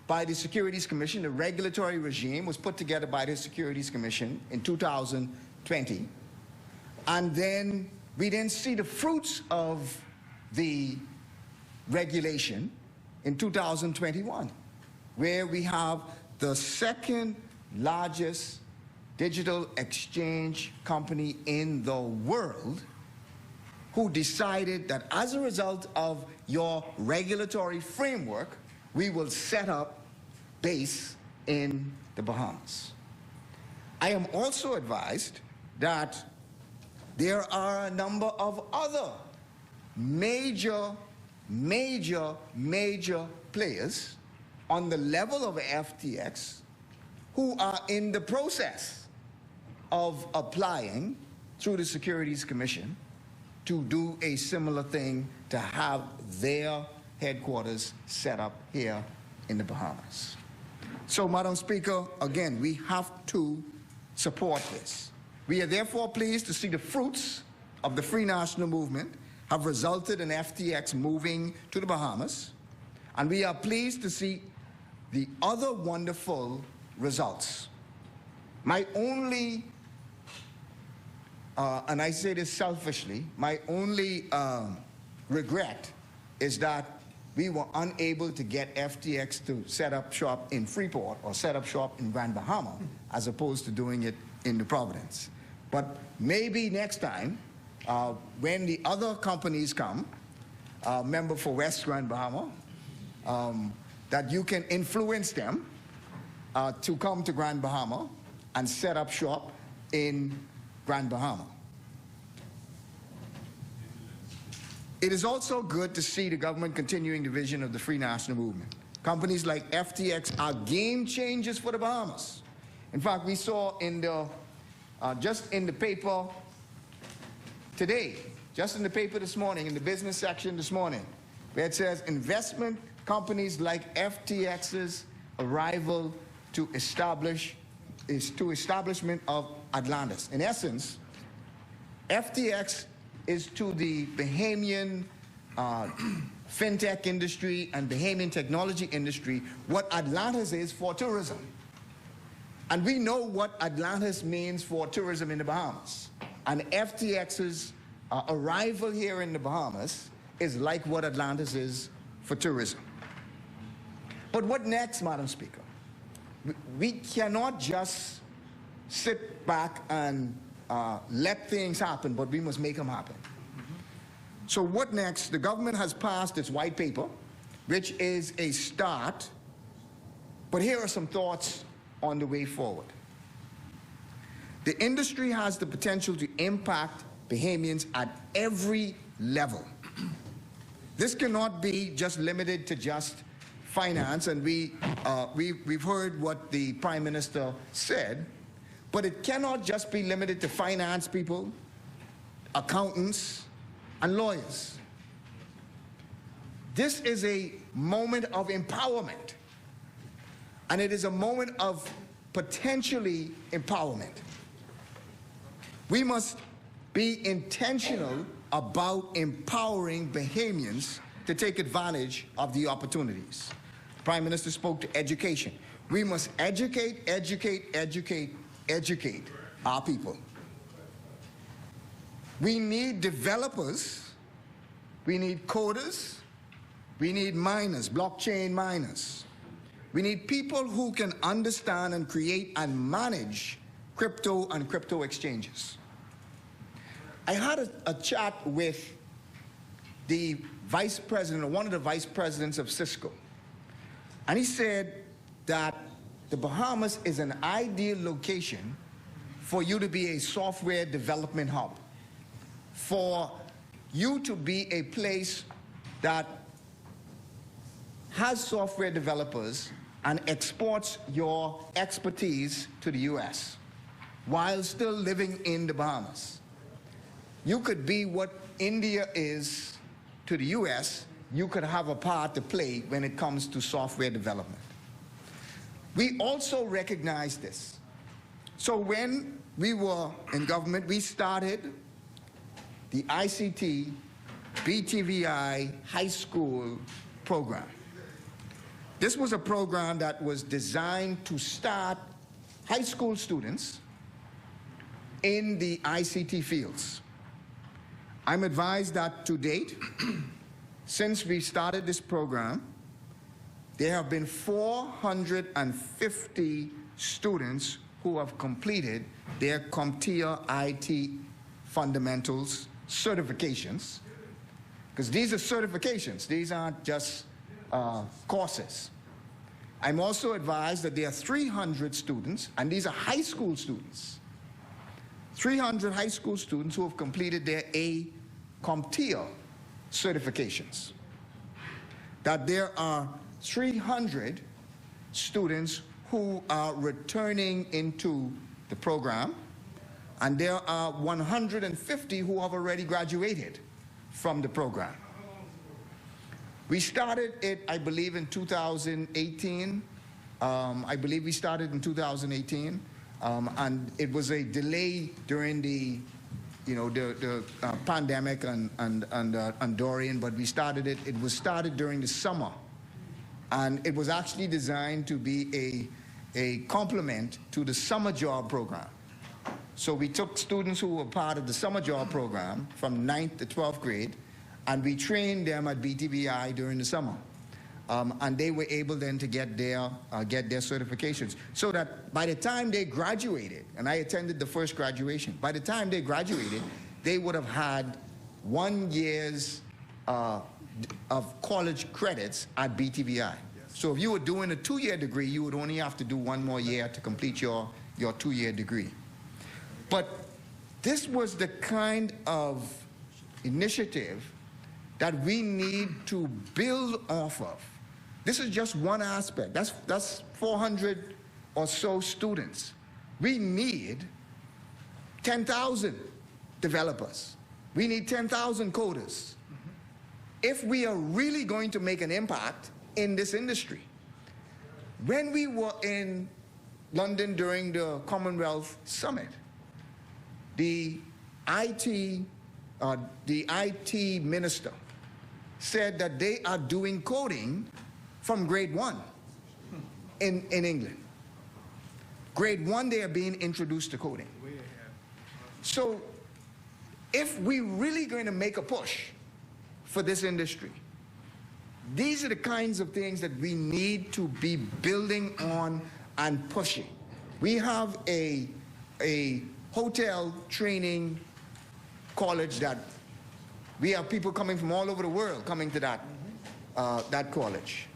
by the Securities Commission. The regulatory regime was put together by the Securities Commission in 2020. And then we didn't see the fruits of the regulation in 2021, where we have the second largest digital exchange company in the world who decided that as a result of your regulatory framework, we will set up base in the Bahamas. I am also advised that there are a number of other major players on the level of FTX who are in the process of applying through the Securities Commission to do a similar thing, to have their headquarters set up here in the Bahamas. So, Madam Speaker, again, we have to support this. We are therefore pleased to see the fruits of the Free National Movement have resulted in FTX moving to the Bahamas, and we are pleased to see the other wonderful results. My only, and I say this selfishly, my only regret is that we were unable to get FTX to set up shop in Freeport or set up shop in Grand Bahama as opposed to doing it in the Providence. But maybe next time, when the other companies come, member for West Grand Bahama, that you can influence them to come to Grand Bahama and set up shop in Grand Bahama. It is also good to see the government continuing the vision of the Free National Movement. Companies like FTX are game changers for the Bahamas. In fact, we saw in the, just in the paper today, just in the paper this morning, in the business section this morning, where it says investment companies like FTX's arrival to establishment of Atlantis. In essence, FTX is to the Bahamian fintech industry and Bahamian technology industry what Atlantis is for tourism. And we know what Atlantis means for tourism in the Bahamas. And FTX's arrival here in the Bahamas is like what Atlantis is for tourism. But what next, Madam Speaker? We cannot just sit back and let things happen, but we must make them happen. So what next? The government has passed its white paper, which is a start, but here are some thoughts on the way forward. The industry has the potential to impact Bahamians at every level. This cannot be just limited to just finance, and we've heard what the Prime Minister said, but it cannot just be limited to finance people, accountants, and lawyers. This is a moment of empowerment, and it is a moment of potentially empowerment. We must be intentional about empowering Bahamians to take advantage of the opportunities. The Prime Minister spoke to education. We must educate our people. We need developers, we need coders, we need miners, blockchain miners. We need people who can understand and create and manage crypto and crypto exchanges. I had a chat with the vice president, or one of the vice presidents of Cisco, and he said that the Bahamas is an ideal location for you to be a software development hub, for you to be a place that has software developers and exports your expertise to the US while still living in the Bahamas. You could be what India is to the US. You could have a part to play when it comes to software development. We also recognize this. So when we were in government, we started the ICT BTVI high school program. This was a program that was designed to start high school students in the ICT fields. I'm advised that to date, since we started this program, there have been 450 students who have completed their CompTIA IT fundamentals certifications, because these are certifications, these aren't just courses. I'm also advised that there are 300 students, and these are high school students, 300 high school students who have completed their CompTIA certifications. That there are 300 students who are returning into the program, and there are 150 who have already graduated from the program. We started it, I believe, in 2018. I believe we started in 2018, and it was a delay during the pandemic and Dorian, but we started it. It was started during the summer, and it was actually designed to be a complement to the summer job program. So we took students who were part of the summer job program from 9th to 12th grade, and we trained them at BTVI during the summer. And they were able then to get their certifications. So that by the time they graduated, and I attended the first graduation, by the time they graduated, they would have had 1 year's of college credits at BTVI. So if you were doing a 2-year degree, you would only have to do 1 more year to complete your 2-year degree. But this was the kind of initiative that we need to build off of. This is just one aspect. That's 400 or so students. We need 10,000 developers. We need 10,000 coders. If we are really going to make an impact in this industry. When we were in London during the Commonwealth Summit, the IT minister said that they are doing coding from grade 1 in England. Grade 1, they are being introduced to coding. So if we're really going to make a push for this industry, these are the kinds of things that we need to be building on and pushing. We have a hotel training college that we have people coming from all over the world coming to that college.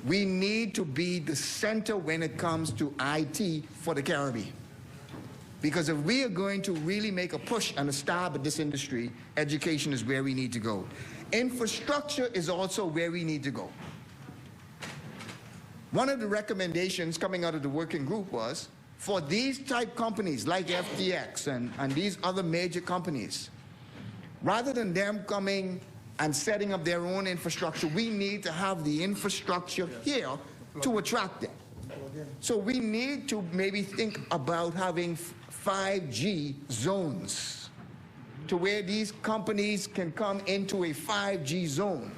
We need to be the center when it comes to IT for the Caribbean. Because if we are going to really make a push and a stab at this industry, education is where we need to go. Infrastructure is also where we need to go. One of the recommendations coming out of the working group was for these type companies like FTX and these other major companies, rather than them coming and setting up their own infrastructure, we need to have the infrastructure here to attract them. So we need to maybe think about having 5G zones to where these companies can come into a 5G zone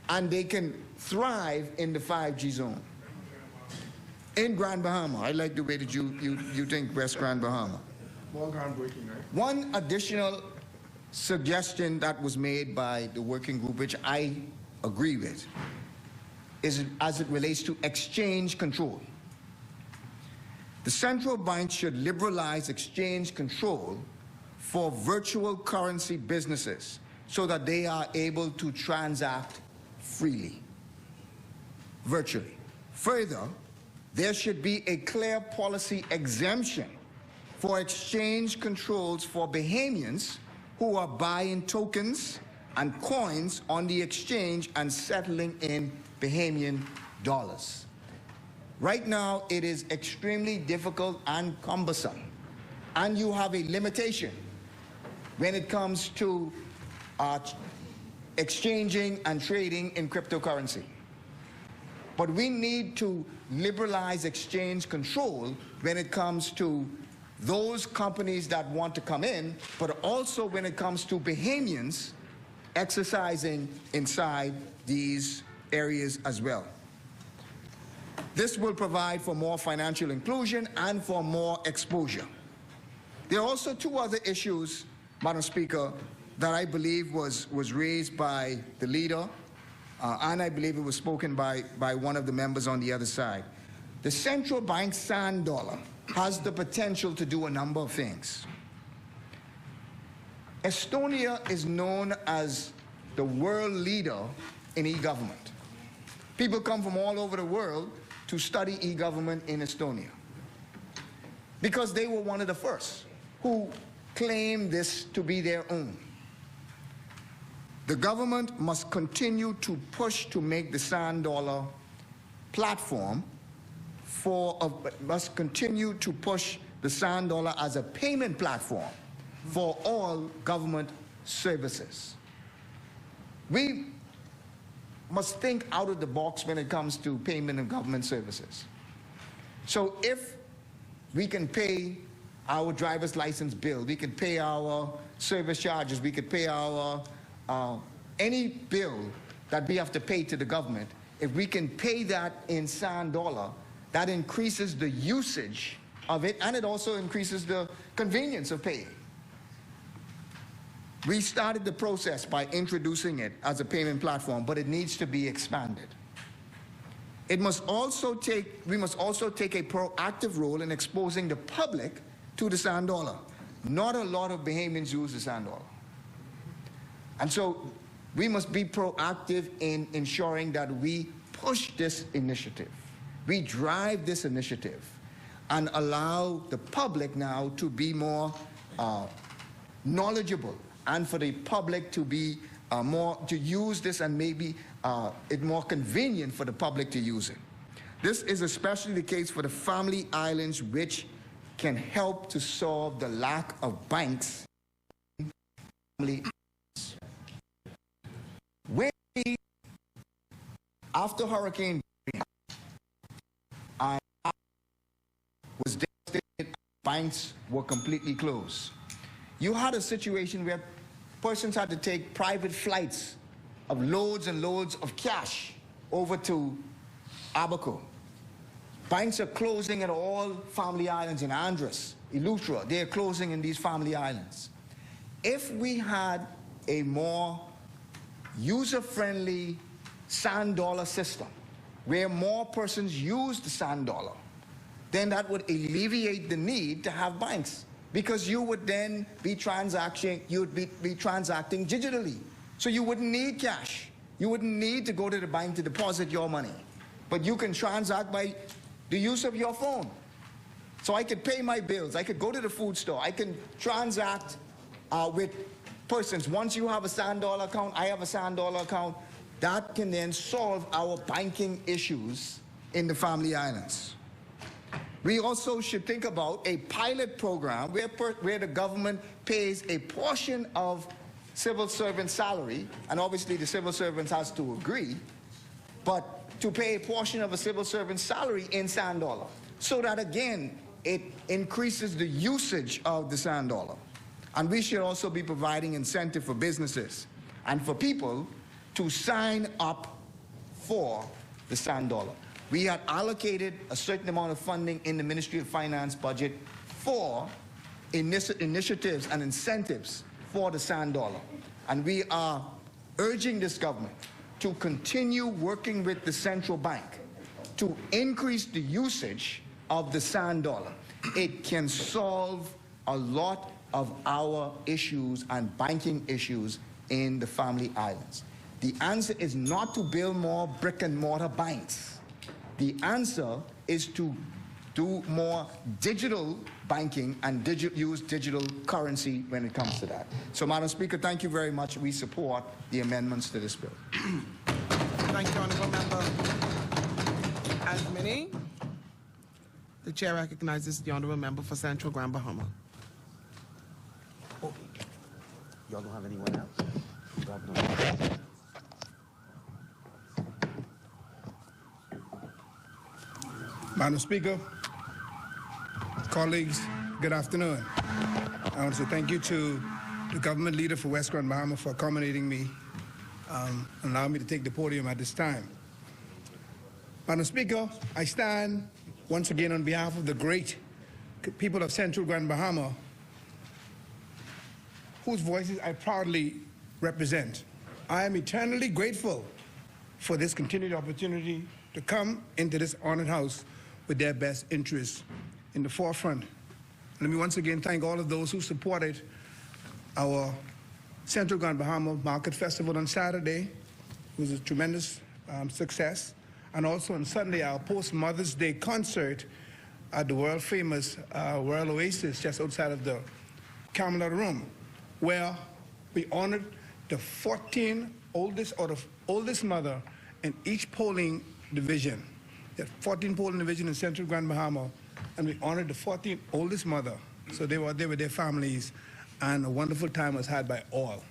and they can thrive in the 5G zone. In Grand Bahama, I like the way that you think West Grand Bahama. More groundbreaking, right? One additional suggestion that was made by the working group, which I agree with, is as it relates to exchange control. The central bank should liberalize exchange control for virtual currency businesses so that they are able to transact freely, virtually. Further, there should be a clear policy exemption for exchange controls for Bahamians who are buying tokens and coins on the exchange and settling in Bahamian dollars. Right now, it is extremely difficult and cumbersome, and you have a limitation when it comes to exchanging and trading in cryptocurrency. But we need to liberalize exchange control when it comes to those companies that want to come in, but also when it comes to Bahamians exercising inside these areas as well. This will provide for more financial inclusion and for more exposure. There are also two other issues, Madam Speaker, that I believe was raised by the leader, and I believe it was spoken by one of the members on the other side. The central bank sand dollar has the potential to do a number of things. Estonia is known as the world leader in e-government. People come from all over the world to study e-government in Estonia because they were one of the first who claimed this to be their own. The government must continue to push to make the sand dollar platform must continue to push the sand dollar as a payment platform for all government services. We must think out of the box when it comes to payment of government services. So if we can pay our driver's license bill, we can pay our service charges, we could pay our any bill that we have to pay to the government, if we can pay that in sand dollar, that increases the usage of it, and it also increases the convenience of paying. We started the process by introducing it as a payment platform, but it needs to be expanded. We must also take a proactive role in exposing the public to the sand dollar. Not a lot of Bahamians use the sand dollar. And so we must be proactive in ensuring that we push this initiative. We drive this initiative and allow the public now to be more knowledgeable, and for the public to be to use this, and maybe it's more convenient for the public to use it. This is especially the case for the family islands, which can help to solve the lack of banks in family islands. After Hurricane I was devastated, banks were completely closed. You had a situation where persons had to take private flights of loads and loads of cash over to Abaco. Banks are closing at all family islands in Andros, Eleuthera. They are closing in these family islands. If we had a more user-friendly sand dollar system where more persons use the sand dollar, then that would alleviate the need to have banks, because you would then be transacting digitally. So you wouldn't need cash. You wouldn't need to go to the bank to deposit your money. But you can transact by the use of your phone. So I could pay my bills. I could go to the food store. I can transact with persons. Once you have a sand dollar account, I have a sand dollar account. That can then solve our banking issues in the family islands. We also should think about a pilot program where the government pays a portion of civil servant salary, and obviously the civil servants has to agree, but to pay a portion of a civil servant's salary in sand dollar, so that again, it increases the usage of the sand dollar. And we should also be providing incentive for businesses and for people to sign up for the sand dollar. We had allocated a certain amount of funding in the Ministry of Finance budget for initiatives and incentives for the sand dollar. And we are urging this government to continue working with the central bank to increase the usage of the sand dollar. It can solve a lot of our issues and banking issues in the family islands. The answer is not to build more brick and mortar banks. The answer is to do more digital banking and use digital currency when it comes to that. So, Madam Speaker, thank you very much. We support the amendments to this bill. Thank you, Honourable Member. As many, the Chair recognizes the Honourable Member for Central Grand Bahama. Y'all don't have anyone else? Madam Speaker, colleagues, good afternoon. I want to say thank you to the government leader for West Grand Bahama for accommodating me and allowing me to take the podium at this time. Madam Speaker, I stand once again on behalf of the great people of Central Grand Bahama, whose voices I proudly represent. I am eternally grateful for this continued opportunity to come into this honored house with their best interests in the forefront. Let me once again thank all of those who supported our Central Grand Bahama Market Festival on Saturday. It was a tremendous success. And also on Sunday, our post-Mother's Day concert at the world-famous Royal Oasis just outside of the Camelot Room, where we honored the 14 oldest mother in each polling division. There are 14 polling divisions in Central Grand Bahama, and we honored the 14th oldest mother. So they were there with their families, and a wonderful time was had by all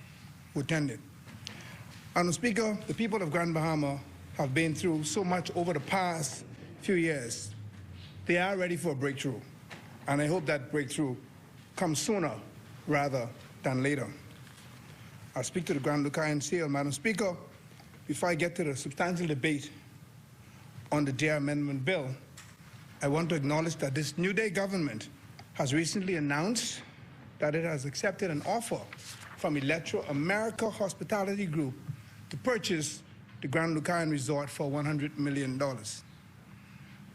who attended. Madam Speaker, the people of Grand Bahama have been through so much over the past few years. They are ready for a breakthrough, and I hope that breakthrough comes sooner rather than later. I'll speak to the Grand Lucayan Seal, Madam Speaker. Before I get to the substantial debate on the JR Amendment Bill, I want to acknowledge that this New Day government has recently announced that it has accepted an offer from Electro America Hospitality Group to purchase the Grand Lucayan Resort for $100 million.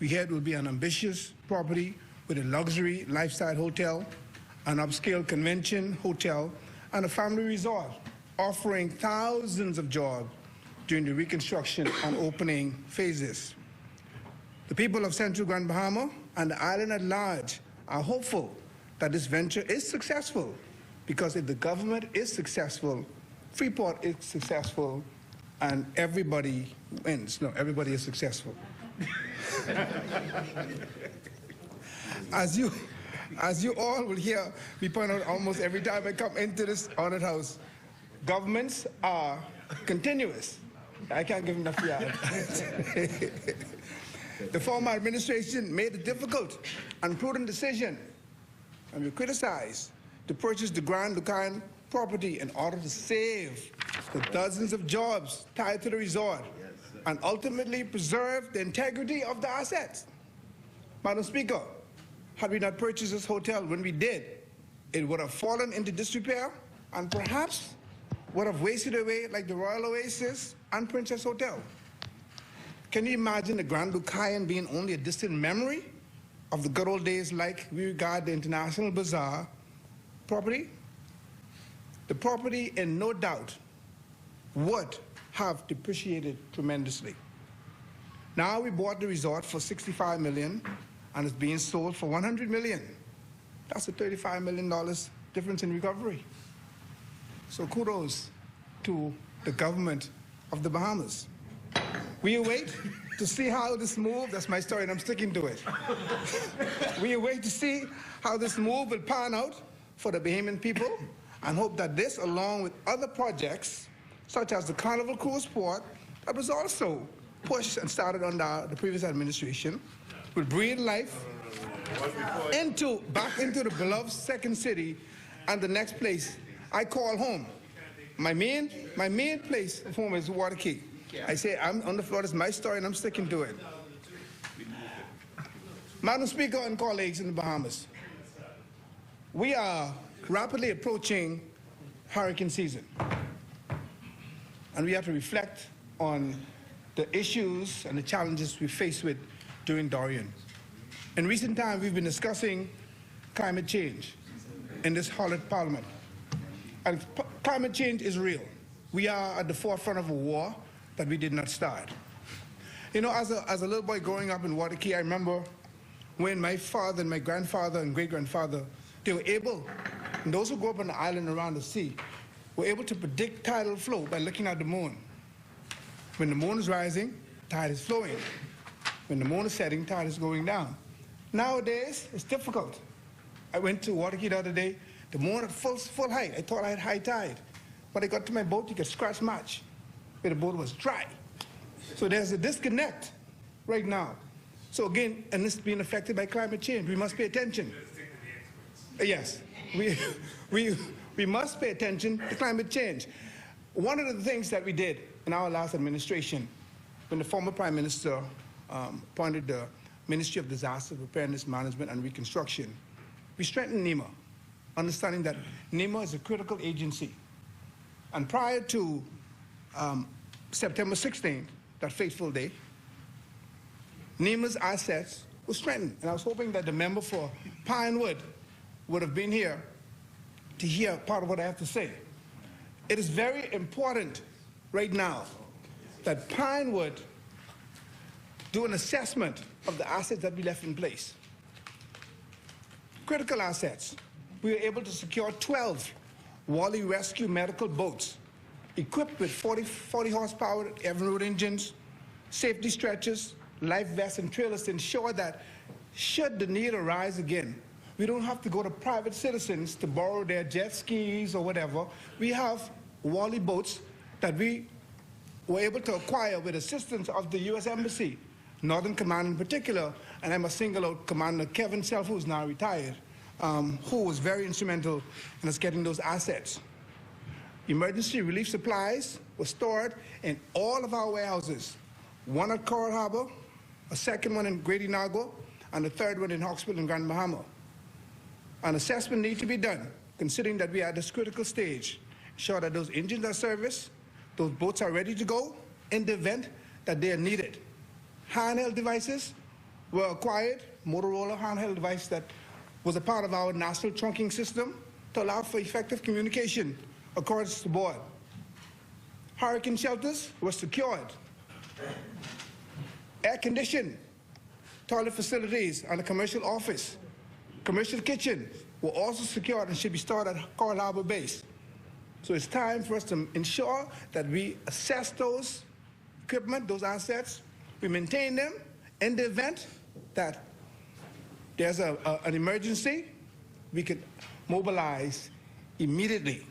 We hear it will be an ambitious property with a luxury lifestyle hotel, an upscale convention hotel, and a family resort, offering thousands of jobs during the reconstruction and opening phases. The people of Central Grand Bahama and the island at large are hopeful that this venture is successful, because if the government is successful, Freeport is successful, and everybody wins. No, everybody is successful. As you all will hear me point out almost every time I come into this honored house, governments are continuous. I can't give enough yard. The former administration made a difficult and prudent decision, and we criticize, to purchase the Grand Lucayan property in order to save the dozens of jobs tied to the resort and ultimately preserve the integrity of the assets. Madam Speaker, had we not purchased this hotel when we did, it would have fallen into disrepair and perhaps would have wasted away like the Royal Oasis and Princess Hotel. Can you imagine the Grand Lucayan being only a distant memory of the good old days like we regard the International Bazaar property? The property, in no doubt, would have depreciated tremendously. Now we bought the resort for $65 million, and it's being sold for $100 million. That's a $35 million difference in recovery. So kudos to the government of the Bahamas. We await to see how this move, that's my story and I'm sticking to it. We await to see how this move will pan out for the Bahamian people, and hope that this, along with other projects, such as the Carnival Cruise Port, that was also pushed and started under the previous administration, will breathe life back into the beloved second city and the next place I call home. My main place of home is Waterkey. I say I'm on the floor, it's my story and I'm sticking to it. Madam Speaker and colleagues in the Bahamas, we are rapidly approaching hurricane season, and we have to reflect on the issues and the challenges we face with during Dorian. In recent times, we've been discussing climate change in this hallowed parliament. And climate change is real. We are at the forefront of a war that we did not start. You know, as a little boy growing up in Waterkey, I remember when my father and my grandfather and great-grandfather, they were able, and those who grew up on the island around the sea, were able to predict tidal flow by looking at the moon. When the moon is rising, tide is flowing. When the moon is setting, tide is going down. Nowadays, it's difficult. I went to Waterkey the other day, the moon at full height. I thought I had high tide. When I got to my boat, you could scratch match, where the boat was dry. So there's a disconnect right now. So again, and this is being affected by climate change. We must pay attention. Yes, we must pay attention to climate change. One of the things that we did in our last administration, when the former Prime Minister appointed the Ministry of Disaster Preparedness, Management and Reconstruction, we strengthened NEMA, understanding that NEMA is a critical agency. And prior to September 16th, that fateful day, NEMA's assets were strengthened. And I was hoping that the member for Pinewood would have been here to hear part of what I have to say. It is very important right now that Pinewood do an assessment of the assets that we left in place. Critical assets. We were able to secure 12 Wally Rescue medical boats equipped with 40 horsepower Evinrude engines, safety stretchers, life vests, and trailers to ensure that should the need arise again, we don't have to go to private citizens to borrow their jet skis or whatever. We have Wally boats that we were able to acquire with assistance of the U.S. Embassy, Northern Command in particular, and I must single out Commander Kevin Self, who's now retired, who was very instrumental in us getting those assets. Emergency relief supplies were stored in all of our warehouses, one at Coral Harbor, a second one in Great Inagua, and a third one in Hawksville and Grand Bahama. An assessment needs to be done, considering that we are at this critical stage. Ensure that those engines are serviced, those boats are ready to go in the event that they are needed. Handheld devices were acquired, Motorola handheld device that was a part of our national trunking system to allow for effective communication across the board. Hurricane shelters were secured. Air-conditioned toilet facilities and a commercial office, commercial kitchen were also secured and should be stored at Coral Harbor Base. So it's time for us to ensure that we assess those equipment, those assets, we maintain them in the event that there's an emergency, we could mobilize immediately.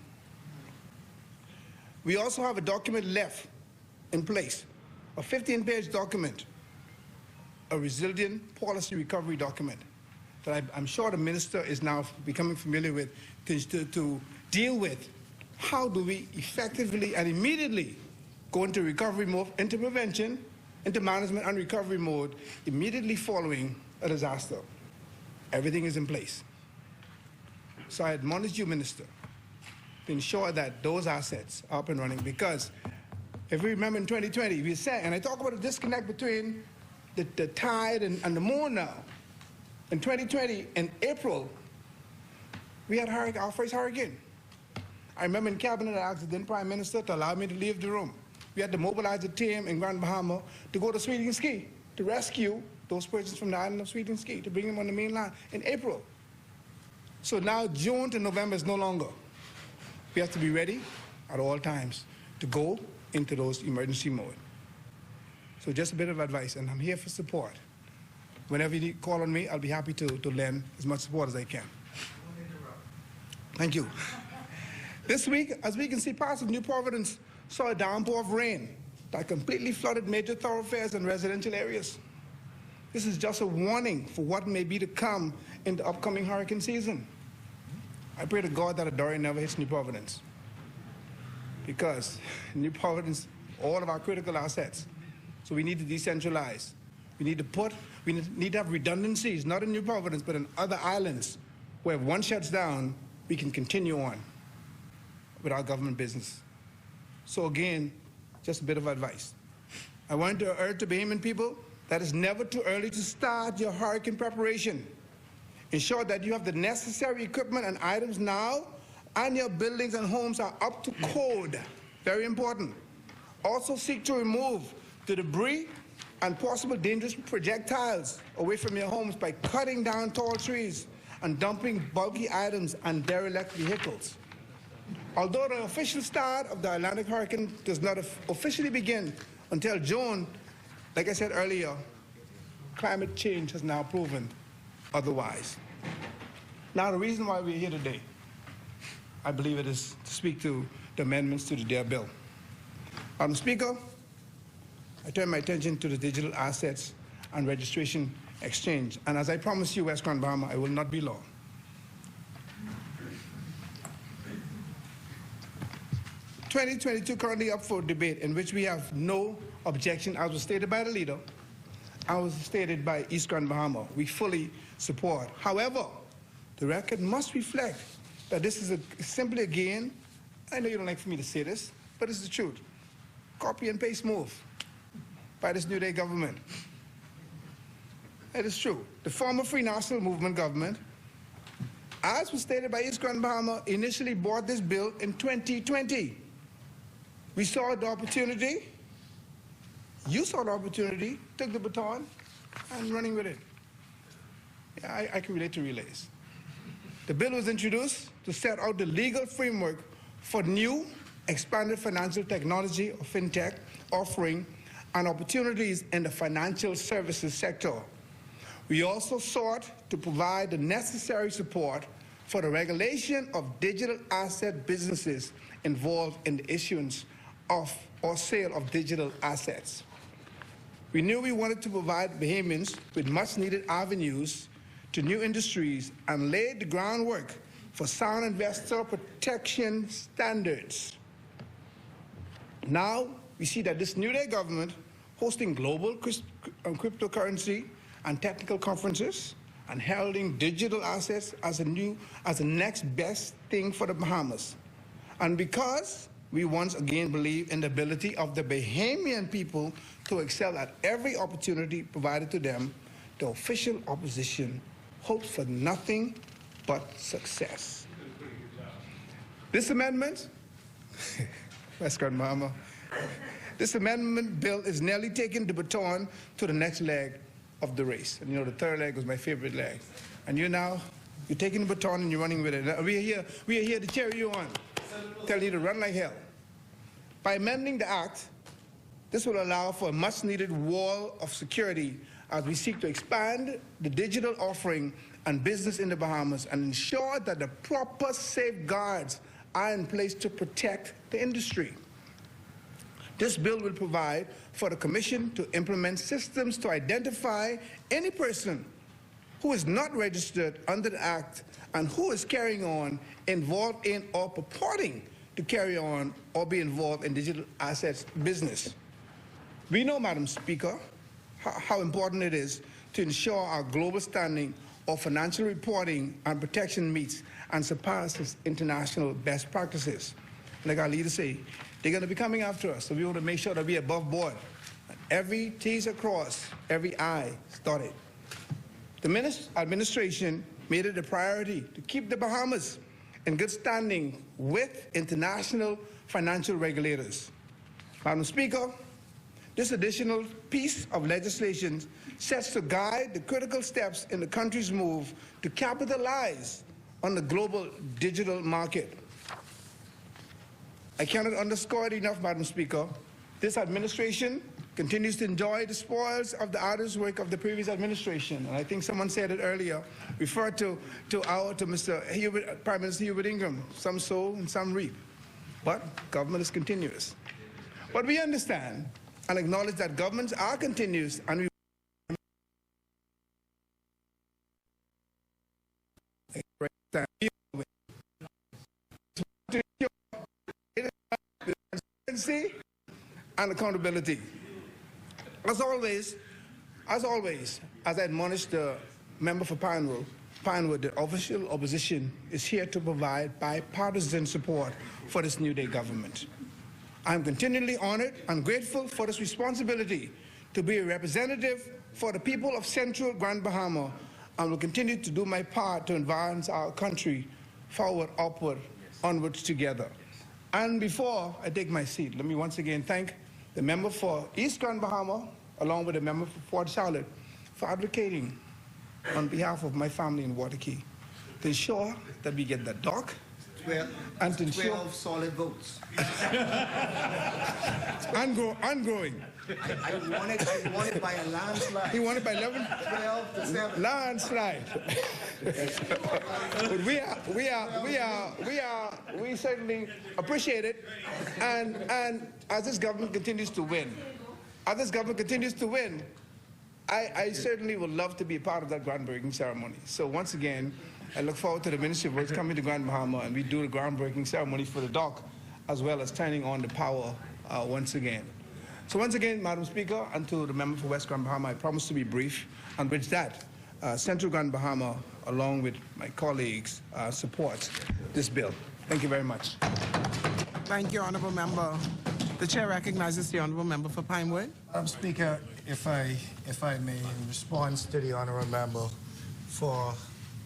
We also have a document left in place, a 15-page document, a resilient policy recovery document that I'm sure the minister is now becoming familiar with to deal with how do we effectively and immediately go into recovery mode, into prevention, into management and recovery mode immediately following a disaster. Everything is in place. So I admonish you, Minister, to ensure that those assets are up and running, because if we remember in 2020, we said, and I talk about a disconnect between the tide and the moon now. In 2020, in April, we had our first hurricane. I remember in cabinet, I asked the then Prime Minister to allow me to leave the room. We had to mobilize a team in Grand Bahama to go to Sweeting Ski to rescue those persons from the island of Sweeting Ski, to bring them on the mainland in April. So now June to November is no longer. We have to be ready at all times to go into those emergency mode. So just a bit of advice, and I'm here for support. Whenever you call on me, I'll be happy to lend as much support as I can. Thank you. This week, as we can see, parts of New Providence saw a downpour of rain that completely flooded major thoroughfares and residential areas. This is just a warning for what may be to come in the upcoming hurricane season. I pray to God that a Dorian never hits New Providence, because New Providence, all of our critical assets. So we need to decentralize. We need to have redundancies, not in New Providence, but in other islands, where if one shuts down, we can continue on with our government business. So again, just a bit of advice. I want to urge the Bahamian people that it's never too early to start your hurricane preparation. Ensure that you have the necessary equipment and items now, and your buildings and homes are up to code. Very important. Also seek to remove the debris and possible dangerous projectiles away from your homes by cutting down tall trees and dumping bulky items and derelict vehicles. Although the official start of the Atlantic hurricane does not officially begin until June, like I said earlier, climate change has now proven otherwise. Now, the reason why we're here today, I believe it is to speak to the amendments to the DARE bill. Madam Speaker, I turn my attention to the Digital Assets and Registration Exchange. And as I promised you, West Grand Bahama, I will not be long. (2022) currently up for debate, in which we have no objection, as was stated by the leader, and was stated by East Grand Bahama. We fully support. However, the record must reflect that this is simply again, I know you don't like for me to say this, but it's the truth, copy and paste move by this New Day government. It is true. The former Free National Movement government, as was stated by East Grand Bahama, initially brought this bill in 2020. We saw the opportunity, you saw the opportunity, took the baton, and running with it. Yeah, I can relate to relays. The bill was introduced to set out the legal framework for new expanded financial technology or fintech offering and opportunities in the financial services sector. We also sought to provide the necessary support for the regulation of digital asset businesses involved in the issuance of or sale of digital assets. We knew we wanted to provide Bahamians with much-needed avenues to new industries and laid the groundwork for sound investor protection standards. Now, we see that this New Day government hosting global cryptocurrency and technical conferences and heralding digital assets as the next best thing for the Bahamas. And because we once again believe in the ability of the Bahamian people to excel at every opportunity provided to them, the official opposition hopes for nothing but success. This amendment, this amendment bill is nearly taking the baton to the next leg of the race. And you know, the third leg was my favorite leg. And you're taking the baton and you're running with it. We are here to cheer you on, tell you to run like hell. By amending the act, this will allow for a much-needed wall of security as we seek to expand the digital offering and business in the Bahamas and ensure that the proper safeguards are in place to protect the industry. This bill will provide for the Commission to implement systems to identify any person who is not registered under the Act and who is carrying on, involved in, or purporting to carry on or be involved in digital assets business. We know, Madam Speaker, how important it is to ensure our global standing of financial reporting and protection meets and surpasses international best practices. Like our leaders say, they're going to be coming after us, so we want to make sure that we're above board. Every T's are crossed, every I is dotted. The administration made it a priority to keep the Bahamas in good standing with international financial regulators. Madam Speaker, this additional piece of legislation sets to guide the critical steps in the country's move to capitalize on the global digital market. I cannot underscore it enough, Madam Speaker. This administration continues to enjoy the spoils of the arduous work of the previous administration. And I think someone said it earlier, referred to Mr. Prime Minister Hubert Ingram, some sow and some reap. But government is continuous. But we understand and acknowledge that governments are continuous and we and accountability. As always, as I admonished the member for Pinewood, the official opposition is here to provide bipartisan support for this New Day government. I'm continually honored and grateful for this responsibility to be a representative for the people of Central Grand Bahama and will continue to do my part to advance our country forward, upward, onwards together. And before I take my seat, let me once again thank the member for East Grand Bahama, along with the member for Port Charlotte, for advocating on behalf of my family in Waterkey to ensure that we get the dock and to ensure 12 solid votes. and growing. I won it by a landslide. He won it by 12 to 7. Landslide. But we certainly appreciate it. And as this government continues to win, I certainly would love to be a part of that groundbreaking ceremony. So once again, I look forward to the Ministry of Works coming to Grand Bahama and we do the groundbreaking ceremony for the dock, as well as turning on the power once again. So once again, Madam Speaker, and to the member for West Grand Bahama, I promise to be brief. And with that, Central Grand Bahama, along with my colleagues, supports this bill. Thank you very much. Thank you, Honourable Member. The Chair recognizes the Honourable Member for Pinewood. Madam Speaker, if I may, in response to the Honourable Member for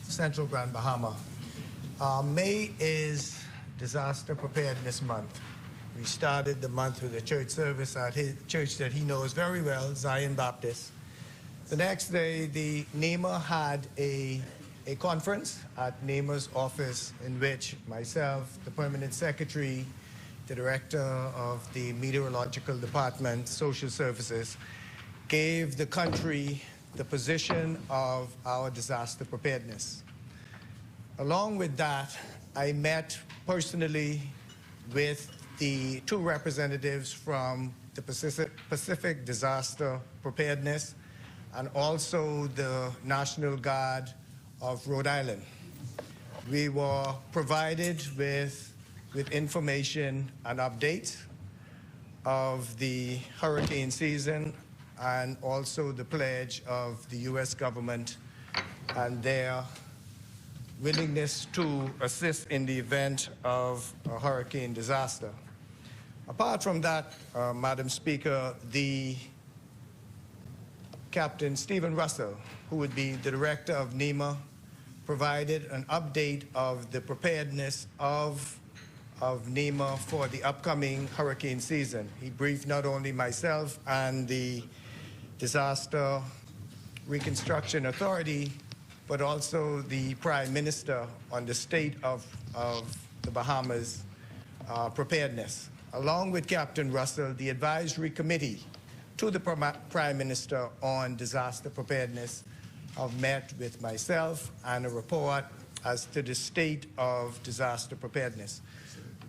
Central Grand Bahama, May is disaster preparedness month. We started the month with a church service at his church that he knows very well, Zion Baptist. The next day, the NEMA had a conference at NEMA's office in which myself, the permanent secretary, the director of the meteorological department, social services, gave the country the position of our disaster preparedness. Along with that, I met personally with the two representatives from the Pacific Disaster Preparedness and also the National Guard of Rhode Island. We were provided with information and updates of the hurricane season and also the pledge of the U.S. government and their willingness to assist in the event of a hurricane disaster. Apart from that, Madam Speaker, the Captain Stephen Russell, who would be the director of NEMA, provided an update of the preparedness of NEMA for the upcoming hurricane season. He briefed not only myself and the Disaster Reconstruction Authority, but also the Prime Minister on the state of the Bahamas preparedness. Along with Captain Russell, the advisory committee to the Prime Minister on disaster preparedness have met with myself and a report as to the state of disaster preparedness.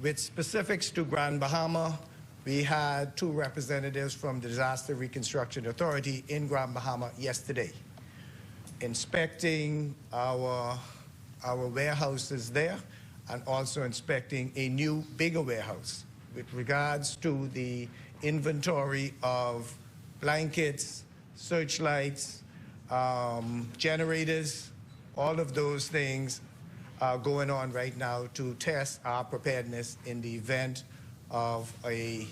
With specifics to Grand Bahama, we had two representatives from the Disaster Reconstruction Authority in Grand Bahama yesterday, inspecting our warehouses there and also inspecting a new, bigger warehouse with regards to the inventory of blankets, searchlights, generators, all of those things are going on right now to test our preparedness in the event of any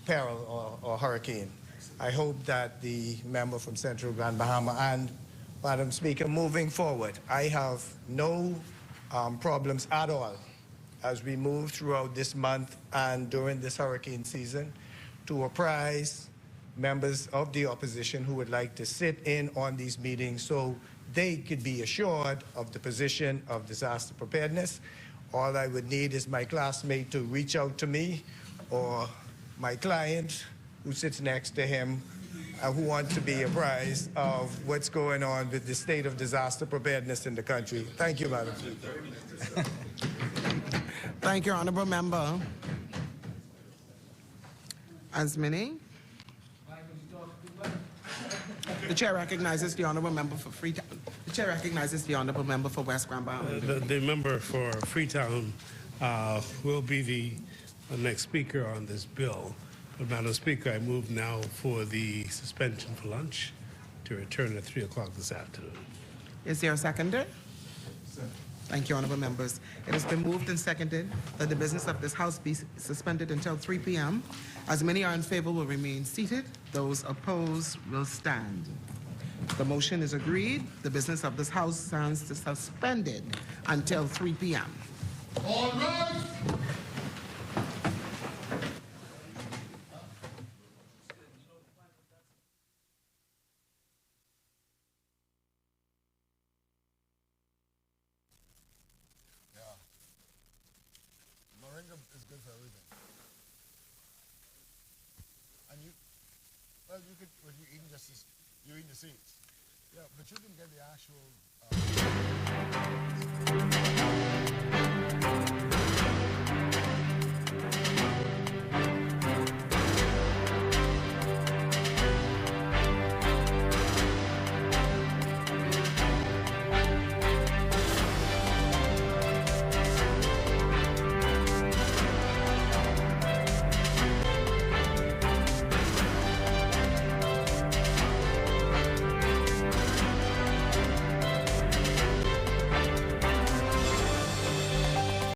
peril or hurricane. I hope that the member from Central Grand Bahama and Madam Speaker, moving forward, I have no problems at all as we move throughout this month and during this hurricane season to apprise members of the opposition who would like to sit in on these meetings so they could be assured of the position of disaster preparedness. All I would need is my classmate to reach out to me or my client who sits next to him who wants to be apprised of what's going on with the state of disaster preparedness in the country. Thank you, Madam Speaker. Thank you, Honourable Member. As many? The chair recognizes the Honourable Member for Freetown. The chair recognizes the Honourable Member for West Grand Bahama. The member for Freetown will be the next speaker on this bill. But Madam Speaker, I move now for the suspension for lunch to return at 3 o'clock this afternoon. Is there a seconder? Thank you, honourable members. It has been moved and seconded that the business of this House be suspended until 3 p.m. As many are in favor will remain seated. Those opposed will stand. The motion is agreed. The business of this House stands suspended until 3 p.m. All right. Is good for everything. And you, well, you could, when you eat just, you eat the seeds. Yeah, but you can get the actual.